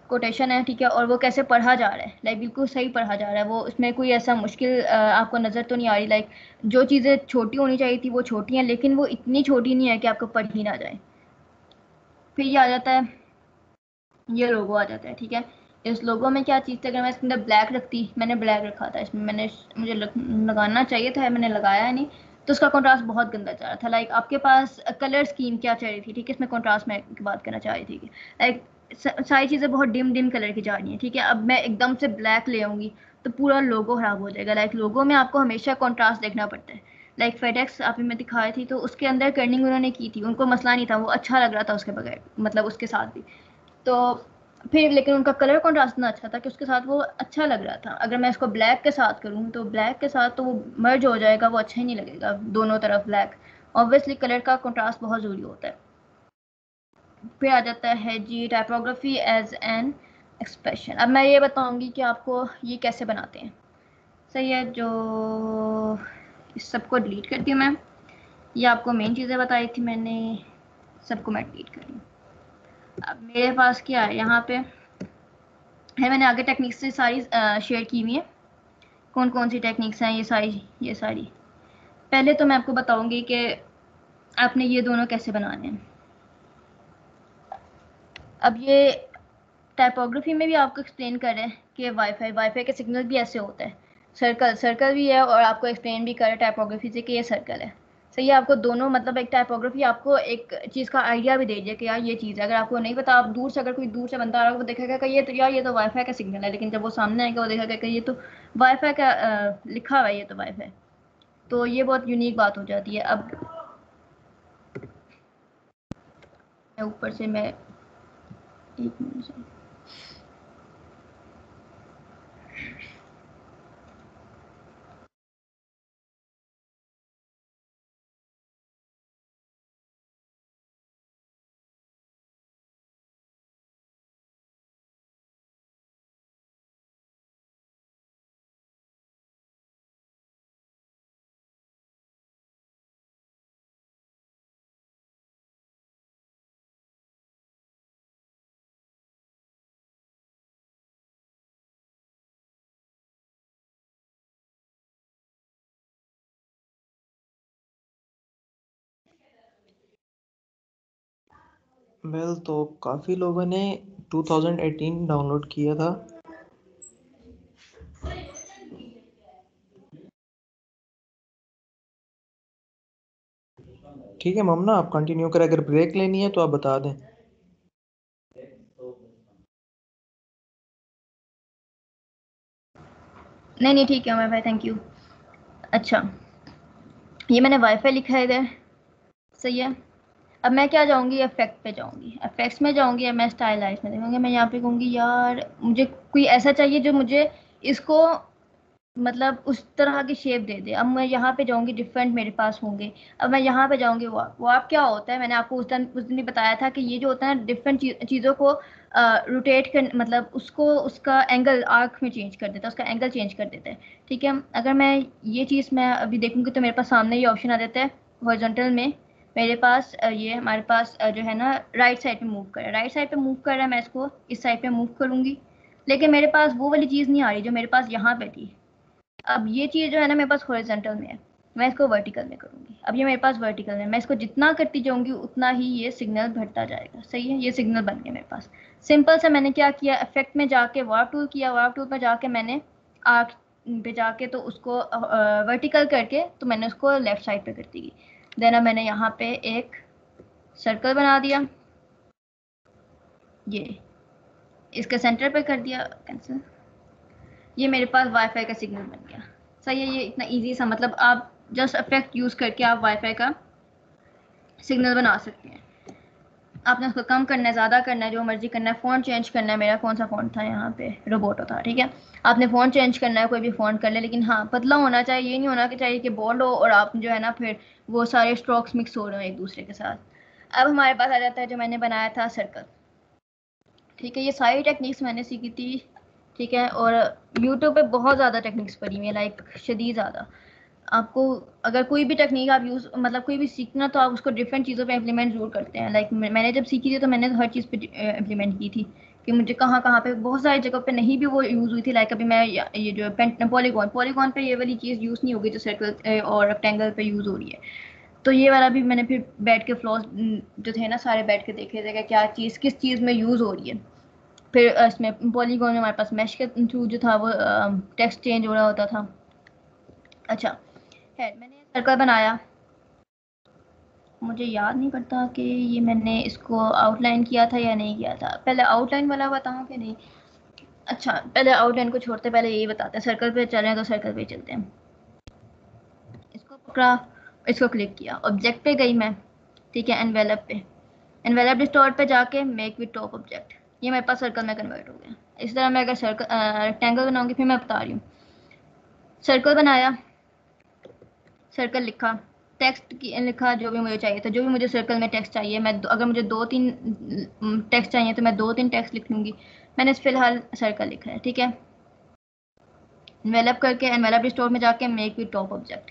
कोटेशन है, ठीक है। और वो कैसे पढ़ा जा रहा है, लाइक बिल्कुल सही पढ़ा जा रहा है वो, उसमें कोई ऐसा मुश्किल आपको नज़र तो नहीं आ रही। लाइक जो चीज़ें छोटी होनी चाहिए थी वो छोटी हैं, लेकिन वो इतनी छोटी नहीं है कि आपको पढ़ ही ना जाए। फिर ये आ जाता है, ये लोगो आ जाता है, ठीक है। इस लोगो में क्या चीज़ थी, अगर मैं इसके अंदर ब्लैक रखती, मैंने ब्लैक रखा था इसमें, मुझे लगाना चाहिए था, मैंने लगाया नहीं, तो उसका कंट्रास्ट बहुत गंदा जा रहा था। लाइक आपके पास कलर स्कीम क्या चाह रही थी, ठीक है। इसमें कंट्रास्ट में की बात करना चाह रही थी, लाइक सारी चीज़ें बहुत डिम डिम कलर की जा रही हैं, ठीक है। अब मैं एकदम से ब्लैक ले आऊँगी तो पूरा लोगो ख़राब हो जाएगा। लाइक लोगो में आपको हमेशा कॉन्ट्रास्ट देखना पड़ता है। लाइक फेडेक्स आपने मैं दिखाई थी, तो उसके अंदर कर्निंग उन्होंने की थी, उनको मसला नहीं था, वो अच्छा लग रहा था उसके बगैर, मतलब उसके साथ भी। तो फिर लेकिन उनका कलर कॉन्ट्रास्ट इतना अच्छा था कि उसके साथ वो अच्छा लग रहा था। अगर मैं इसको ब्लैक के साथ करूँ तो ब्लैक के साथ तो वो मर्ज हो जाएगा, वो अच्छा ही नहीं लगेगा दोनों तरफ ब्लैक। ऑब्वियसली कलर का कॉन्ट्रास्ट बहुत ज़रूरी होता है। फिर आ जाता है जी टाइपोग्राफी एज एन एक्सप्रेशन। अब मैं ये बताऊंगी कि आपको ये कैसे बनाते हैं, सही है। जो इस सबको डिलीट करती हूँ मैं, ये आपको मेन चीज़ें बताई थी मैंने, सबको मैं डिलीट कर रही हूँ। अब मेरे पास क्या है यहाँ पे है, मैंने आगे टेक्निक्स से सारी शेयर की हुई है, कौन कौन सी टेक्निक्स हैं, ये सारी। पहले तो मैं आपको बताऊंगी कि आपने ये दोनों कैसे बनाने हैं। अब ये टाइपोग्राफी में भी आपको एक्सप्लेन कर रहे हैं कि वाईफाई वाईफाई के सिग्नल भी ऐसे होता है, सर्कल सर्कल भी है, और आपको एक्सप्लेन भी कर रहे हैं टाइपोग्राफी से कि ये सर्कल है, सही है। आपको दोनों मतलब एक टाइपोग्राफी आपको एक चीज़ का आइडिया भी दे दिया कि यार ये चीज़ है। अगर आपको नहीं पता, आप दूर से अगर कोई दूर से बंदा आ रहा है वो देखेगा कि ये तो यार ये तो वाईफाई का सिग्नल है, लेकिन जब वो सामने आएगा वो देखेगा कि ये तो वाईफाई का लिखा हुआ है, ये तो वाईफाई। तो ये बहुत यूनिक बात हो जाती है। अब ऊपर से मैं एक मिनट से, वेल तो काफ़ी लोगों ने 2018 डाउनलोड किया था। ठीक है ममना, आप कंटिन्यू करें, अगर ब्रेक लेनी है तो आप बता दें। नहीं नहीं ठीक है उमर भाई, थैंक यू। अच्छा, ये मैंने वाईफाई लिखा है इधर, सही है। अब मैं क्या जाऊंगी, इफेक्ट पे जाऊंगी, इफेक्ट्स में जाऊंगी, या मैं स्टाइलाइज में देखूंगी। मैं यहाँ पे कहूँगी यार मुझे कोई ऐसा चाहिए जो मुझे इसको मतलब उस तरह की शेप दे दे। अब मैं यहाँ पे जाऊंगी, डिफरेंट मेरे पास होंगे। अब मैं यहाँ पे जाऊंगी, वार्प क्या होता है, मैंने आपको उस दिन भी बताया था कि ये जो होता है ना, डिफरेंट चीज़ों को रोटेट कर, मतलब उसको उसका एंगल आर्क में चेंज कर देता है, उसका एंगल चेंज कर देता है, ठीक है। अगर मैं ये चीज़ मैं अभी देखूंगी तो मेरे पास सामने ये ऑप्शन आ जाता है हॉरिजॉन्टल में। मेरे पास ये हमारे पास जो है ना राइट साइड पे मूव कर रहा है, राइट साइड पे मूव कर रहा है, मैं इसको इस साइड पे मूव करूंगी, लेकिन मेरे पास वो वाली चीज़ नहीं आ रही जो मेरे पास यहाँ पे थी। अब ये चीज़ जो है ना मेरे पास हॉरिजॉन्टल में है, मैं इसको वर्टिकल में करूँगी। अब ये मेरे पास वर्टिकल में, मैं इसको जितना करती जाऊंगी उतना ही ये सिग्नल बढ़ता जाएगा, सही है। ये सिग्नल बन गया मेरे पास। सिंपल से मैंने क्या किया, इफेक्ट में जाके वार्प टूल किया, वार्प टूल पर जाके मैंने आर्क पे जाके तो उसको वर्टिकल करके तो मैंने उसको लेफ्ट साइड पे कर दी। देन अब मैंने यहाँ पे एक सर्कल बना दिया, ये इसके सेंटर पे कर दिया, कैंसिल। ये मेरे पास वाईफाई का सिग्नल बन गया, सही है। ये इतना इजी सा, मतलब आप जस्ट इफेक्ट यूज़ करके आप वाईफाई का सिग्नल बना सकते हैं। आपने उसको कम करना है, ज़्यादा करना है, जो मर्जी करना है। फ़ॉन्ट चेंज करना है, मेरा कौन सा फ़ॉन्ट था यहाँ पे, रोबोटो था, ठीक है। आपने फ़ॉन्ट चेंज करना है, कोई भी फ़ॉन्ट कर ले, लेकिन हाँ पतला होना चाहिए, ये नहीं होना चाहिए कि बोल्ड हो और आप जो है ना फिर वो सारे स्ट्रोक्स मिक्स हो रहे हो एक दूसरे के साथ। अब हमारे पास आ जाता है जो मैंने बनाया था सर्कल। ठीक है, ये सारी टेक्निक्स मैंने सीखी थी, ठीक है। और यूट्यूब पे बहुत ज़्यादा टेक्निक्स पड़ी हुई है, लाइक शदीद ज़्यादा। आपको अगर कोई भी टेक्निक आप यूज़ मतलब कोई भी सीखना, तो आप उसको डिफरेंट चीज़ों पे इम्प्लीमेंट ज़रूर करते हैं। लाइक मैंने जब सीखी थी तो मैंने हर चीज़ पे इम्प्लीमेंट की थी, कि मुझे कहाँ कहाँ पे बहुत सारी जगह पे नहीं भी वो यूज़ हुई थी। लाइक अभी मैं ये जो पॉलीगॉन पॉलीगॉन पे ये वाली चीज़ यूज़ नहीं होगी जो सर्कल और रेक्टेंगल पे यूज़ हो रही है। तो ये वाला भी मैंने फिर बैठ के फ्लॉस जो थे ना सारे बैठ के देखे थे कि क्या चीज़ किस चीज़ में यूज़ हो रही है। फिर इसमें पॉलीगॉन में हमारे पास मैश के थ्रू जो था वो टेक्स्ट चेंज हो रहा होता था। अच्छा है, मैंने सर्कल बनाया। मुझे याद नहीं पड़ता कि ये मैंने इसको आउटलाइन किया था या नहीं किया था। पहले आउटलाइन वाला बताऊं कि नहीं? अच्छा, पहले आउटलाइन को छोड़ते पहले यही बताते हैं। सर्कल पे चल रहे हैं तो सर्कल पे चलते हैं। इसको पकड़ा, इसको क्लिक किया, ऑब्जेक्ट पे गई मैं, ठीक है, एनवेलप पे, एनवेलप डिस्टॉर्ट पे जाके मेक विद टॉप ऑब्जेक्ट, ये मेरे पास सर्कल में कन्वर्ट हो गया। इस तरह मैं अगर सर्कल रेक्टेंगल बनाऊंगी, फिर मैं बता रही हूँ। सर्कल बनाया, सर्कल लिखा, टेक्स्ट की लिखा जो भी मुझे चाहिए था, जो भी मुझे सर्कल में टेक्स्ट चाहिए। मैं अगर मुझे 2-3 टेक्स्ट चाहिए तो मैं 2-3 टेक्स्ट लिख लूँगी। मैंने फिलहाल सर्कल लिखा है, ठीक है। एनवेलप करके एनवेलप स्टोर में जाके मेक विद टॉप ऑब्जेक्ट,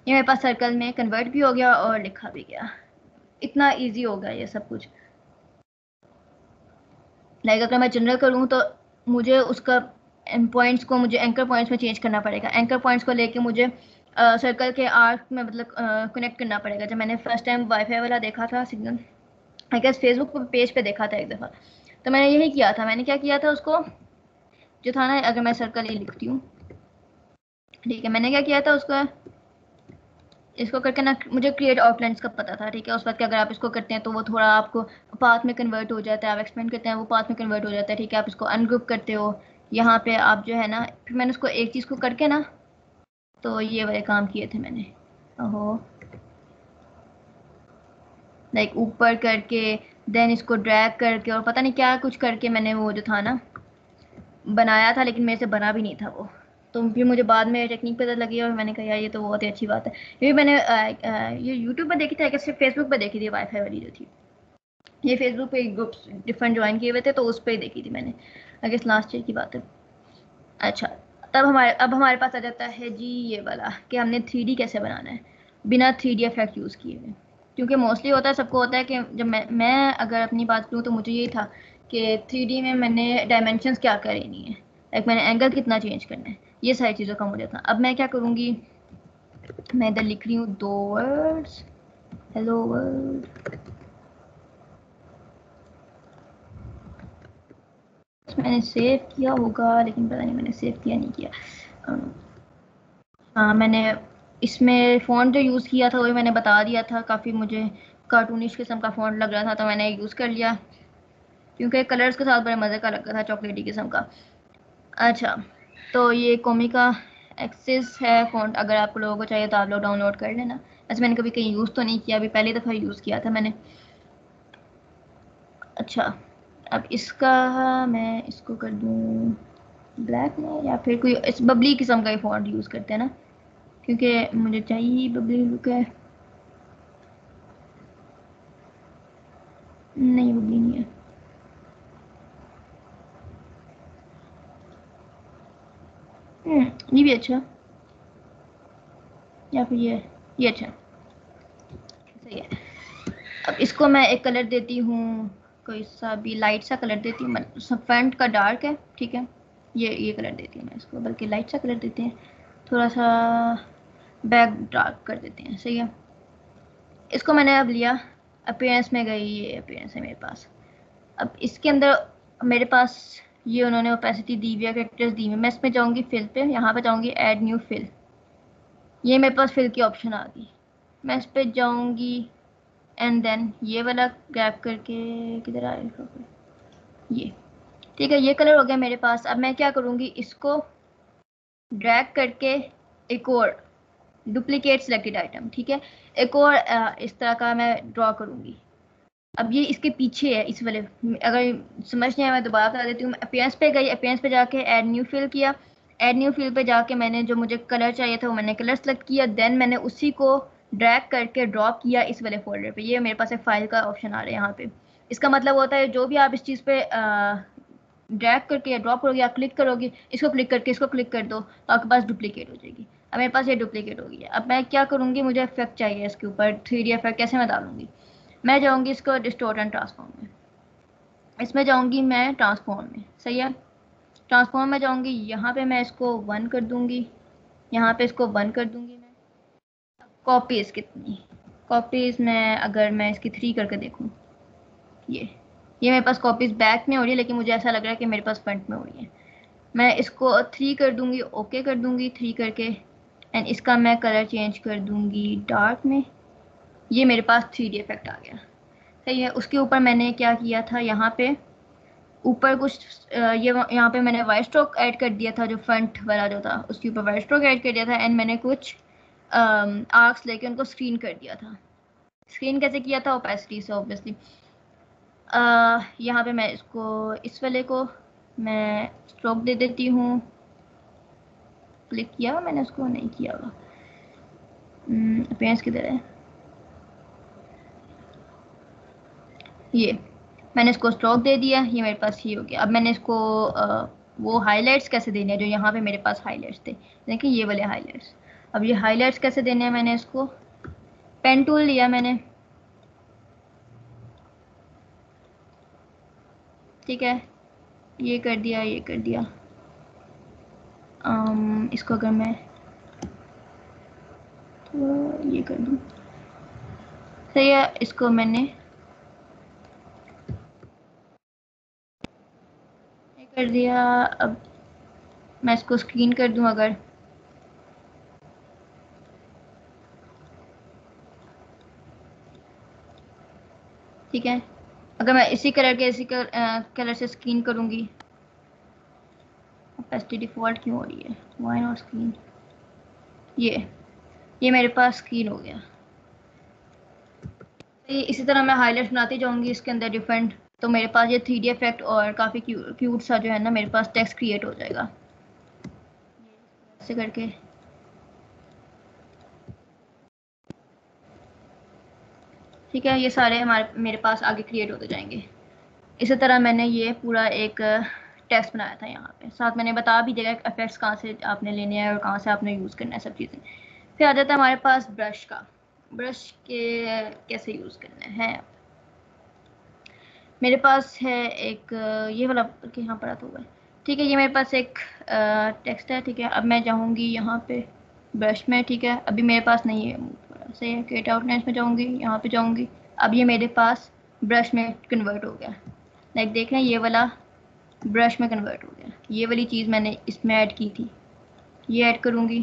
ये मेरे पास सर्कल में कन्वर्ट भी हो गया और लिखा भी गया। इतना ईजी हो गया ये सब कुछ। लाइक अगर मैं जनरल करूँ तो मुझे उसका पॉइंट्स को मुझे एंकर पॉइंट्स में चेंज करना पड़ेगा। एंकर पॉइंट्स को लेके मुझे सर्कल के आर्क में मतलब कनेक्ट करना पड़ेगा। जब मैंने फर्स्ट टाइम वाईफाई वाला देखा था signal, I guess Facebook page पे देखा था एक दफ़ा, तो मैंने यही किया था। मैंने क्या किया था, उसको जो था ना, अगर मैं सर्कल ये लिखती हूँ, ठीक है, मैंने क्या किया था उसको, इसको करके ना मुझे क्रिएट आउटलाइंस का पता था, ठीक है। उस वक्त कि अगर आप इसको करते हैं तो वो थोड़ा आपको पाथ में कन्वर्ट हो जाता है, आप एक्सपेंड करते हैं वो पाथ में कन्वर्ट हो जाता है, ठीक है। आप इसको अनग्रुप करते हो, यहाँ पे आप जो है ना, फिर मैंने उसको एक चीज़ को करके ना, तो ये वाले काम किए थे मैंने। ओहो, लाइक ऊपर करके, देन इसको ड्रैग करके और पता नहीं क्या कुछ करके मैंने वो जो था ना बनाया था, लेकिन मेरे से बना भी नहीं था वो। तो फिर मुझे बाद में टेक्निक पता लगी और मैंने कहा यार ये तो बहुत ही अच्छी बात है। ये भी मैंने ये यूट्यूब पर देखी थी, कि सिर्फ फेसबुक पर देखी थी वाईफाई वाली जो थी। ये फेसबुक पे ग्रुप्स डिफरेंट ज्वाइन किए हुए थे, तो उस पर ही देखी थी मैंने, आई गेस लास्ट ईयर की बात है। अच्छा, अब हमारे पास आ जाता है जी ये वाला, कि हमने 3D कैसे बनाना है बिना 3D इफेक्ट यूज़ किए हुए। क्योंकि मोस्टली होता है, सबको होता है कि जब मैं अगर अपनी बात करूँ तो मुझे यही था कि 3D में मैंने डायमेंशंस क्या करनी है, लाइक मैंने एंगल कितना चेंज करना है, ये सारी चीज़ों का मुझे था। अब मैं क्या करूँगी, मैं इधर लिख रही हूँ 2 वर्ड्स, हेलो वर्ल्ड। मैंने सेव किया होगा, लेकिन पता नहीं मैंने सेव किया नहीं किया। हाँ, मैंने इसमें फ़ॉन्ट जो यूज़ किया था वही मैंने बता दिया था। काफ़ी मुझे कार्टूनिश किस्म का फ़ॉन्ट लग रहा था, तो मैंने यूज़ कर लिया, क्योंकि कलर्स के साथ बड़े मज़े का लग रहा था, चॉकलेटी किस्म का। अच्छा, तो ये कोमिका एक्सिस है फ़ॉन्ट, अगर आप लोगों को चाहिए तो आप लोग डाउनलोड कर लेना। ऐसे मैंने कभी कहीं यूज़ तो नहीं किया, अभी पहली दफ़ा यूज़ किया था मैंने। अच्छा, अब इसका मैं इसको कर दूँ ब्लैक में, या फिर कोई इस बबली किस्म का ही फ़ॉन्ट यूज़ करते हैं ना, क्योंकि मुझे चाहिए बबली लुक है। नहीं, बबली नहीं है। ये भी अच्छा, या फिर ये अच्छा, सही है। अब इसको मैं एक कलर देती हूँ, कोई सा भी लाइट सा कलर देती हूँ। फ्रंट का डार्क है, ठीक है, ये कलर देती हूँ मैं इसको, बल्कि लाइट सा कलर देते हैं, थोड़ा सा बैक डार्क कर देते हैं, सही है। इसको मैंने अब लिया, अपीयरेंस में गई, ये अपीयरेंस है मेरे पास। अब इसके अंदर मेरे पास ये उन्होंने ओपेसिटी दी हुई है, कैरेक्टर्स दी हुई है। मैं इसमें जाऊँगी फिल पे, यहाँ पे जाऊँगी ऐड न्यू फिल, ये मेरे पास फिल की ऑप्शन आ गई। मैं इस पर जाऊँगी एंड देन ये वाला ग्रैब करके, किधर आएगा ये, ठीक है, ये कलर हो गया मेरे पास। अब मैं क्या करूँगी, इसको ड्रैग करके एक और डुप्लीकेट सिलेक्टेड आइटम, ठीक है, एक और इस तरह का मैं ड्रॉ करूँगी। अब ये इसके पीछे है इस वाले, अगर समझ नहीं आया मैं दोबारा बता देती हूँ। अपीयरेंस पे गई, अपीयरेंस पे जाके ऐड न्यू फिल किया, ऐड न्यू फिल पे जाके मैंने जो मुझे कलर चाहिए था वो मैंने कलर सेलेक्ट किया, देन मैंने उसी को ड्रैग करके ड्रॉप किया इस वाले फोल्डर पे। ये मेरे पास एक फाइल का ऑप्शन आ रहा है यहाँ पे, इसका मतलब होता है जो भी आप इस चीज़ पे ड्रैग करके या ड्रॉप करोगे या क्लिक करोगे, इसको क्लिक करके इसको क्लिक कर दो तो आपके पास डुप्लीकेट हो जाएगी। अब मेरे पास ये डुप्लीकेट हो गई है। अब मैं क्या करूँगी, मुझे इफेक्ट चाहिए इसके ऊपर, 3D इफेक्ट कैसे मैं डालूंगी। मैं जाऊँगी इसको डिस्टोर्ट एंड ट्रांसफॉर्म में, इसमें जाऊँगी मैं ट्रांसफॉर्म में, सही है। ट्रांसफॉर्म में जाऊँगी, यहाँ पे मैं इसको 1 कर दूँगी, यहाँ पे इसको 1 कर दूँगी मैं। कॉपीज़ कितनी, कॉपीज़ में अगर मैं इसकी 3 करके देखूँ, ये मेरे पास कॉपीज़ बैक में हो रही है, लेकिन मुझे ऐसा लग रहा है कि मेरे पास फ्रंट में हो रही है। मैं इसको 3 कर दूँगी, ओके कर दूँगी 3 करके, एंड इसका मैं कलर चेंज कर दूँगी डार्क में। ये मेरे पास 3D इफेक्ट आ गया, सही है। उसके ऊपर मैंने क्या किया था, यहाँ पे ऊपर कुछ ये यहाँ पे मैंने वाइट स्ट्रोक ऐड कर दिया था, जो फ्रंट वाला जो था उसके ऊपर वाइट स्ट्रोक ऐड कर दिया था, एंड मैंने कुछ आर्क्स लेके उनको स्क्रीन कर दिया था। स्क्रीन कैसे किया था, ओपेसिटी से ऑब्वियसली। यहाँ पे मैं इसको, इस वाले को मैं स्ट्रोक दे देती हूँ। क्लिक किया हुआ मैंने, उसको नहीं किया हुआ। अपीयरेंस किधर है, ये मैंने इसको स्ट्रोक दे दिया, ये मेरे पास ये हो गया। अब मैंने इसको वो हाइलाइट्स कैसे देने हैं जो यहाँ पे मेरे पास हाइलाइट्स थे, देखिए ये वाले हाइलाइट्स। अब ये हाइलाइट्स कैसे देने हैं, मैंने इसको पेन टूल लिया मैंने, ठीक है, ये कर दिया, ये कर दिया। इसको अगर मैं तो ये कर दूँ, सही है। इसको मैंने ये कर दिया। अब मैं इसको स्क्रीन कर दूँ अगर, ठीक है। अगर मैं इसी कलर के इसी कलर से स्क्रीन करूँगी, ओपेसिटी डिफ़ॉल्ट क्यों हो रही है, व्हाई नॉट स्क्रीन, ये मेरे पास स्क्रीन हो गया। इसी तरह मैं हाईलाइट्स बनाती जाऊंगी इसके अंदर डिफरेंट, तो मेरे पास ये 3D इफेक्ट और काफ़ी क्यूट सा जो है ना मेरे पास टेक्स्ट क्रिएट हो जाएगा, ऐसे करके। ठीक है, ये सारे हमारे मेरे पास आगे क्रिएट होते जाएंगे। इसी तरह मैंने ये पूरा एक टेक्स्ट बनाया था। यहाँ पे साथ मैंने बता भी दिया इफेक्ट्स कहाँ से आपने लेने हैं और कहाँ से आपने यूज़ करना है, सब चीज़ें। फिर आ जाता है हमारे पास ब्रश का, ब्रश के कैसे यूज़ करना है। मेरे पास है एक ये वाला कि यहाँ पड़ा तो हुआ है, ठीक है। ये मेरे पास एक टेक्स्ट है, ठीक है। अब मैं जाऊँगी यहाँ पे ब्रश में, ठीक है। अभी मेरे पास नहीं है, सही है। क्रिएट आउटलाइंस में जाऊँगी, यहाँ पे जाऊँगी। अब ये मेरे पास ब्रश में कन्वर्ट हो गया, लाइक देख रहे हैं, ये वाला ब्रश में कन्वर्ट हो गया। ये वाली चीज़ मैंने इसमें ऐड की थी, ये ऐड करूँगी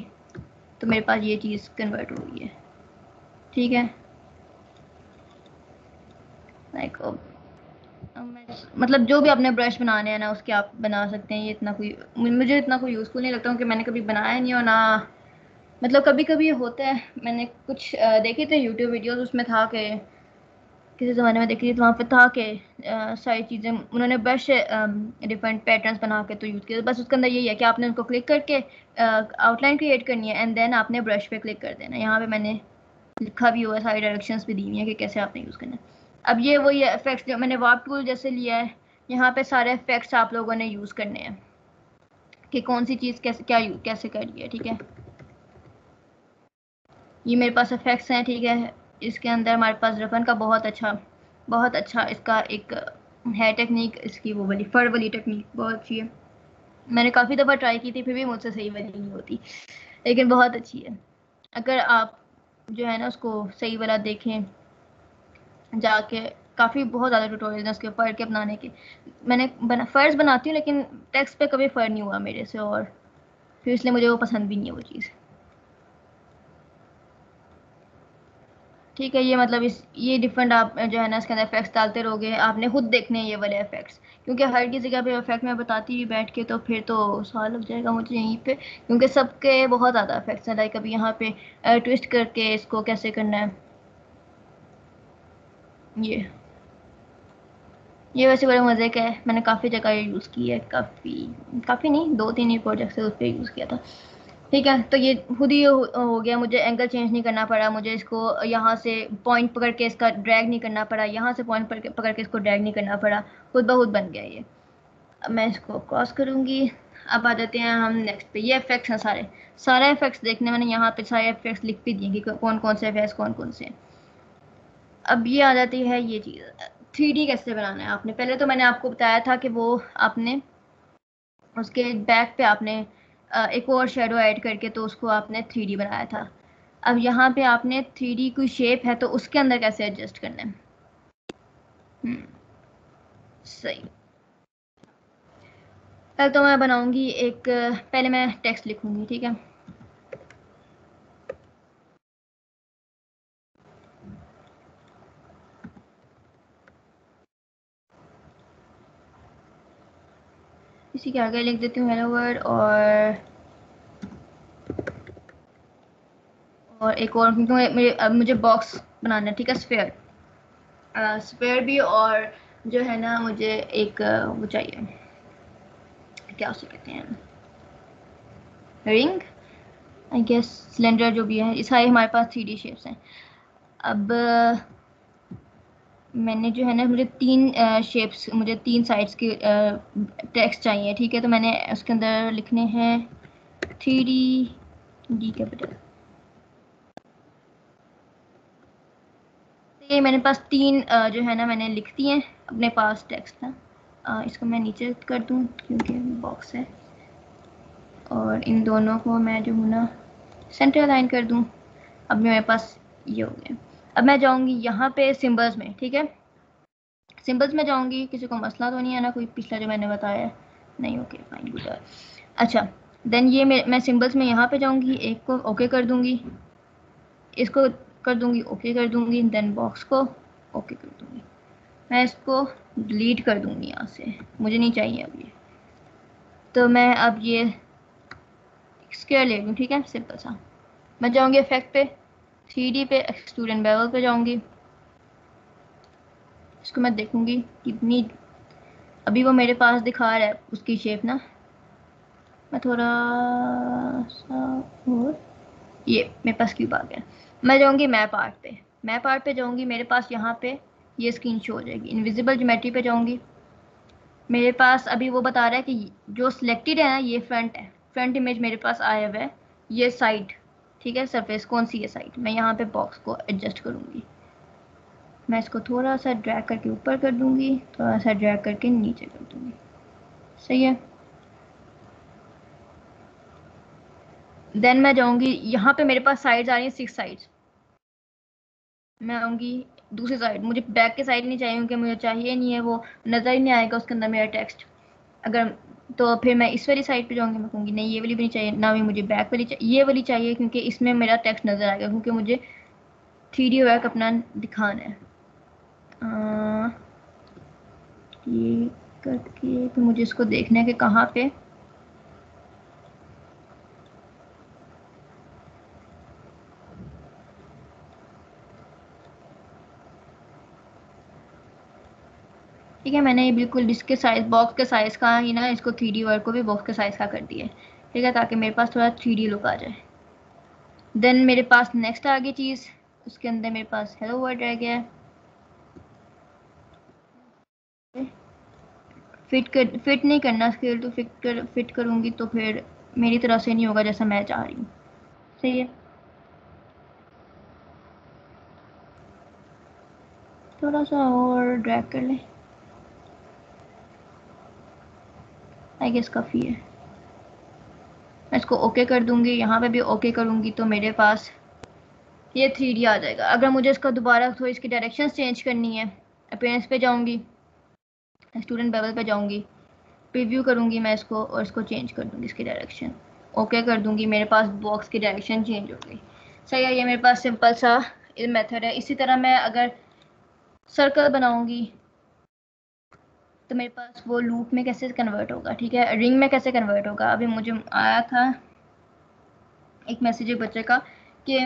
तो मेरे पास ये चीज़ कन्वर्ट हो गई है, ठीक है। लाइक मतलब जो भी आपने ब्रश बनाने हैं ना उसके आप बना सकते हैं। ये इतना कोई मुझे इतना कोई यूज़फुल नहीं लगता, क्योंकि मैंने कभी बनाया नहीं और ना, मतलब कभी कभी होता है। मैंने कुछ देखे थे यूट्यूब वीडियोस, उसमें था कि किसी ज़माने में देखी थी तो वहाँ पे था कि सारी चीज़ें उन्होंने ब्रश से डिफरेंट पैटर्न्स बना के तो यूज़ किया। बस उसके अंदर यही है कि आपने उनको क्लिक करके आउटलाइन क्रिएट करनी है, एंड देन आपने ब्रश पे क्लिक कर देना है। यहाँ पे मैंने लिखा भी हुआ है, सारी डायरेक्शंस भी दी हुई है कि कैसे आपने यूज़ करना है। अब ये वही इफेक्ट्स जो मैंने वार्प टूल जैसे लिया है, यहाँ पे सारे इफेक्ट्स आप लोगों ने यूज़ करने हैं कि कौन सी चीज़ कैसे क्या कैसे करिए, ठीक है। ये मेरे पास इफेक्ट्स हैं, ठीक है। इसके अंदर हमारे पास रफन का बहुत अच्छा इसका एक है टेक्निक, इसकी वो वाली फर वाली टेक्निक बहुत अच्छी है। मैंने काफ़ी दफ़ा ट्राई की थी, फिर भी मुझसे सही वाली नहीं होती, लेकिन बहुत अच्छी है। अगर आप जो है ना उसको सही वाला देखें जाके, काफ़ी बहुत ज़्यादा ट्यूटोरियल हैं उसके फ़र के बनाने के। मैंने फ़र्स बनाती हूँ, लेकिन टेक्स्ट पे कभी फ़र नहीं हुआ मेरे से, और फिर इसलिए मुझे वो पसंद भी नहीं है वो चीज़, ठीक है। ये मतलब ये डिफरेंट आप जो है ना इसके अंदर इफेक्ट्स डालते रहोगे, आपने खुद देखने हैं ये वाले इफेक्ट्स, क्योंकि हर की जगह पे इफेक्ट मैं बताती हुई बैठ के तो फिर तो साल लग जाएगा मुझे यहीं पे, क्योंकि सबके बहुत ज़्यादा इफेक्ट्स हैं। लाइक अभी यहाँ पे ट्विस्ट करके इसको कैसे करना है, ये वैसे बड़े मज़े का है। मैंने काफ़ी जगह ये यूज़ की है, काफ़ी काफ़ी नहीं, 2-3 ही प्रोजेक्ट से उस पर यूज़ किया था। ठीक है, तो ये खुद ही हो गया, मुझे एंगल चेंज नहीं करना पड़ा, मुझे इसको यहाँ से पॉइंट पकड़ के इसका ड्रैग नहीं करना पड़ा, यहाँ से पॉइंट पकड़ के इसको ड्रैग नहीं करना पड़ा, खुद ब खुद बन गया ये। अब मैं इसको क्रॉस करूँगी। अब आ जाते हैं हम नेक्स्ट पे, ये इफेक्ट्स हैं सारे। सारे इफेक्ट्स देखने, मैंने यहाँ पे सारे इफेक्ट्स लिख भी दिए कि कौन कौन से इफेक्ट्स कौन कौन से। अब ये आ जाती है ये चीज़, 3D कैसे बनाना है आपने। पहले तो मैंने आपको बताया था कि वो आपने उसके बैक पे आपने एक और शेडो ऐड करके तो उसको आपने 3D बनाया था। अब यहाँ पे आपने 3D कोई शेप है तो उसके अंदर कैसे एडजस्ट करना है। सही। पहले तो मैं बनाऊंगी एक, पहले मैं टेक्स्ट लिखूंगी, ठीक है। इसी के आगे लिख देती हूँ हेलो वर्ल्ड, और एक और क्योंकि अब मुझे बॉक्स बनाना है, ठीक है, स्फेयर। स्फेयर भी, और जो है ना मुझे एक वो चाहिए, क्या उसे कहते हैं, रिंग आई गेस, सिलेंडर जो भी है। इस सारे हमारे पास 3D शेप्स हैं। अब मैंने जो है ना, मुझे 3 शेप्स, मुझे 3 साइड्स के टेक्स्ट चाहिए, ठीक है। तो मैंने उसके अंदर लिखने हैं 3D, डी कैपिटल। तो ये मेरे पास 3 जो है ना मैंने लिख दिए हैं, अपने पास टेक्स्ट था। इसको मैं नीचे कर दूँ क्योंकि बॉक्स है, और इन दोनों को मैं जो हूँ ना सेंटर लाइन कर दूँ। अब मेरे पास ये हो गया। अब मैं जाऊँगी यहाँ पे सिंबल्स में, ठीक है। सिंबल्स में जाऊँगी, किसी को मसला तो नहीं है ना कोई, पिछला जो मैंने बताया है नहीं, ओके फाइन गुड। अच्छा, देन ये मैं सिंबल्स में यहाँ पे जाऊँगी, एक को ओके कर दूँगी, इसको कर दूँगी ओके कर दूँगी, देन बॉक्स को ओके कर दूँगी। मैं इसको डिलीट कर दूँगी यहाँ से, मुझे नहीं चाहिए अब ये। तो मैं अब ये स्क्वायर ले लूँ, ठीक है, सिंपल सा। मैं जाऊँगी इफेक्ट पे, 3D पे, एक्सट्रूड एंड बेवल पे जाऊँगी। इसको मैं देखूँगी कितनी, अभी वो मेरे पास दिखा रहा है उसकी शेप ना, मैं थोड़ा सा, और ये मेरे पास क्यूब आ गया। मैं जाऊँगी मैप आर्ट पे, मैप आर्ट पे जाऊँगी, मेरे पास यहाँ पे ये स्क्रीन शो हो जाएगी। इनविजिबल ज्योमेट्री पे जाऊँगी, मेरे पास अभी वो बता रहा है कि जो सिलेक्टेड है ना ये फ्रंट है, फ्रंट इमेज मेरे पास आया हुआ है। ये साइड, ठीक है, सरफेस कौन सी है साइड, मैं यहाँ पे बॉक्स को एडजस्ट करूँगी। मैं इसको थोड़ा सा ड्रैग करके ऊपर कर दूँगी, थोड़ा सा ड्रैग करके नीचे कर दूँगी, सही है। देन मैं जाऊँगी यहाँ पे, मेरे पास साइड्स आ रही हैं 6 साइड्स। मैं आऊँगी दूसरी साइड, मुझे बैक के साइड नहीं चाहिए क्योंकि मुझे चाहिए नहीं है, वो नज़र ही नहीं आएगा उसके अंदर मेरा टेक्स्ट। अगर तो फिर मैं इस वाली साइड पे जाऊँगी, मैं कहूँगी नहीं ये वाली भी नहीं चाहिए, ना भी मुझे बैक वाली चाहिए, ये वाली चाहिए क्योंकि इसमें मेरा टेक्स्ट नज़र आएगा, क्योंकि मुझे 3D वर्क अपना दिखाना है। ये करके फिर मुझे इसको देखना है कि कहाँ पे, ठीक है। मैंने ये बिल्कुल इसके साइज, बॉक्स के साइज का ही ना, इसको 3D वर्क को भी बॉक्स के साइज का कर दिया है, ठीक है, ताकि मेरे पास थोड़ा 3D लुक आ जाए। देन मेरे पास नेक्स्ट आ गई चीज़, उसके अंदर मेरे पास हेलो वर्ड रह गया है। फिट नहीं करना स्केल, तो फिट करूँगी तो फिर मेरी तरफ से नहीं होगा जैसा मैं चाह रही हूँ, सही है। थोड़ा सा और ड्रैग कर लें, आई गेस काफ़ी है। मैं इसको ओके कर दूँगी, यहाँ पे भी ओके करूँगी तो मेरे पास ये 3D आ जाएगा। अगर मुझे इसका दोबारा थोड़ी इसकी डायरेक्शंस चेंज करनी है, अपीयरेंस पे जाऊँगी, स्टूडेंट बेवल पे जाऊँगी, प्रीव्यू करूँगी मैं इसको और इसको चेंज कर दूँगी इसकी डायरेक्शन, ओके कर दूँगी, मेरे पास बॉक्स की डायरेक्शन चेंज हो गई, सही है। ये मेरे पास सिंपल सा मेथड है। इसी तरह मैं अगर सर्कल बनाऊँगी तो मेरे पास वो लूप में कैसे कन्वर्ट होगा, ठीक है, रिंग में कैसे कन्वर्ट होगा। अभी मुझे आया था एक मैसेज एक बच्चे का कि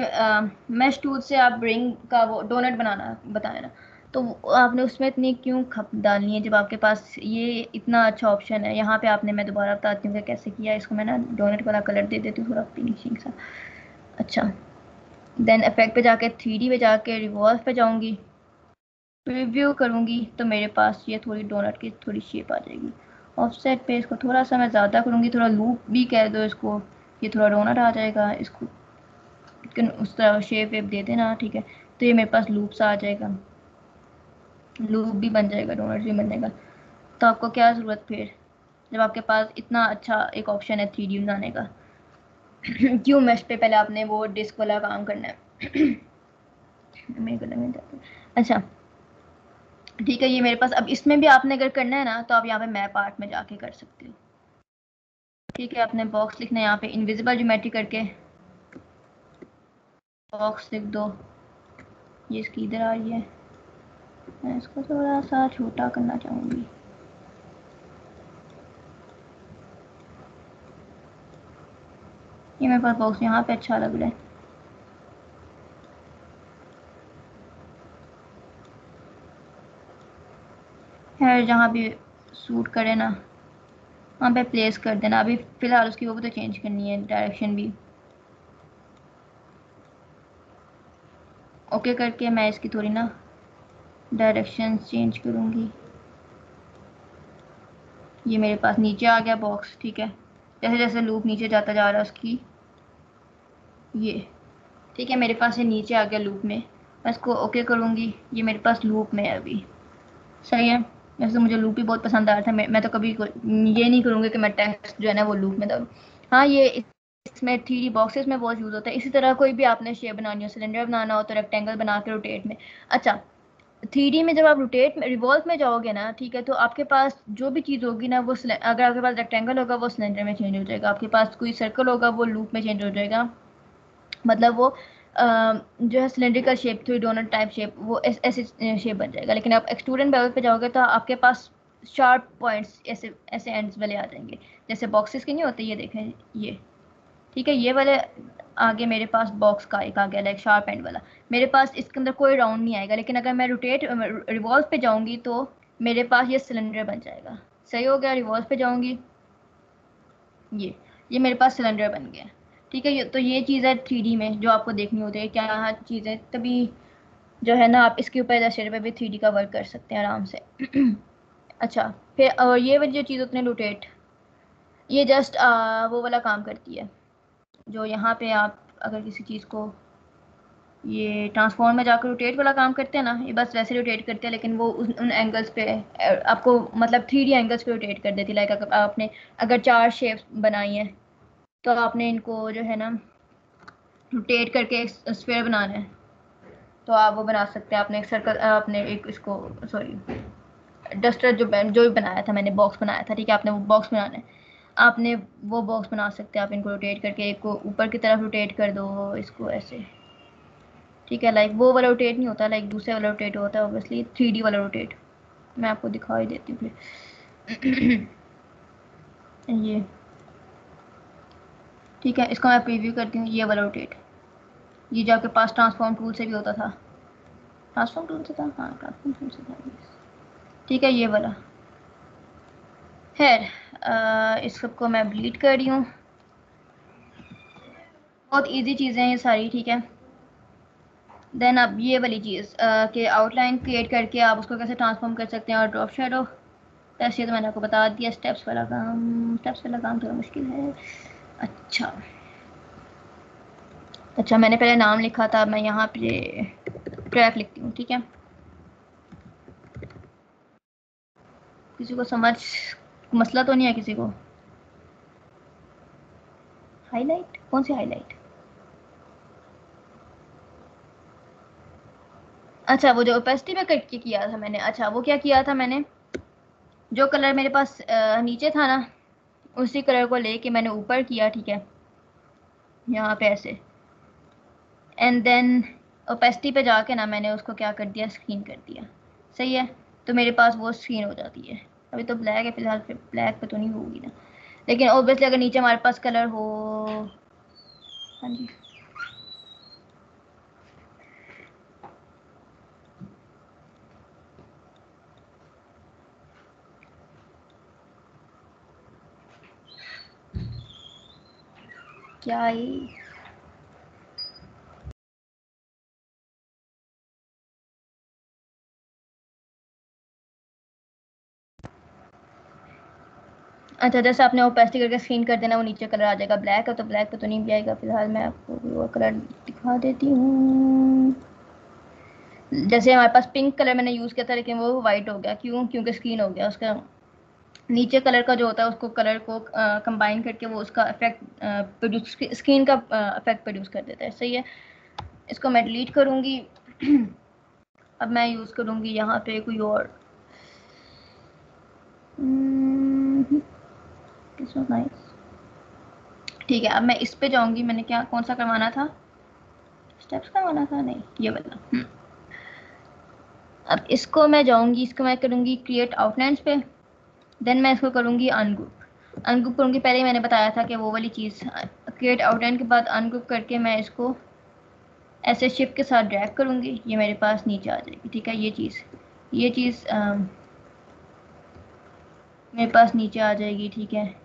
मैश टूल से आप रिंग का वो डोनट बनाना बताया ना, तो आपने उसमें इतनी क्यों खप डालनी है जब आपके पास ये इतना अच्छा ऑप्शन है। यहाँ पे आपने, मैं दोबारा बताती हूँ कि कैसे किया। इसको मैं ना डोनट वाला कलर दे देती हूँ, थोड़ा फिनिशिंग सा। अच्छा, देन इफेक्ट पे जाके 3D पे जाके रिवॉल्व पे जाऊँगी, प्रीव्यू करूँगी तो मेरे पास ये थोड़ी डोनट की थोड़ी शेप आ जाएगी। ऑफसेट पे इसको थोड़ा सा मैं ज़्यादा करूँगी, थोड़ा लूप भी कह दो इसको, ये थोड़ा डोनट आ जाएगा। इसको उस तरह शेप वेप दे देना, ठीक है। तो ये मेरे पास लूप सा आ जाएगा, लूप भी बन जाएगा, डोनट भी बन जाएगा। तो आपको क्या ज़रूरत फिर, जब आपके पास इतना अच्छा एक ऑप्शन है 3D बनाने का। क्यों मेश पे पहले आपने वो डिस्क वाला काम करना है। मेरे को लगने जाता है। अच्छा ठीक है, ये मेरे पास, अब इसमें भी आपने अगर करना है ना तो आप यहाँ पे मैप आर्ट में जाके कर सकते हो। ठीक है, आपने बॉक्स लिखना है यहाँ पे इनविजिबल ज्योमेट्री करके बॉक्स लिख दो। ये इसकी इधर आ रही है, मैं इसको थोड़ा सा छोटा करना चाहूँगी। ये मेरे पास बॉक्स यहाँ पे अच्छा लग रहा है। है जहाँ भी सूट करे ना वहाँ पे प्लेस कर देना। अभी फ़िलहाल उसकी वो भी तो चेंज करनी है, डायरेक्शन भी। ओके करके मैं इसकी थोड़ी ना डायरेक्शन चेंज करूँगी। ये मेरे पास नीचे आ गया बॉक्स, ठीक है। जैसे जैसे लूप नीचे जाता जा रहा है उसकी, ये ठीक है, मेरे पास ये नीचे आ गया लूप में। मैं इसको ओके करूँगी, ये मेरे पास लूप में है अभी। सही है। वैसे तो मुझे लूप भी बहुत पसंद आया था। मैं तो कभी ये नहीं करूँगी कि मैं टेक्स्ट जो है ना वो लूप में डालूँ। हाँ, ये इसमें 3D बॉक्सेस में बहुत यूज़ होता है। इसी तरह कोई भी आपने शेप बनानी हो, सिलेंडर बनाना हो तो रेक्टेंगल बना के रोटेट में। अच्छा, 3D में जब आप रोटेट में रिवॉल्व में जाओगे ना, ठीक है, तो आपके पास जो भी चीज़ होगी ना वो अगर आपके पास रेक्टेंगल होगा वो सिलेंडर में चेंज हो जाएगा, आपके पास कोई सर्कल होगा वो लूप में चेंज हो जाएगा। मतलब वो जो है cylindrical shape, three doughnut type shape, वो ऐसे शेप बन जाएगा। लेकिन आप एक्सट्रूडेंट लेवल पे जाओगे तो आपके पास शार्प पॉइंट्स ऐसे ऐसे एंड्स वाले आ जाएंगे, जैसे बॉक्सेस के नहीं होते, ये देखें ये, ठीक है, ये वाले आगे मेरे पास बॉक्स का एक आ गया लाइक शार्प एंड वाला। मेरे पास इसके अंदर कोई राउंड नहीं आएगा, लेकिन अगर मैं रोटेट रिवॉल्व पे जाऊंगी तो मेरे पास ये सिलेंडर बन जाएगा। सही हो गया, रिवॉल्व पे जाऊंगी, ये मेरे पास सिलेंडर बन गया। ठीक है, तो ये चीज़ है 3D में जो आपको देखनी होती है, क्या यहाँ चीज़ें तभी जो है ना आप इसके ऊपर इलस्ट्रेटर पे भी 3D का वर्क कर सकते हैं आराम से। अच्छा, फिर और ये वाली जो चीज़ होती है रोटेट, ये जस्ट वो वाला काम करती है जो यहाँ पे आप अगर किसी चीज़ को ये ट्रांसफॉर्म में जाकर रोटेट वाला काम करते हैं ना, ये बस वैसे रोटेट करते हैं, लेकिन वो उन एंगल्स पे आपको मतलब 3D एंगल्स पे रोटेट कर देती है। लाइक आपने अगर 4 शेप्स बनाई हैं तो आपने इनको जो है ना रोटेट करके एक स्फीयर बनाना है तो आप वो बना सकते हैं। आपने एक सर्कल, आपने एक इसको, सॉरी, डस्टर जो भी बनाया था मैंने, बॉक्स बनाया था, ठीक है, आपने वो बॉक्स बनाना है, आपने वो बॉक्स बना सकते हैं। आप इनको रोटेट करके एक को ऊपर की तरफ रोटेट कर दो, इसको ऐसे, ठीक है। लाइक वो वाला रोटेट नहीं होता, लाइक दूसरे वाला रोटेट होता है ऑब्वियसली, 3D वाला रोटेट। मैं आपको दिखाई देती हूँ फिर। ये ठीक है, इसको मैं प्रीव्यू करती हूँ। ये वाला रोटेट, ये जो आपके पास ट्रांसफॉर्म टूल से भी होता था, ट्रांसफॉर्म टूल से था, हाँ ट्रांसफॉर्म टूल से था, ठीक है, ये वाला। खैर, इस सब को मैं डिलीट कर रही हूँ। बहुत इजी चीज़ें हैं ये सारी, ठीक है। देन अब ये वाली चीज़ कि आउटलाइन क्रिएट करके आप उसको कैसे ट्रांसफॉर्म कर सकते हैं, और ड्रॉप शेडो, ऐसे तो मैंने आपको बता दिया। स्टेप्स वाला काम थोड़ा मुश्किल है। अच्छा अच्छा, मैंने पहले नाम लिखा था, मैं यहाँ पे ट्रैक लिखती हूँ, ठीक है। किसी को समझ मसला तो नहीं है किसी को? हाईलाइट कौन सी हाईलाइट? अच्छा, वो जो ओपेसिटी में कट के किया था मैंने, अच्छा वो क्या किया था मैंने, जो कलर मेरे पास नीचे था ना उसी कलर को लेके मैंने ऊपर किया, ठीक है, यहाँ पे ऐसे। एंड देन ओपेसिटी पे जाके ना मैंने उसको क्या कर दिया, स्क्रीन कर दिया। सही है, तो मेरे पास वो स्क्रीन हो जाती है। अभी तो ब्लैक है फिलहाल, फिर ब्लैक पे तो नहीं होगी ना, लेकिन ऑब्वियसली अगर नीचे हमारे पास कलर हो। हाँ जी, क्या ये अच्छा, जैसे आपने ओपेसिटी करके स्क्रीन कर देना, वो नीचे कलर आ जाएगा। ब्लैक है तो ब्लैक पे तो नहीं भी आएगा। फिलहाल मैं आपको वो कलर दिखा देती हूँ। जैसे हमारे पास पिंक कलर मैंने यूज़ किया था, लेकिन वो वाइट हो गया। क्यों? क्योंकि स्क्रीन हो गया उसका। नीचे कलर का जो होता है उसको कलर को कंबाइन करके वो उसका इफेक्ट प्रोड्यूस, स्क्रीन का इफेक्ट प्रोड्यूस कर देता है। सही है, इसको मैं डिलीट करूँगी। अब मैं यूज़ करूँगी यहाँ पे कोई और। नाइस। ठीक है, अब मैं इस पे जाऊँगी। मैंने क्या कौन सा करवाना था? स्टेप्स करवाना था, नहीं ये वाला। अब इसको मैं जाऊँगी, इसको मैं करूँगी क्रिएट आउटलाइंस पे। देन मैं इसको करूँगी अनग्रुप। अनग्रुप करूँगी, पहले ही मैंने बताया था कि वो वाली चीज़। क्रिएट आउटलाइन के बाद अनग्रुप करके मैं इसको ऐसे शिफ्ट के साथ ड्रैग करूँगी, ये मेरे पास नीचे आ जाएगी। ठीक है, ये चीज़ मेरे पास नीचे आ जाएगी। ठीक है,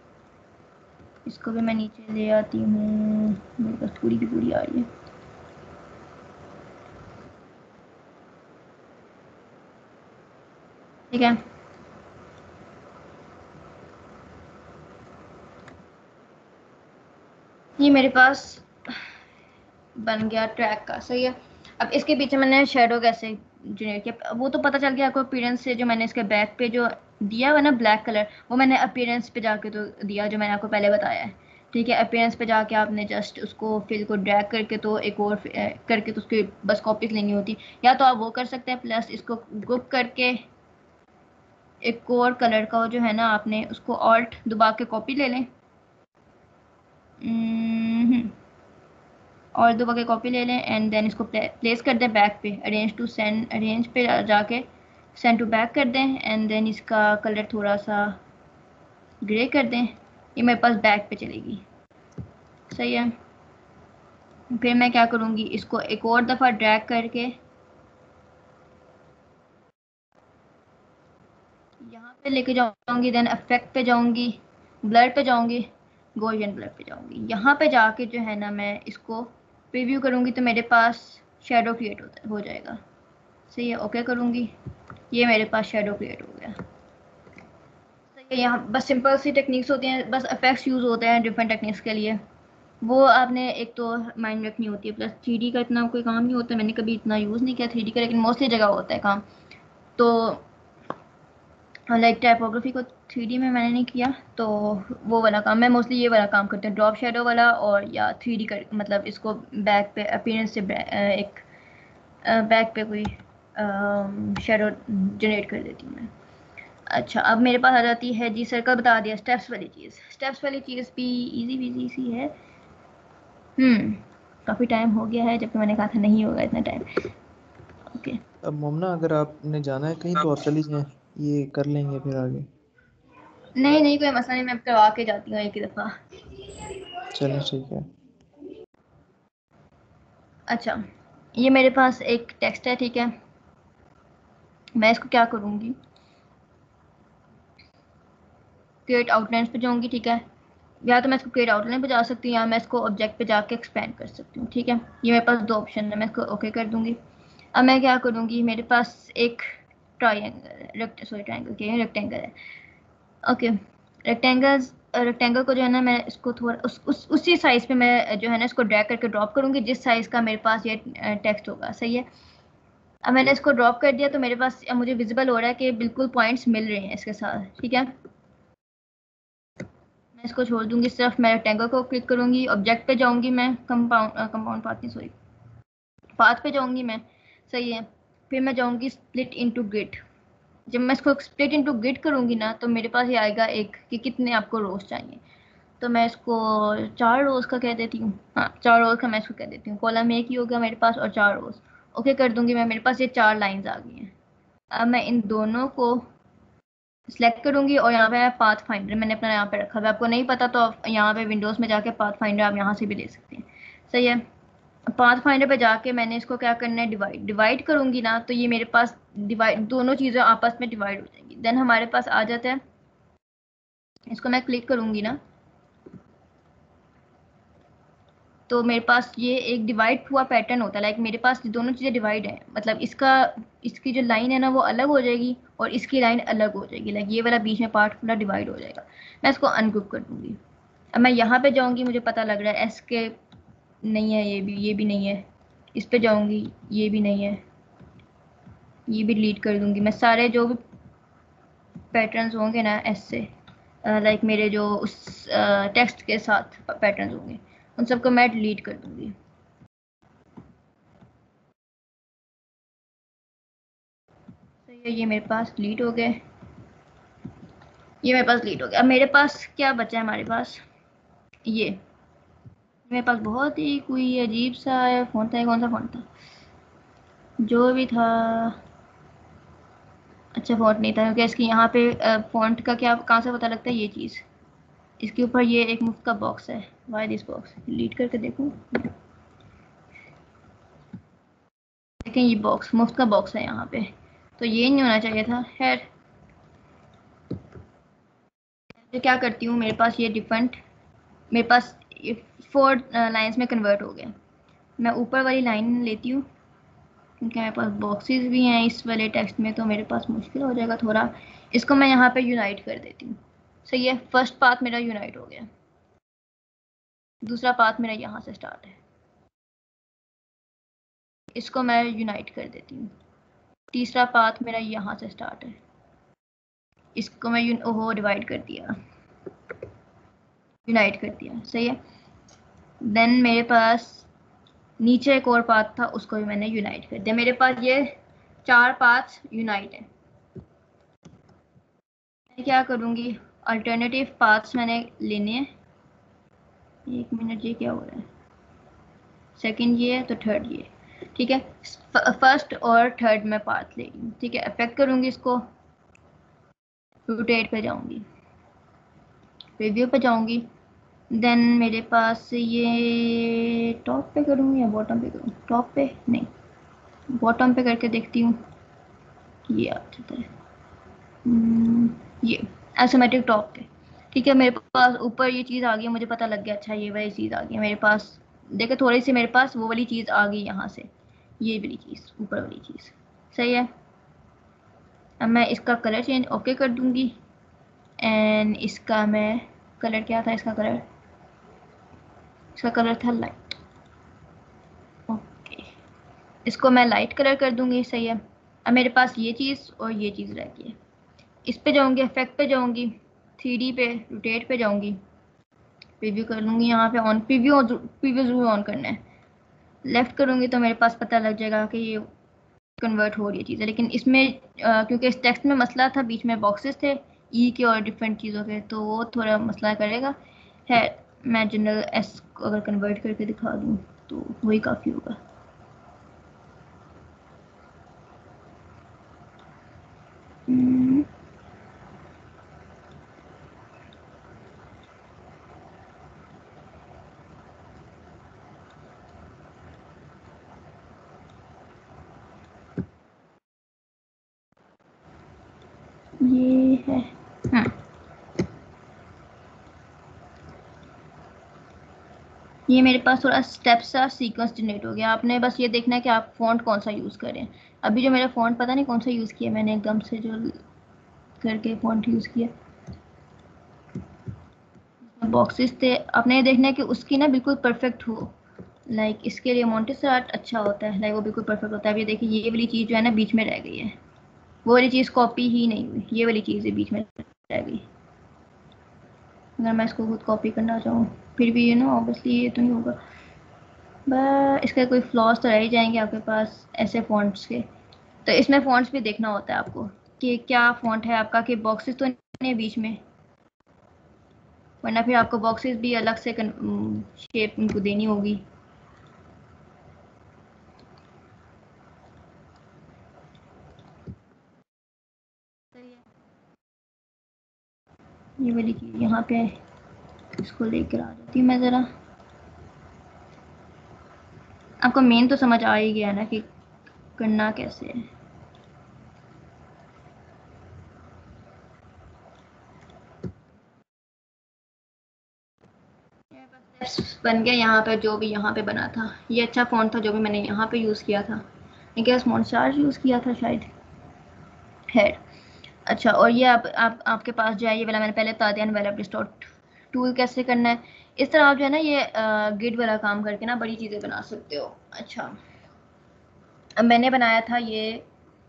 इसको भी मैं नीचे ले आती हूँ। मेरे पास पूरी की पूरी आ रही है। ठीक है, ये मेरे पास बन गया ट्रैक का। सही है, अब इसके पीछे मैंने शेडो कैसे जनरेट किया वो तो पता चल गया आपको अपीयरेंस से। जो मैंने इसके बैक पे जो दिया हुआ ना ब्लैक कलर, वो मैंने अपीयरेंस पे जाके तो दिया, जो मैंने आपको पहले बताया है। ठीक है, अपीयरेंस पे जाके आपने जस्ट उसको फिल को ड्रैग करके तो एक और करके तो उसकी बस कॉपीज लेनी होती। या तो आप वो कर सकते हैं, प्लस इसको ग्रुप करके एक और कलर का जो है ना, आपने उसको ऑल्ट दबा के कॉपी ले लें। और दो बगे कॉपी ले लें एंड देन इसको प्लेस कर दें बैक पे। अरेंज टू सेंड, अरेंज पे जाके सेंड टू बैक कर दें एंड देन इसका कलर थोड़ा सा ग्रे कर दें। ये मेरे पास बैक पे चलेगी। सही है, फिर मैं क्या करूँगी, इसको एक और दफ़ा ड्रैग करके यहाँ पे लेके जाऊँगी। देन इफेक्ट पे जाऊँगी, ब्लर पे जाऊँगी, गॉसियन ब्लर पे जाऊँगी। यहाँ पे जाके जो है ना, मैं इसको प्रीव्यू करूँगी तो मेरे पास शेडो क्रिएट हो जाएगा। सही है, ओके करूँगी, ये मेरे पास शेडो क्रिएट हो गया। सही है, यहाँ बस सिंपल सी टेक्निक्स होती हैं, बस इफेक्ट्स यूज़ होते हैं डिफरेंट टेक्निक्स के लिए। वो आपने एक तो माइंड रखनी होती है। प्लस 3D का इतना कोई काम नहीं होता, मैंने कभी इतना यूज़ नहीं किया 3D का, लेकिन मोस्टली जगह होता है काम। तो लाइक टाइपोग्राफी को 3D में मैंने नहीं किया, तो वो वाला काम मैं मोस्टली ये वाला काम करती हूँ, ड्रॉप शेडो वाला। और या 3D कर, मतलब इसको बैक पे अपीयरेंस से एक बैक पे कोई शेडो जनरेट कर देती हूँ मैं। अच्छा, अब मेरे पास आ जाती है जी, सर्कल बता दिया। स्टेप्स वाली चीज़, स्टेप्स वाली चीज़ भी इजी बिजी सी है। काफ़ी टाइम हो गया है, जबकि मैंने कहा था नहीं होगा इतना टाइम। ओके, अब मोमना, अगर आपने जाना है कहीं तो आप चली जाएं, ये कर लेंगे फिर आगे। नहीं नहीं कोई मसला नहीं, मैं करवा के जाती हूँ एक ही दफ़ा। चलें, ठीक है। अच्छा, ये मेरे पास एक टेक्स्ट है। ठीक है, मैं इसको क्या करूँगी, क्रिएट आउटलाइंस पे जाऊँगी। ठीक है, या तो मैं इसको क्रिएट आउटलाइन पे जा सकती हूँ, या मैं इसको ऑब्जेक्ट पे जाके एक्सपेंड कर सकती हूँ। ठीक है, ये मेरे पास दो ऑप्शन है, मैं इसको ओके कर दूँगी। अब मैं क्या करूँगी, मेरे पास एक ट्राइंगल, सॉरी ट्राइंगल क्या है, रेक्टेंगल है। ओके, रेक्टेंगल को जो है ना, मैं इसको थोड़ा उसी साइज़ पे मैं जो है ना इसको ड्रैग करके ड्रॉप करूँगी, जिस साइज़ का मेरे पास ये टेक्स्ट होगा। सही है, अब मैंने इसको ड्रॉप कर दिया तो मेरे पास अब मुझे विजिबल हो रहा है कि बिल्कुल पॉइंट्स मिल रहे हैं इसके साथ। ठीक है, मैं इसको छोड़ दूंगी, सिर्फ मैं रेक्टेंगल को क्लिक करूंगी। ऑब्जेक्ट पे जाऊंगी मैं, कंपाउंड पाथ नहीं, सॉरी पाथ पे जाऊंगी मैं। सही है, फिर मैं जाऊंगी स्प्लिट इनटू ग्रिड। जब मैं इसको स्प्लिट इनटू ग्रिड करूंगी ना, तो मेरे पास ये आएगा एक कि कितने आपको रोज चाहिए। तो मैं इसको 4 रोज का कह देती हूँ। हाँ, 4 रोज का मैं इसको कह देती हूँ। कॉलम एक ही होगा मेरे पास और 4 रोज। ओके कर दूंगी मैं, मेरे पास ये 4 लाइंस आ गई हैं। अब मैं इन दोनों को सिलेक्ट करूंगी और यहाँ पे पाथ फाइंडर मैंने अपना यहाँ पे रखा है। आपको नहीं पता तो आप यहाँ पे विंडोज़ में जाके पाथ फाइंडर आप यहाँ से भी ले सकते हैं। सही है, पाथ फाइंडर पे जाके मैंने इसको क्या करना है, डिवाइड करूंगी ना, तो ये मेरे पास डिवाइड, दोनों चीज़ें आपस में डिवाइड हो जाएंगी। देन हमारे पास आ जाता है, इसको मैं क्लिक करूंगी ना, तो मेरे पास ये एक डिवाइड हुआ पैटर्न होता है, लाइक मेरे पास दोनों चीज़ें डिवाइड हैं, मतलब इसकी जो लाइन है ना वो अलग हो जाएगी और इसकी लाइन अलग हो जाएगी, लाइक ये वाला बीच में पार्ट पूरा डिवाइड हो जाएगा। मैं इसको अनग्रुप कर दूंगी। अब मैं यहाँ पे जाऊँगी, मुझे पता लग रहा है एस के नहीं है, ये भी नहीं है। इस पे जाऊँगी, ये भी नहीं है, ये भी डिलीट कर दूंगी। मैं सारे जो भी पैटर्न्स होंगे ना एस से, लाइक मेरे जो उस टेक्स्ट के साथ पैटर्न्स होंगे, उन सबको मैं डिलीट कर दूंगी। तो ये मेरे पास डिलीट हो गए, ये मेरे पास डिलीट हो गया। अब मेरे पास क्या बचा है, हमारे पास ये मेरे पास बहुत ही कोई अजीब सा फ़ॉन्ट था, कौन सा फ़ॉन्ट था जो भी था, अच्छा फ़ॉन्ट नहीं था, क्योंकि इसके यहाँ पे फ़ॉन्ट का क्या कहाँ से पता लगता है ये चीज़। इसके ऊपर ये एक मुफ्त का बॉक्स है, वाई दिस बॉक्स, डिलीट करके देखूँ, देखें ये बॉक्स मुफ्त का बॉक्स है यहाँ पे, तो ये नहीं होना चाहिए था। खैर तो क्या करती हूँ, मेरे पास ये डिफरेंट, मेरे पास 4 लाइन्स में कन्वर्ट हो गया। मैं ऊपर वाली लाइन लेती हूँ, क्योंकि मेरे पास बॉक्सेस भी हैं इस वाले टेक्स्ट में, तो मेरे पास मुश्किल हो जाएगा थोड़ा। इसको मैं यहाँ पे यूनाइट कर देती हूँ। सही है, फर्स्ट पार्ट मेरा यूनाइट हो गया, दूसरा पार्ट मेरा यहाँ से स्टार्ट है, इसको मैं यूनाइट कर देती हूँ। तीसरा पार्ट मेरा यहाँ से स्टार्ट है, इसको मैं ओहो डिवाइड कर दिया, यूनाइट कर दिया। सही है, देन मेरे पास नीचे एक और पाथ था, उसको भी मैंने यूनाइट कर दिया। मेरे पास ये 4 पाथ्स यूनाइट है। मैं क्या करूँगी, अल्टरनेटिव पाथ्स मैंने लेने हैं। एक मिनट, ये क्या हो रहा है, सेकंड ये है तो थर्ड ये, ठीक है। फर्स्ट और थर्ड में पाथ ले रही हूँ, ठीक है। अफेक्ट करूँगी इसको, रोटेट पे जाऊँगी, प्रीव्यू पे जाऊँगी, देन मेरे पास ये टॉप पे करूँ या बॉटम पे करूँ, टॉप पे नहीं बॉटम पे करके देखती हूँ, ये आ जाता है। ये एसोमेट्रिक टॉप पे, ठीक है। मेरे पास ऊपर ये चीज़ आ गई, मुझे पता लग गया, अच्छा ये वही चीज़ आ गई मेरे पास। देखो थोड़ी सी मेरे पास वो वाली चीज़ आ गई यहाँ से, ये वाली चीज़, ऊपर वाली चीज़। सही है, अब मैं इसका कलर चेंज ओके कर दूँगी, एंड इसका मैं कलर क्या था, इसका कलर था लाइट, ओके, इसको मैं लाइट कलर कर दूँगी। सही है, अब मेरे पास ये चीज़ और ये चीज़ रह गई है। इस पे जाऊँगी, इफेक्ट पे जाऊँगी, 3D पे रोटेट पे जाऊँगी, प्रीव्यू कर लूँगी। यहाँ पे ऑन प्रीव्यू ज़रूर ऑन करना है। लेफ्ट करूँगी तो मेरे पास पता लग जाएगा कि ये कन्वर्ट हो रही है चीज़ें, लेकिन इसमें क्योंकि इस टेक्स्ट में मसला था, बीच में बॉक्सेस थे ई के और डिफरेंट चीज़ों के, तो वो थोड़ा मसला करेगा। है, मैं जनरल एस को अगर कन्वर्ट करके दिखा दूँ तो वही काफ़ी होगा। ये है, हाँ ये मेरे पास थोड़ा स्टेप सा सीक्वेंस जनरेट हो गया। आपने बस ये देखना है कि आप फ़ॉन्ट कौन सा यूज़ करें। अभी जो मेरा फ़ॉन्ट पता नहीं कौन सा यूज़ किया मैंने, एकदम से जो करके फ़ॉन्ट यूज़ किया, बॉक्सेस थे। आपने ये देखना है कि उसकी ना बिल्कुल परफेक्ट हो, लाइक इसके लिए मोंटेसर आर्ट अच्छा होता है, लाइक वो बिल्कुल परफेक्ट होता है। अब ये देखिए ये वाली चीज़ जो है ना बीच में रह गई है, वो वाली चीज़ कॉपी ही नहीं हुई, ये वाली चीज़ बीच में रह गई। अगर मैं इसको खुद कॉपी करना चाहूँ फिर भी ये ना ऑब्वियसली ये तो नहीं होगा, बस इसके कोई फ्लॉज तो रह ही जाएंगे आपके पास ऐसे फ़ॉन्ट्स के। तो इसमें फ़ॉन्ट्स भी देखना होता है आपको कि क्या फ़ॉन्ट है आपका, कि बॉक्सेस तो नहीं है बीच में, वरना फिर आपको बॉक्सेस भी अलग से शेप उनको देनी होगी। ये वाली चीज़ यहाँ पे इसको लेकर आ जाती हूँ मैं ज़रा। आपको मेन तो समझ आ ही गया ना कि करना कैसे है। बन गया यहाँ पे, जो भी यहाँ पे बना था। ये अच्छा फ़ॉन्ट था जो भी मैंने यहाँ पे यूज़ किया था। ये क्या मॉन्स्टार्च यूज़ किया था शायद, हेड। अच्छा, और ये आप आपके पास जो है ये वाला मैंने पहले बता दिया, एनवेलप डिस्टॉर्ट टूल कैसे करना है। इस तरह आप जो है ना ये गिड वाला काम करके ना बड़ी चीज़ें बना सकते हो। अच्छा, अब मैंने बनाया था ये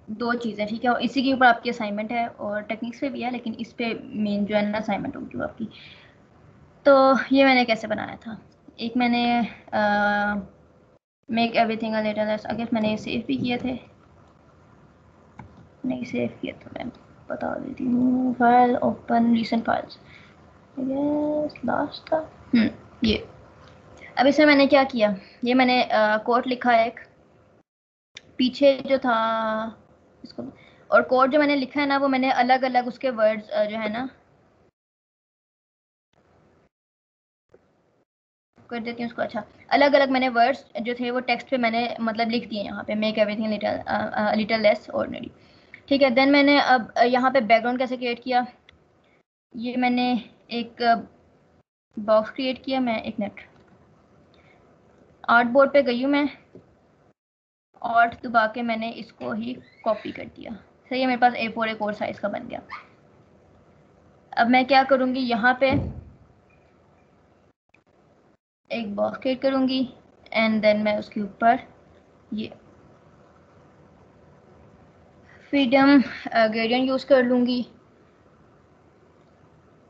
2 चीज़ें, ठीक है, और इसी के ऊपर आपकी असाइनमेंट है, और टेक्निक्स पे भी है, लेकिन इस पे मेन जो है ना असाइनमेंट होगी वो आपकी। तो ये मैंने कैसे बनाया था, एक मैंने make everything a little less, अगर मैंने सेव भी किए थे, नहीं सेव किए तो मैं बता देती हूँ। File open recent files, yes last था। ये अब इसमें मैंने क्या किया, ये मैंने कोड लिखा है एक पीछे जो था इसको, और कोड जो मैंने लिखा है ना वो मैंने अलग अलग उसके वर्ड्स जो है ना कर देती हूँ उसको। अच्छा, अलग अलग मैंने वर्ड्स जो थे वो टेक्स्ट पे मैंने मतलब लिख दिए यहाँ पे, make everything little less ordinary, ठीक है। देन मैंने अब यहाँ पे बैकग्राउंड कैसे क्रिएट किया, ये मैंने एक बॉक्स क्रिएट किया, मैं एक मिनट आर्ट बोर्ड पे गई हूँ मैं, ऑल्ट दबा के मैंने इसको ही कॉपी कर दिया, सही है, मेरे पास A4 एक और साइज का बन गया। अब मैं क्या करूँगी, यहाँ पे एक बॉक्स क्रिएट करूँगी एंड देन मैं उसके ऊपर ये फ्रीडम ग्रेडियंट यूज़ कर लूँगी।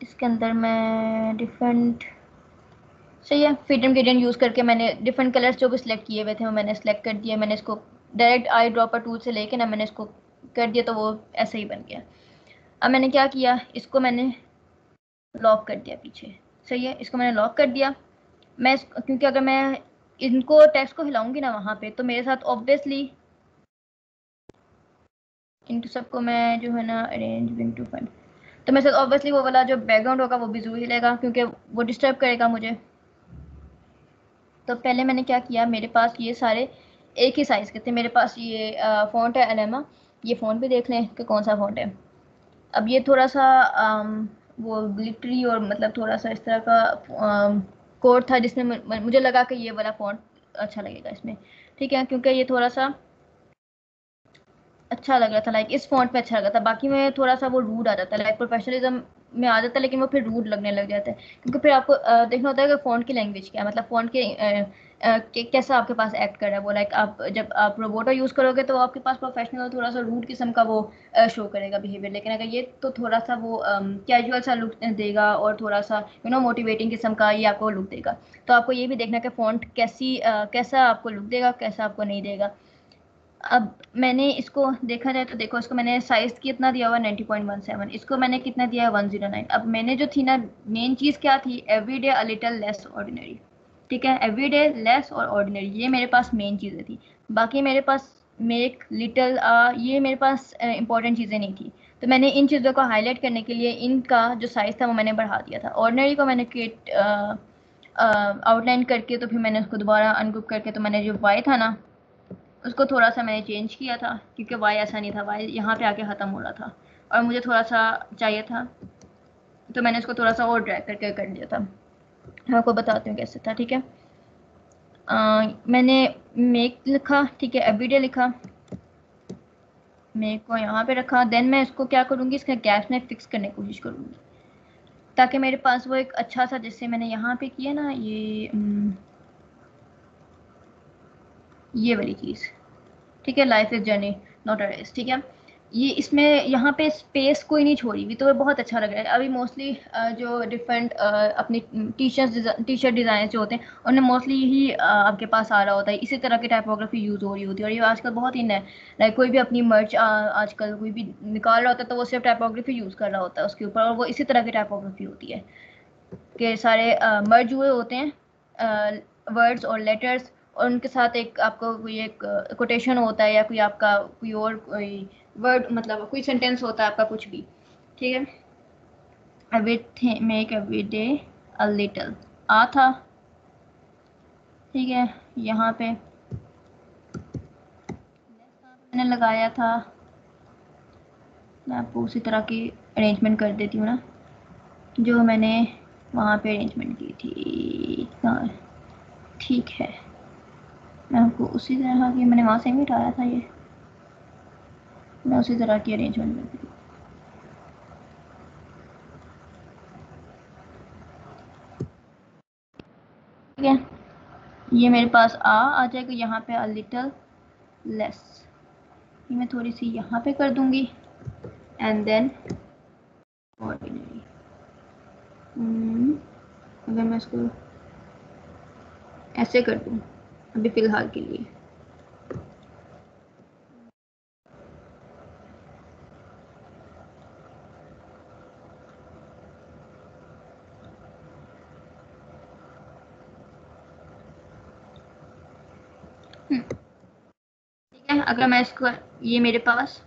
इसके अंदर मैं डिफरेंट, सही है, फ्रीडम ग्रेडियंट यूज़ करके मैंने डिफरेंट कलर्स जो भी सिलेक्ट किए हुए थे वो मैंने सेलेक्ट कर दिया। मैंने इसको डायरेक्ट आई ड्रॉपर टूल से लेके ना मैंने इसको कर दिया, तो वो ऐसे ही बन गया। अब मैंने क्या किया, इसको मैंने लॉक कर दिया पीछे, सही है, इसको मैंने लॉक कर दिया। मैं क्योंकि अगर मैं इनको टेक्स्ट को हिलाऊंगी ना वहाँ पे, तो मेरे साथ ऑब्वियसली इनको सबको मैं जो है ना अरेंज विंग टू फाइंड, तो मेरे साथ ऑब्वियसली वो वाला जो बैकग्राउंड होगा वो भी जरूर हिलेगा, क्योंकि वो डिस्टर्ब करेगा मुझे। तो पहले मैंने क्या किया, मेरे पास ये सारे एक ही साइज़ के थे, मेरे पास ये फ़ॉन्ट है एलेमा, ये फ़ॉन्ट भी देख लें कि कौन सा फ़ॉन्ट है। अब ये थोड़ा सा वो ग्लिटरी और मतलब थोड़ा सा इस तरह का कोड था, जिसमें मुझे लगा कि ये वाला फ़ॉन्ट अच्छा लगेगा इसमें, ठीक है, क्योंकि ये थोड़ा सा अच्छा लग रहा था, लाइक इस फ़ॉन्ट में अच्छा लगा था। बाकी में थोड़ा सा वो रूड आ जाता है, लाइक प्रोफेशनलिज्म में आ जाता है, लेकिन वो फिर रूड लगने लग जाता है, क्योंकि फिर आपको देखना होता है कि फ़ॉन्ट की लैंग्वेज क्या है, मतलब फ़ॉन्ट के कैसा आपके पास एक्ट कर रहा है वो, लाइक आप जब आप रोबोटो यूज़ करोगे तो आपके पास प्रोफेशनल और थोड़ा सा रूड किस्म का वो शो करेगा बिहेवियर, लेकिन अगर ये तो थोड़ा सा वो कैजुअल सा लुक देगा और थोड़ा सा मोटिवेटिंग किस्म का ये आपको लुक देगा। तो आपको ये भी देखना है कि फ़ॉन्ट कैसा आपको लुक देगा, कैसा आपको नहीं देगा। अब मैंने इसको देखा जाए तो देखो, इसको मैंने साइज कितना दिया हुआ 90.17, इसको मैंने कितना दिया है 109। अब मैंने जो थी ना मेन चीज़ क्या थी, every day a little less ordinary, ठीक है, एवरी डे लेस और ऑर्डिनरी, ये मेरे पास मेन चीज़ें थी। बाकी मेरे पास मेक लिटल ये मेरे पास इंपॉर्टेंट चीज़ें नहीं थी। तो मैंने इन चीज़ों को हाईलाइट करने के लिए इनका जो साइज़ था वो मैंने बढ़ा दिया था। ऑर्डिनरी को मैंने क्रिएट आउटलाइन करके, तो फिर मैंने उसको दोबारा अनग्रुप करके, तो मैंने जो वाई था ना उसको थोड़ा सा मैंने चेंज किया था, क्योंकि वाई ऐसा नहीं था, वाई यहाँ पे आके ख़त्म हो रहा था और मुझे थोड़ा सा चाहिए था, तो मैंने उसको थोड़ा सा और ड्रैग करके कर दिया था। मैं आपको बताती हूँ कैसे था, ठीक है। मैंने मेक लिखा, ठीक है, एवरीडे लिखा, मेक को यहाँ पे रखा। देन मैं इसको क्या करूँगी, इसका गैप्स में फिक्स करने की कोशिश करूँगी, ताकि मेरे पास वो एक अच्छा सा, जैसे मैंने यहाँ पे किया ना ये वाली चीज़, ठीक है, life is journey not a race, ठीक है। ये इसमें यहाँ पे स्पेस कोई नहीं छोड़ी हुई, तो वो बहुत अच्छा लग रहा है। अभी मोस्टली जो डिफरेंट अपनी टी शर्ट डिज़ाइन जो होते हैं उनमें मोस्टली यही आपके पास आ रहा होता है, इसी तरह की टाइपोग्राफी यूज़ हो रही होती है, और ये आजकल बहुत इन है। लाइक कोई भी अपनी मर्च आजकल कोई भी निकाल रहा होता है तो वो सिर्फ टाइपोग्राफी यूज़ कर रहा होता है उसके ऊपर, और वो इसी तरह की टाइपोग्राफी होती है कि सारे मर्ज हुए होते हैं वर्ड्स और लेटर्स, और उनके साथ एक आपको कोई एक कोटेशन होता है, या कोई आपका कोई और कोई वर्ड, मतलब कोई सेंटेंस होता है आपका कुछ भी, ठीक है। Everything make every day a little आ था, ठीक है, यहाँ पे मैंने लगाया था। मैं आपको उसी तरह की अरेंजमेंट कर देती हूँ ना जो मैंने वहाँ पे अरेंजमेंट की थी। हाँ ठीक है, मैं आपको उसी तरह की, मैंने वहाँ से भी उठाया था ये, मैं उसी तरह की अरेंजमेंट करती थी। ठीक है, ये मेरे पास आ जाएगा यहाँ पे, अ लिटल लेस, ये मैं थोड़ी सी यहाँ पे कर दूंगी, एंड देन ऑर्डिनरी। अगर मैं इसको ऐसे कर दूँ अभी फ़िलहाल के लिए, ठीक है। अगर मैं इसको, ये मेरे पास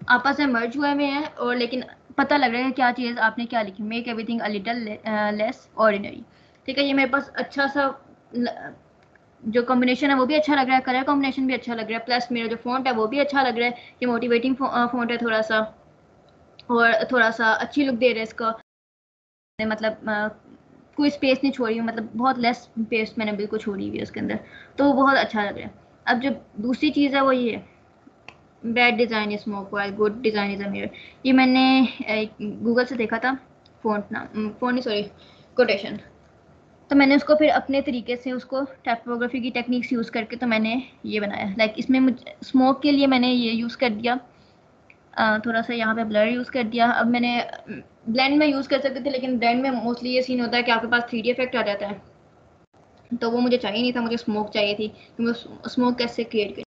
आपस में मर्ज हुए हुए हैं, और लेकिन पता लग रहा है क्या चीज़ आपने क्या लिखी, make everything a little less ordinary. ठीक है, ये मेरे पास अच्छा सा जो कॉम्बिनेशन है वो भी अच्छा लग रहा है, कलर कॉम्बिनेशन भी अच्छा लग रहा है, प्लस मेरा जो फॉन्ट है वो भी अच्छा लग रहा है, ये मोटिवेटिंग फॉन्ट है थोड़ा सा, और थोड़ा सा अच्छी लुक दे रहा है इसका, मतलब कोई स्पेस नहीं छोड़ी, मतलब बहुत लेस स्पेस मैंने बिल्कुल छोड़ी हुई है उसके अंदर, तो वो बहुत अच्छा लग रहा है। अब जो दूसरी चीज़ है वो ये है, bad design is smoke while good design is a mirror. ये मैंने गूगल से देखा था, फ़ॉन्ट नाम, फ़ॉन्ट नहीं सॉरी, कोटेशन, तो मैंने उसको फिर अपने तरीके से उसको टाइपोग्राफी की टेक्निक्स यूज़ करके तो मैंने ये बनाया। लाइक इसमें मुझे स्मोक के लिए मैंने ये यूज़ कर दिया, थोड़ा सा यहाँ पे ब्लर यूज़ कर दिया। अब मैंने ब्लेंड में यूज़ कर सकते थे, लेकिन ब्लेंड में मोस्टली ये सीन होता है कि आपके पास 3D इफेक्ट आ जाता है, तो वो मुझे चाहिए नहीं था, मुझे स्मोक चाहिए थी, कि मैं स्मोक कैसे क्रिएट करी।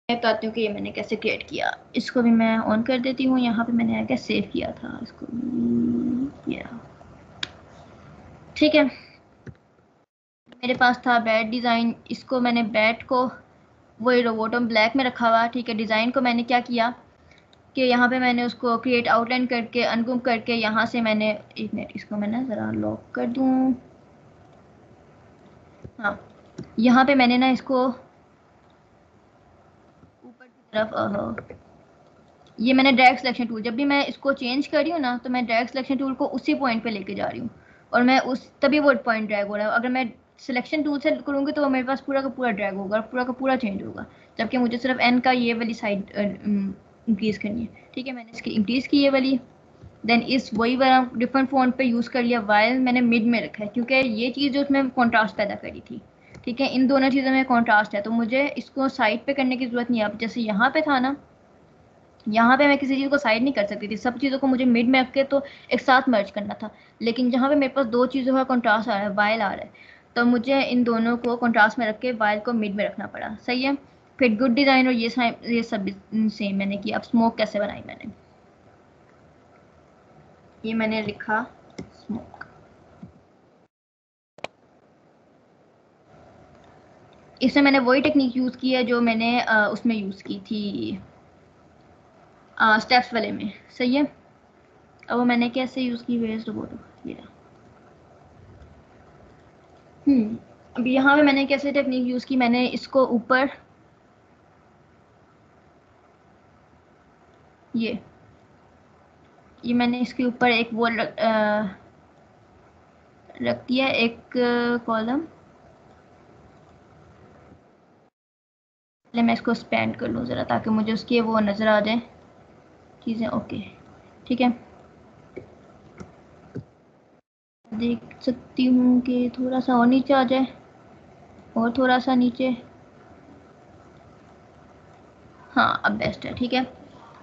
मैं बताती हूँ कि ये मैंने कैसे क्रिएट किया। इसको भी मैं ऑन कर देती हूँ, यहाँ पे मैंने क्या सेव किया था इसको, ये ठीक है। मेरे पास था बैट डिज़ाइन, इसको मैंने बैट को वही रोबोटम ब्लैक में रखा हुआ, ठीक है। डिज़ाइन को मैंने क्या किया कि यहाँ पे मैंने उसको क्रिएट आउटलाइन करके अनग्रुप करके, यहाँ से मैंने, एक मिनट इसको मैं ना ज़रा लॉक कर दूँ, हाँ यहाँ पे मैंने ना इसको ऊपर की तरफ, ये मैंने ड्रैग सिलेक्शन टूल, जब भी मैं इसको चेंज कर रही हूँ ना, तो मैं ड्रैग सिलेक्शन टूल को उसी पॉइंट पे लेके जा रही हूँ, और मैं उस तभी वो पॉइंट ड्रैग हो रहा है। अगर मैं सिलेक्शन टूल से करूँगी तो मेरे पास पूरा का पूरा ड्रैग होगा, पूरा का पूरा चेंज होगा, जबकि मुझे सिर्फ एन का ये वाली साइड इंक्रीज़ करनी है। ठीक है, मैंने इसकी इंक्रीज़ की ये वाली, देन इस वही वाला डिफरेंट फ़ॉन्ट पे यूज़ कर लिया, वाइल मैंने मिड में रखा है, क्योंकि ये चीज़ जो उसमें कॉन्ट्रास्ट पैदा करी थी। ठीक है, इन दोनों चीज़ों में कॉन्ट्रास्ट है, तो मुझे इसको साइड पे करने की ज़रूरत नहीं है। अब जैसे यहाँ पे था ना, यहाँ पे मैं किसी चीज़ को साइड नहीं कर सकती थी, सब चीज़ों को मुझे मिड में रख के तो एक साथ मर्ज करना था, लेकिन जहाँ पे मेरे पास दो चीज़ों का कॉन्ट्रास्ट आ रहा है, वाइल आ रहा है, तो मुझे इन दोनों को कॉन्ट्रास्ट में रख के वाइल को मिड में रखना पड़ा। सही है, फिर गुड डिज़ाइन और ये सब सेम मैंने किया। अब स्मोक कैसे बनाई मैंने, ये मैंने लिखा स्मोक, इसमें मैंने वही टेक्निक यूज़ की है जो मैंने उसमें यूज़ की थी स्टेप्स वाले में। सही है, अब वो मैंने कैसे यूज़ की, वेस्ट रोबोट, ये अब यहाँ पे मैंने कैसे टेक्निक यूज़ की, मैंने इसको ऊपर ये मैंने इसके ऊपर एक वो रख दिया, एक कॉलम, पहले मैं इसको स्पैन कर लूँ ज़रा, ताकि मुझे उसकी वो नज़र आ जाए चीज़ें। ओके ठीक है, देख सकती हूँ कि थोड़ा सा और नीचे आ जाए, और थोड़ा सा नीचे, हाँ अब बेस्ट है। ठीक है,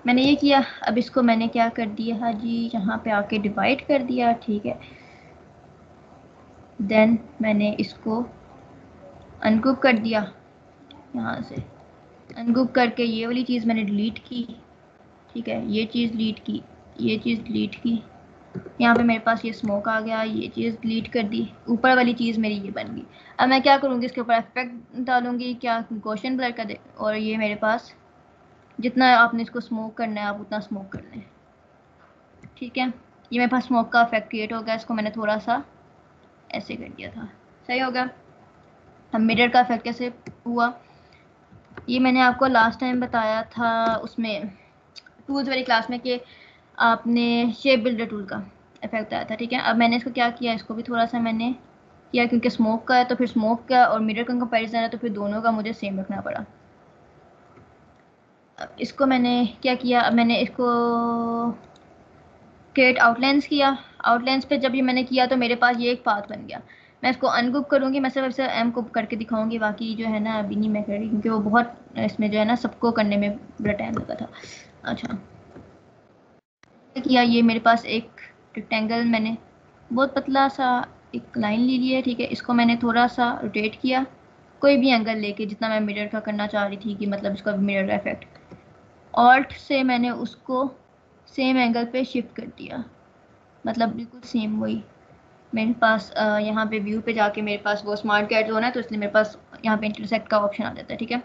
मैंने ये किया। अब इसको मैंने क्या कर दिया, हाँ जी, यहाँ पे आके डिवाइड कर दिया। ठीक है, देन मैंने इसको अनग्रुप कर दिया, यहाँ से अनग्रुप करके ये वाली चीज़ मैंने डिलीट की। ठीक है, ये चीज़ डिलीट की, ये चीज़ डिलीट की, यहाँ पे मेरे पास ये स्मोक आ गया, ये चीज़ डिलीट कर दी, ऊपर वाली चीज़ मेरी ये बन गई। अब मैं क्या करूँगी, इसके ऊपर इफेक्ट डालूंगी, क्या गॉसियन ब्लर का दे, और ये मेरे पास जितना आपने इसको स्मोक करना है आप उतना स्मोक कर लें। ठीक है, ये मेरे पास स्मोक का इफेक्ट क्रिएट हो गया, इसको मैंने थोड़ा सा ऐसे कर दिया था। सही हो गया। अब मिरर का इफेक्ट कैसे हुआ, ये मैंने आपको लास्ट टाइम बताया था उसमें टूल्स वाली क्लास में, कि आपने शेप बिल्डर टूल का इफेक्ट आया था, ठीक है। अब मैंने इसको क्या किया, इसको भी थोड़ा सा मैंने किया, क्योंकि स्मोक का है तो फिर स्मोक का और मिरर का कंपैरिजन है तो फिर दोनों का मुझे सेम रखना पड़ा। अब इसको मैंने क्या किया, अब मैंने इसको क्रिएट आउटलाइंस किया। आउटलाइंस पे जब ये मैंने किया तो मेरे पास ये एक पाथ बन गया। मैं इसको अनग्रुप करूंगी, मैं सिर्फ इसे एम ग्रुप करके दिखाऊंगी, बाकी जो है ना अभी नहीं मैं कर रही, क्योंकि वो बहुत इसमें जो है ना सबको करने में बड़ा टाइम लगा था। अच्छा, किया ये मेरे पास एक रेक्टेंगल, मैंने बहुत पतला सा एक लाइन ले लिया है, ठीक है। इसको मैंने थोड़ा सा रोटेट किया, कोई भी एंगल लेके, जितना मैं मिरर का करना चाह रही थी कि मतलब इसका मिरर का इफेक्ट, ऑल्ट से मैंने उसको सेम एंगल पे शिफ्ट कर दिया, मतलब बिल्कुल सेम वही। मेरे पास यहाँ पे व्यू पे जाके मेरे पास वो स्मार्ट कैट जोन है, तो इसलिए मेरे पास यहाँ पे इंटरसेक्ट का ऑप्शन आ जाता है, ठीक है।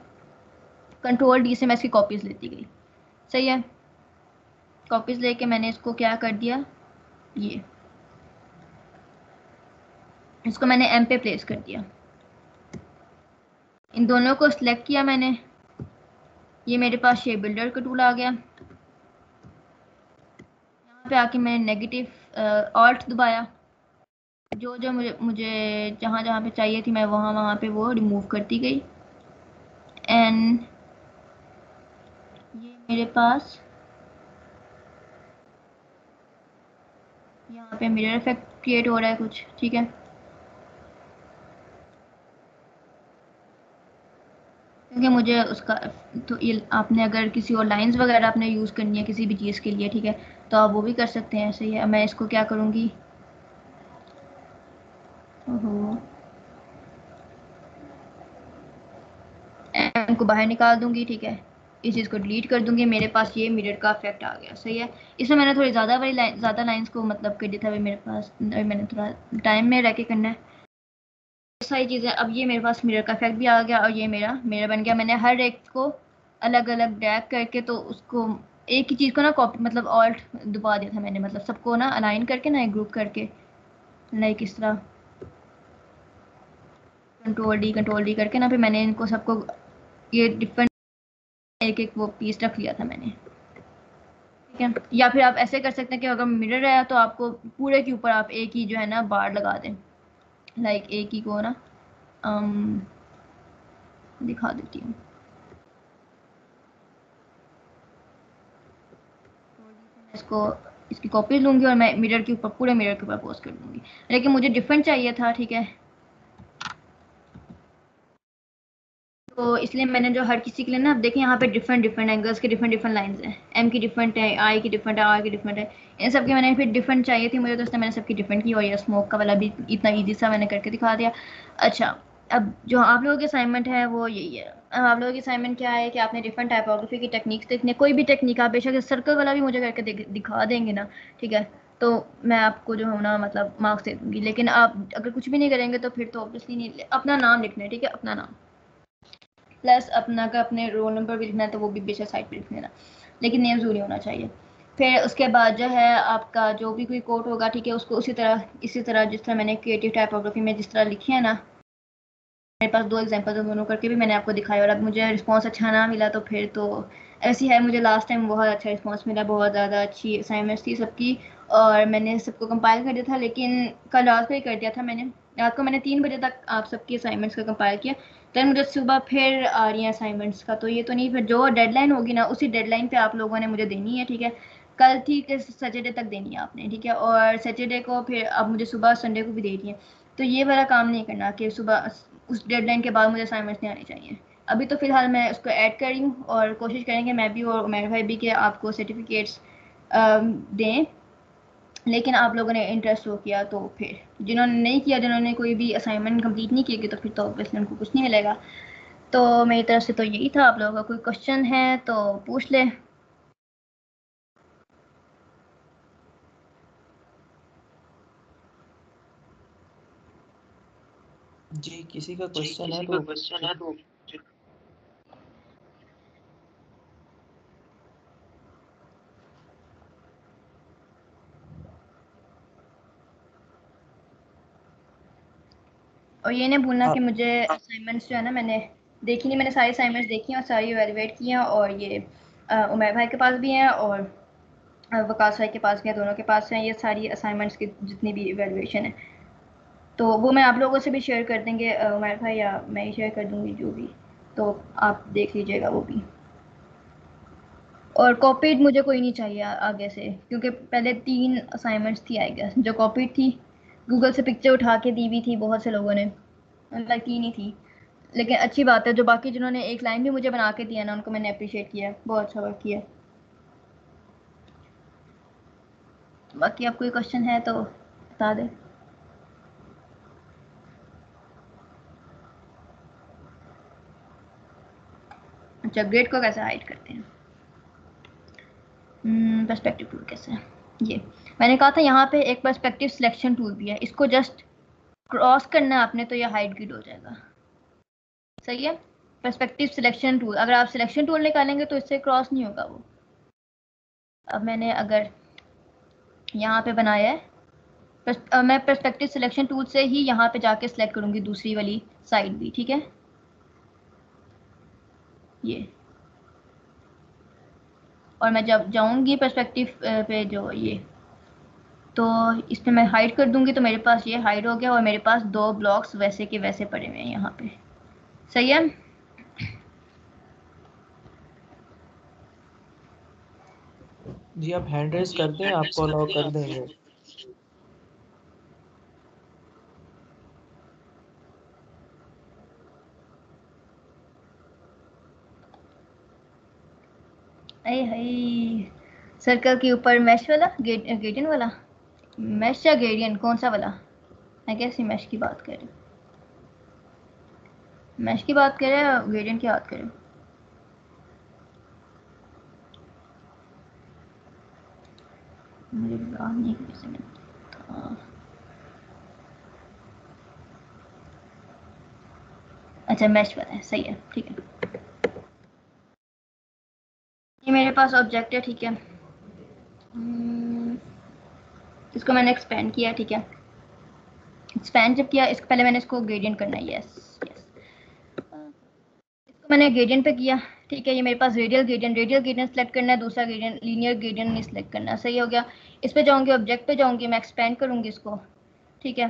कंट्रोल डी से मैं इसकी कॉपीज लेती गई, सही है। कॉपीज लेके मैंने इसको क्या कर दिया, ये इसको मैंने एम पे प्लेस कर दिया। इन दोनों को सिलेक्ट किया मैंने, ये मेरे पास शेप बिल्डर का टूल आ गया। यहाँ पे आके मैंने नेगेटिव ऑल्ट दबाया, जो जो मुझे मुझे जहाँ जहाँ पे चाहिए थी मैं वहाँ वहाँ पे वो रिमूव करती गई। एंड ये मेरे पास यहाँ पे मिरर इफेक्ट क्रिएट हो रहा है कुछ, ठीक है। क्योंकि मुझे उसका, तो ये आपने अगर किसी और लाइंस वगैरह आपने यूज़ करनी है किसी भी चीज़ के लिए, ठीक है, तो आप वो भी कर सकते हैं, ऐसे ही है। मैं इसको क्या करूँगी, ओहो, एम को बाहर निकाल दूंगी, ठीक है। इस चीज़ को डिलीट कर दूंगी, मेरे पास ये मिरर का इफेक्ट आ गया, सही है। इसमें मैंने थोड़ी ज़्यादा वाली लाइन, ज़्यादा लाइंस को मतलब कर दिया था, अभी मेरे पास अभी मैंने थोड़ा टाइम में रह के करना है सारी चीज़ें। अब ये मेरे पास मिरर का इफेक्ट भी आ गया और ये मेरा मिरर बन गया। मैंने हर एक को अलग अलग ड्रैग करके तो उसको एक ही चीज़ को ना कॉपी, मतलब ऑल्ट दबा दिया था मैंने, मतलब सबको ना अलाइन करके ना एक ग्रुप करके, लाइक इस तरह कंट्रोल डी करके ना, फिर मैंने इनको सबको ये डिफरेंट एक एक वो पीस रख लिया था मैंने, ठीक है। या फिर आप ऐसे कर सकते हैं कि अगर मिरर है तो आपको पूरे के ऊपर आप एक ही जो है ना बार लगा दें, लाइक एक ही को ना अम, दिखा देती हूँ। इसको इसकी कॉपी लूंगी और मैं मिरर के ऊपर, पूरे मिरर के ऊपर पोस्ट कर दूंगी, लेकिन मुझे डिफरेंट चाहिए था, ठीक है। तो इसलिए मैंने जो हर किसी के लिए ना, अब देखिए यहाँ पे डिफरेंट डिफरेंट एंगल्स के डिफरेंट डिफरेंट लाइंस हैं, एम की डिफरेंट है, आई की डिफरेंट है, आर की डिफरेंट है, इन सब की मैंने फिर डिफरेंट चाहिए थी मुझे, तो इसलिए मैंने सबकी डिफरेंट की, और ये स्मोक का वाला भी इतना ईजी सा मैंने करके दिखा दिया। अच्छा, अब जो आप लोगों की असाइनमेंट है वो यही है। अब आप लोगों की असाइनमेंट क्या है कि आपने डिफरेंट टाइपोग्राफी की टेक्निक्स देखने, कोई भी टेक्निक आप बेशक सर्कल वाला भी मुझे करके दिखा देंगे ना, ठीक है, तो मैं आपको जो है ना मतलब मार्क्स दे दूंगी। लेकिन आप अगर कुछ भी नहीं करेंगे तो फिर तो ऑब्वियसली नहीं, अपना नाम लिखना है, ठीक है, अपना नाम प्लस अपना का अपने रोल नंबर भी लिखना है तो वो भी बेशक साइड पे लिख लेना, लेकिन नेम जरूरी होना चाहिए। फिर उसके बाद जो है आपका जो भी कोई कोड होगा, ठीक है, उसको उसी तरह इसी तरह जिस तरह मैंने क्रिएटिव टाइपोग्राफी में जिस तरह लिखी है ना, मेरे पास दो एग्जांपल तो दोनों करके भी मैंने आपको दिखाया, और अब मुझे रिस्पांस अच्छा ना मिला तो फिर तो ऐसी है। मुझे लास्ट टाइम बहुत अच्छा रिस्पांस मिला, बहुत ज़्यादा अच्छी असाइनमेंट्स थी सबकी, और मैंने सबको कंपाइल कर दिया था, लेकिन कल रात को ही कर दिया था मैंने। रात को मैंने 3 बजे तक आप सबकी असाइनमेंट्स का कंपाइल किया, देन मुझे सुबह फिर आ रही है असाइनमेंट्स का, तो ये तो नहीं, फिर जो डेडलाइन होगी ना उसी डेडलाइन पे आप लोगों ने मुझे देनी है, ठीक है। कल ठीक है, सैटरडे तक देनी है आपने, ठीक है, और सैटरडे को फिर अब मुझे सुबह संडे को भी दे रही है। तो ये वाला काम नहीं करना कि सुबह उस डेडलाइन के बाद मुझे असाइनमेंट्स नहीं आनी चाहिए। अभी तो फिलहाल मैं उसको ऐड कर रही हूँ और कोशिश करेंगे मैं भी और उमर भाई भी कि आपको सर्टिफिकेट्स दें, लेकिन आप लोगों ने इंटरेस्ट शो किया तो फिर, जिन्होंने नहीं किया, जिन्होंने कोई भी असाइनमेंट कंप्लीट नहीं किए तो फिर तो ऑब्वियसली उनको कुछ नहीं मिलेगा। तो मेरी तरफ से तो यही था, आप लोगों का कोई क्वेश्चन है तो पूछ ले। जी, किसी का जी, क्वेश्चन है किसी का तो क्वेश्चन पूछे। है तो। और ये नहीं भूलना कि आप मुझे असाइनमेंट्स जो है ना मैंने देखी नहीं, मैंने सारी असाइनमेंट्स देखी हैं और सारी एवेलुएट की हैं, और ये उमर भाई के पास भी हैं और वकास भाई के पास गए, दोनों के पास हैं ये सारी असाइनमेंट्स की जितनी भी इवेलुएशन है। तो वो मैं आप लोगों से भी शेयर कर देंगे, उमर भाई, या मैं ही शेयर कर दूंगी जो भी, तो आप देख लीजिएगा वो भी। और कॉपीड मुझे कोई नहीं चाहिए आगे से, क्योंकि पहले 3 असाइनमेंट्स थी आई गेस जो कॉपीड थी, गूगल से पिक्चर उठा के दी हुई थी बहुत से लोगों ने, मतलब 3 ही थी। लेकिन अच्छी बात है, जो बाकी जिन्होंने एक लाइन भी मुझे बना के दिया ना, उनको मैंने अप्रिशिएट किया, बहुत अच्छा वर्क किया। बाकी आप कोई क्वेश्चन है तो बता दें। अच्छा, ग्रेड को कैसे हाइड करते हैं? पर्सपेक्टिव टूल कैसे है? ये मैंने कहा था यहाँ पे एक पर्सपेक्टिव सिलेक्शन टूल भी है, इसको जस्ट क्रॉस करना है आपने तो ये हाइड ग्रिड हो जाएगा। सही है, पर्सपेक्टिव सिलेक्शन टूल, अगर आप सिलेक्शन टूल निकालेंगे तो इससे क्रॉस नहीं होगा वो। अब मैंने अगर यहाँ पे बनाया है, मैं पर्सपेक्टिव सिलेक्शन टूल से ही यहाँ पे जाके सिलेक्ट करूंगी दूसरी वाली साइड भी, ठीक है। ये, और मैं जब जाऊंगी पर्सपेक्टिव पे जो ये, तो इस पे मैं हाइड कर दूंगी तो मेरे पास ये हाइड हो गया, और मेरे पास 2 ब्लॉक्स वैसे के वैसे पड़े हुए हैं यहाँ पे। सही है। जी आप हैंड रेज कर दें, आपको अलाउ कर देंगे। अरे हाय, सर्कल के ऊपर मैश वाला, ग्रेडियंट वाला, मैश या ग्रेडियंट, कौन सा वाला? मैं कैसी मैश की बात कर रही हूँ? मैश की बात कर रहे हैं, ग्रेडियंट की बात कर रहे हैं? मुझे याद नहीं कैसे में था। अच्छा, मैश वाला है, सही है, ठीक है। ये मेरे पास ऑब्जेक्ट है, ठीक है। इसको मैंने एक्सपेंड किया, ठीक है। एक्सपेंड जब किया, इसको पहले मैंने इसको ग्रेडियंट करना है, यस यस। इसको मैंने ग्रेडियंट पे किया, ठीक है। ये मेरे पास रेडियल ग्रेडियंट सेलेक्ट करना है, दूसरा ग्रेडियंट लीनियर ग्रेडियंट नहीं सेलेक्ट करना, सही हो गया। इस पे जाऊंगी, ऑब्जेक्ट पे जाऊंगी, मैं एक्सपेंड करूंगी इसको, ठीक है।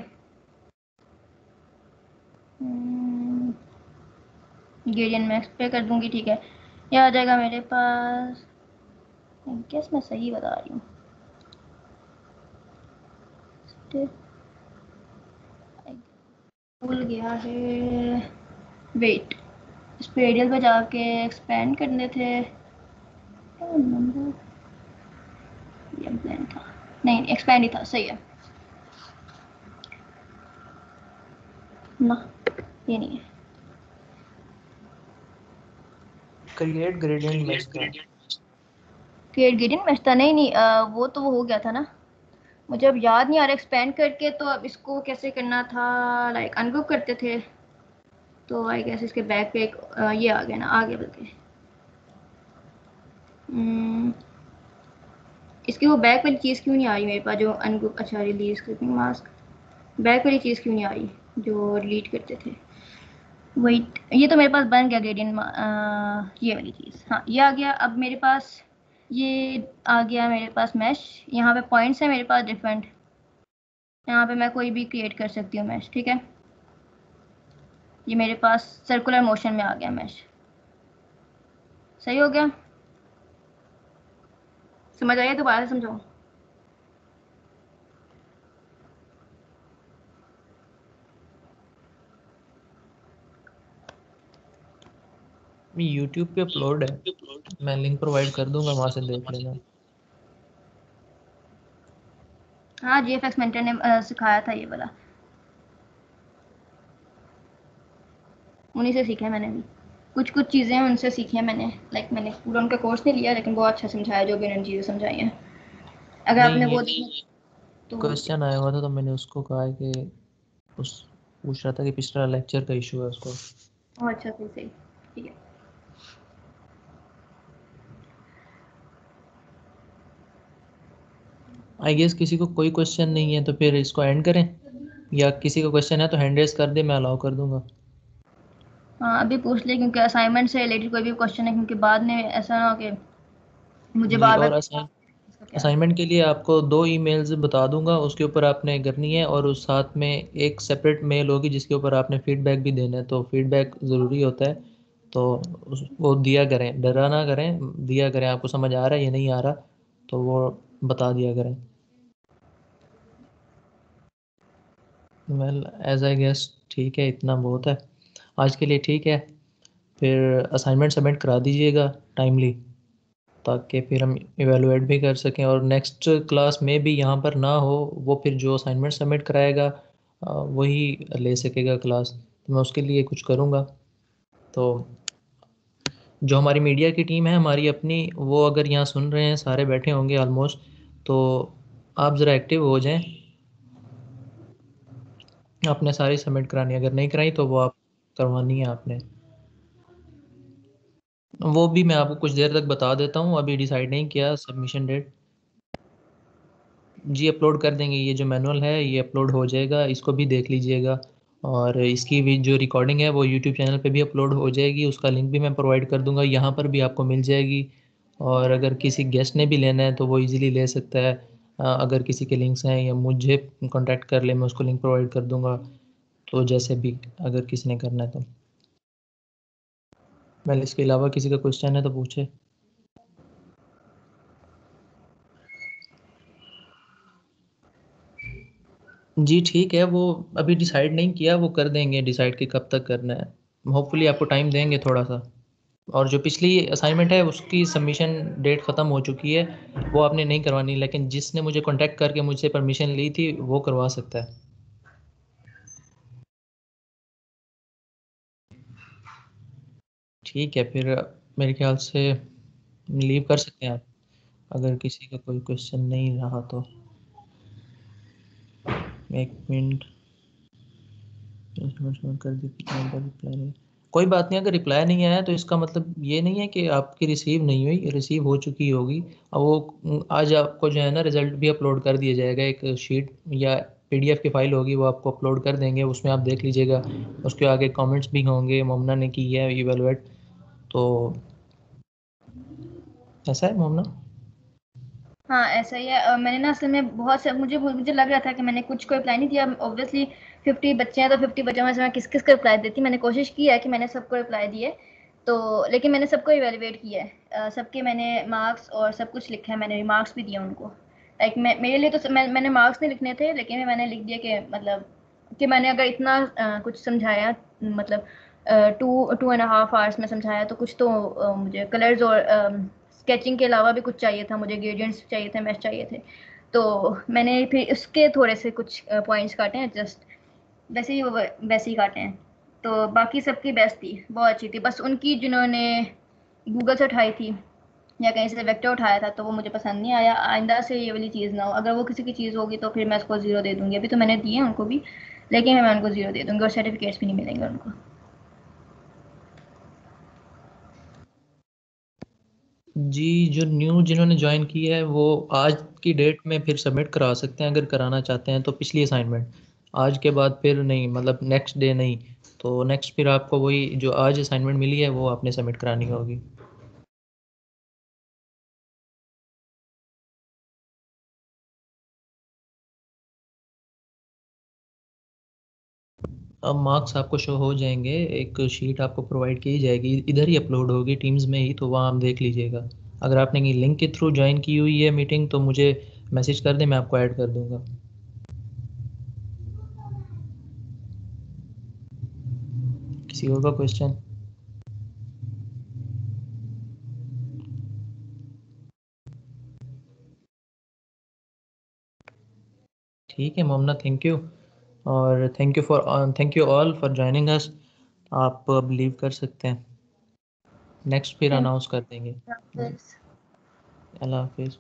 ग्रेडियंट मैं पे कर दूंगी, ठीक है। ये आ जाएगा मेरे पास, गेस मैं सही बता रही हूँ, भूल गया है। वेट, इस पे रेडियल पे जाके एक्सपेंड करने थे, क्या नंबर, ये ब्लैंक था, नहीं एक्सपेंड ही था, सही है ना, ये नहीं है। क्रिएट ग्रेडियंट मैश था। क्रिएट ग्रेडियंट मैच था, नहीं नहीं, वो तो वो हो गया था ना, मुझे अब याद नहीं आ रहा एक्सपेंड करके, तो अब इसको कैसे करना था, लाइक अनग्रुप करते थे, तो आई गेस इसके बैक पे एक ये आ गया ना, आ गया बल्कि। हम्म, इसकी वो बैक वाली चीज़ क्यों नहीं आ रही मेरे पास, जो अनग्रुप, अच्छा रिलीज क्लिपिंग मास्क, बैक वाली चीज़ क्यों नहीं आ रही जो डिलीट करते थे? वेट, ये तो मेरे पास बन गया ग्रेडियंट, ये वाली चीज़, हाँ ये आ गया। अब मेरे पास ये आ गया, मेरे पास मैश, यहाँ पे पॉइंट्स है मेरे पास डिफरेंट, यहाँ पे मैं कोई भी क्रिएट कर सकती हूँ मैश, ठीक है। ये मेरे पास सर्कुलर मोशन में आ गया मैश, सही हो गया। समझ आइए, दोबारा से समझाऊँ? यूट्यूब पे अपलोड है, मैं लिंक प्रोवाइड कर दूंगा, वहां से देख लेना। हाँ, जीएफएक्स मेंटर ने सिखाया था ये वाला, उन्हीं से सीखा है मैंने भी, कुछ कुछ चीज़ें उनसे सीखी हैं मैंने, लाइक मैंने पूरा उनका कोर्स नहीं लिया, लेकिन बहुत अच्छा समझाया जो भी उन्होंने चीज़ें समझाई हैं। अगर आपने नहीं, वो एक देखी तो क्वेश्चन आया हुआ था तो मैंने उसको कहा कि उस पूछ रहा था कि पिछला लेक्चर का इशू है उसको। अच्छा, सही सही, ठीक है। आई गेस किसी को कोई क्वेश्चन नहीं है तो फिर इसको एंड करें, या किसी का क्वेश्चन है तो हैंड रेज कर दे, मैं अलाउ कर दूंगा। हाँ, अभी पूछ ले, क्योंकि असाइनमेंट से रिलेटेड कोई भी क्वेश्चन है, क्योंकि बाद में ऐसा ना हो कि मुझे जी, बार और बार। असाइनमेंट के लिए आपको 2 ईमेल्स बता दूंगा, उसके ऊपर आपने करनी है और उस साथ में एक सेपरेट मेल होगी जिसके ऊपर आपने फीडबैक भी देना है। तो फीडबैक ज़रूरी होता है, तो वो दिया करें, डरा ना करें, दिया करें। आपको समझ आ रहा है या नहीं आ रहा तो वो बता दिया करें। वेल एज आई गेस ठीक है, इतना बहुत है आज के लिए। ठीक है, फिर असाइनमेंट सबमिट करा दीजिएगा टाइमली, ताकि फिर हम इवेलुएट भी कर सकें और नेक्स्ट क्लास में भी यहाँ पर ना हो, वो फिर जो असाइनमेंट सबमिट कराएगा वही ले सकेगा क्लास। तो मैं उसके लिए कुछ करूँगा। तो जो हमारी मीडिया की टीम है हमारी अपनी, वो अगर यहाँ सुन रहे हैं, सारे बैठे होंगे ऑलमोस्ट, तो आप ज़रा एक्टिव हो जाएं। आपने सारी सबमिट करानी, अगर नहीं कराई तो वो आप करवानी है आपने। वो भी मैं आपको कुछ देर तक बता देता हूँ, अभी डिसाइड नहीं किया सबमिशन डेट। जी अपलोड कर देंगे, ये जो मैनुअल है ये अपलोड हो जाएगा, इसको भी देख लीजिएगा। और इसकी भी जो रिकॉर्डिंग है वो यूट्यूब चैनल पे भी अपलोड हो जाएगी, उसका लिंक भी मैं प्रोवाइड कर दूंगा, यहाँ पर भी आपको मिल जाएगी। और अगर किसी गेस्ट ने भी लेना है तो वो इजीली ले सकता है। अगर किसी के लिंक्स हैं या मुझे कांटेक्ट कर ले, मैं उसको लिंक प्रोवाइड कर दूंगा। तो जैसे भी अगर किसी ने करना है तो मैं, इसके अलावा किसी का क्वेश्चन है तो पूछे। जी ठीक है, वो अभी डिसाइड नहीं किया, वो कर देंगे डिसाइड कि कब तक करना है। होपफुली आपको टाइम देंगे थोड़ा सा। और जो पिछली असाइनमेंट है उसकी सबमिशन डेट ख़त्म हो चुकी है, वो आपने नहीं करवानी, लेकिन जिसने मुझे कांटेक्ट करके मुझसे परमिशन ली थी वो करवा सकता है। ठीक है, फिर मेरे ख्याल से लीव कर सकते हैं आप, अगर किसी का कोई क्वेश्चन नहीं रहा तो। एक मिनट, कर दी, रिप्लाई नहीं। कोई बात नहीं, अगर रिप्लाई नहीं आया तो इसका मतलब ये नहीं है कि आपकी रिसीव नहीं हुई, रिसीव हो चुकी होगी। अब वो आज आपको जो है ना रिज़ल्ट भी अपलोड कर दिया जाएगा, एक शीट या पीडीएफ की फाइल होगी, वो आपको अपलोड कर देंगे, उसमें आप देख लीजिएगा। उसके आगे कमेंट्स भी होंगे, मोमना ने की है इवेलुएट। तो ऐसा है मोमना। हाँ ऐसा ही है। मैंने ना असल में बहुत से मुझे लग रहा था कि मैंने कुछ को रिप्लाई नहीं दिया। ऑब्वियसली 50 बच्चे हैं तो 50 बच्चों में से मैं किस किस को रिप्लाई देती। मैंने कोशिश की है कि मैंने सबको रिप्लाई दिए, तो लेकिन मैंने सबको इवेलुएट किया है। सबके मैंने मार्क्स और सब कुछ लिखा है, मैंने रिमार्क्स भी दिए उनको। लाइक मेरे लिए तो मैंने मार्क्स नहीं लिखने थे, लेकिन मैंने लिख दिया कि मतलब कि मैंने अगर इतना कुछ समझाया, मतलब 2.5 आवर्स में समझाया, तो कुछ तो मुझे कलर्स और स्केचिंग के अलावा भी कुछ चाहिए था, मुझे ग्रेडियंट्स चाहिए थे, मैथ चाहिए थे। तो मैंने फिर उसके थोड़े से कुछ पॉइंट्स काटे हैं, जस्ट वैसे ही वैसे ही काटे हैं। तो बाकी सबकी बेस्ट थी, बहुत अच्छी थी। बस उनकी जिन्होंने गूगल से उठाई थी या कहीं से वेक्टर उठाया था तो वो मुझे पसंद नहीं आया। आइंदा से ये वाली चीज़ ना हो, अगर वो किसी की चीज़ होगी तो फिर मैं उसको ज़ीरो दे दूँगी। अभी तो मैंने दिए हैं उनको भी, लेकिन मैं उनको ज़ीरो दे दूँगी और सर्टिफिकेट्स भी नहीं मिलेंगे उनको। जी, जो न्यू जिन्होंने ज्वाइन की है वो आज की डेट में फिर सबमिट करा सकते हैं, अगर कराना चाहते हैं तो पिछली असाइनमेंट। आज के बाद फिर नहीं, मतलब नेक्स्ट डे नहीं। तो नेक्स्ट फिर आपको वही जो आज असाइनमेंट मिली है वो आपने सबमिट करानी होगी। अब मार्क्स आपको शो हो जाएंगे, एक शीट आपको प्रोवाइड की जाएगी, इधर ही अपलोड होगी टीम्स में ही, तो वहाँ आप देख लीजिएगा। अगर आपने लिंक के थ्रू ज्वाइन की हुई है मीटिंग तो मुझे मैसेज कर दें, मैं आपको ऐड कर दूँगा। किसी और का क्वेश्चन? ठीक है मोमना, थैंक यू। और thank you all for joining us. आप अब लीव कर सकते हैं, नेक्स्ट फिर थैंक अनाउंस कर देंगे। जी, यू। अल्लाह हाफिज़।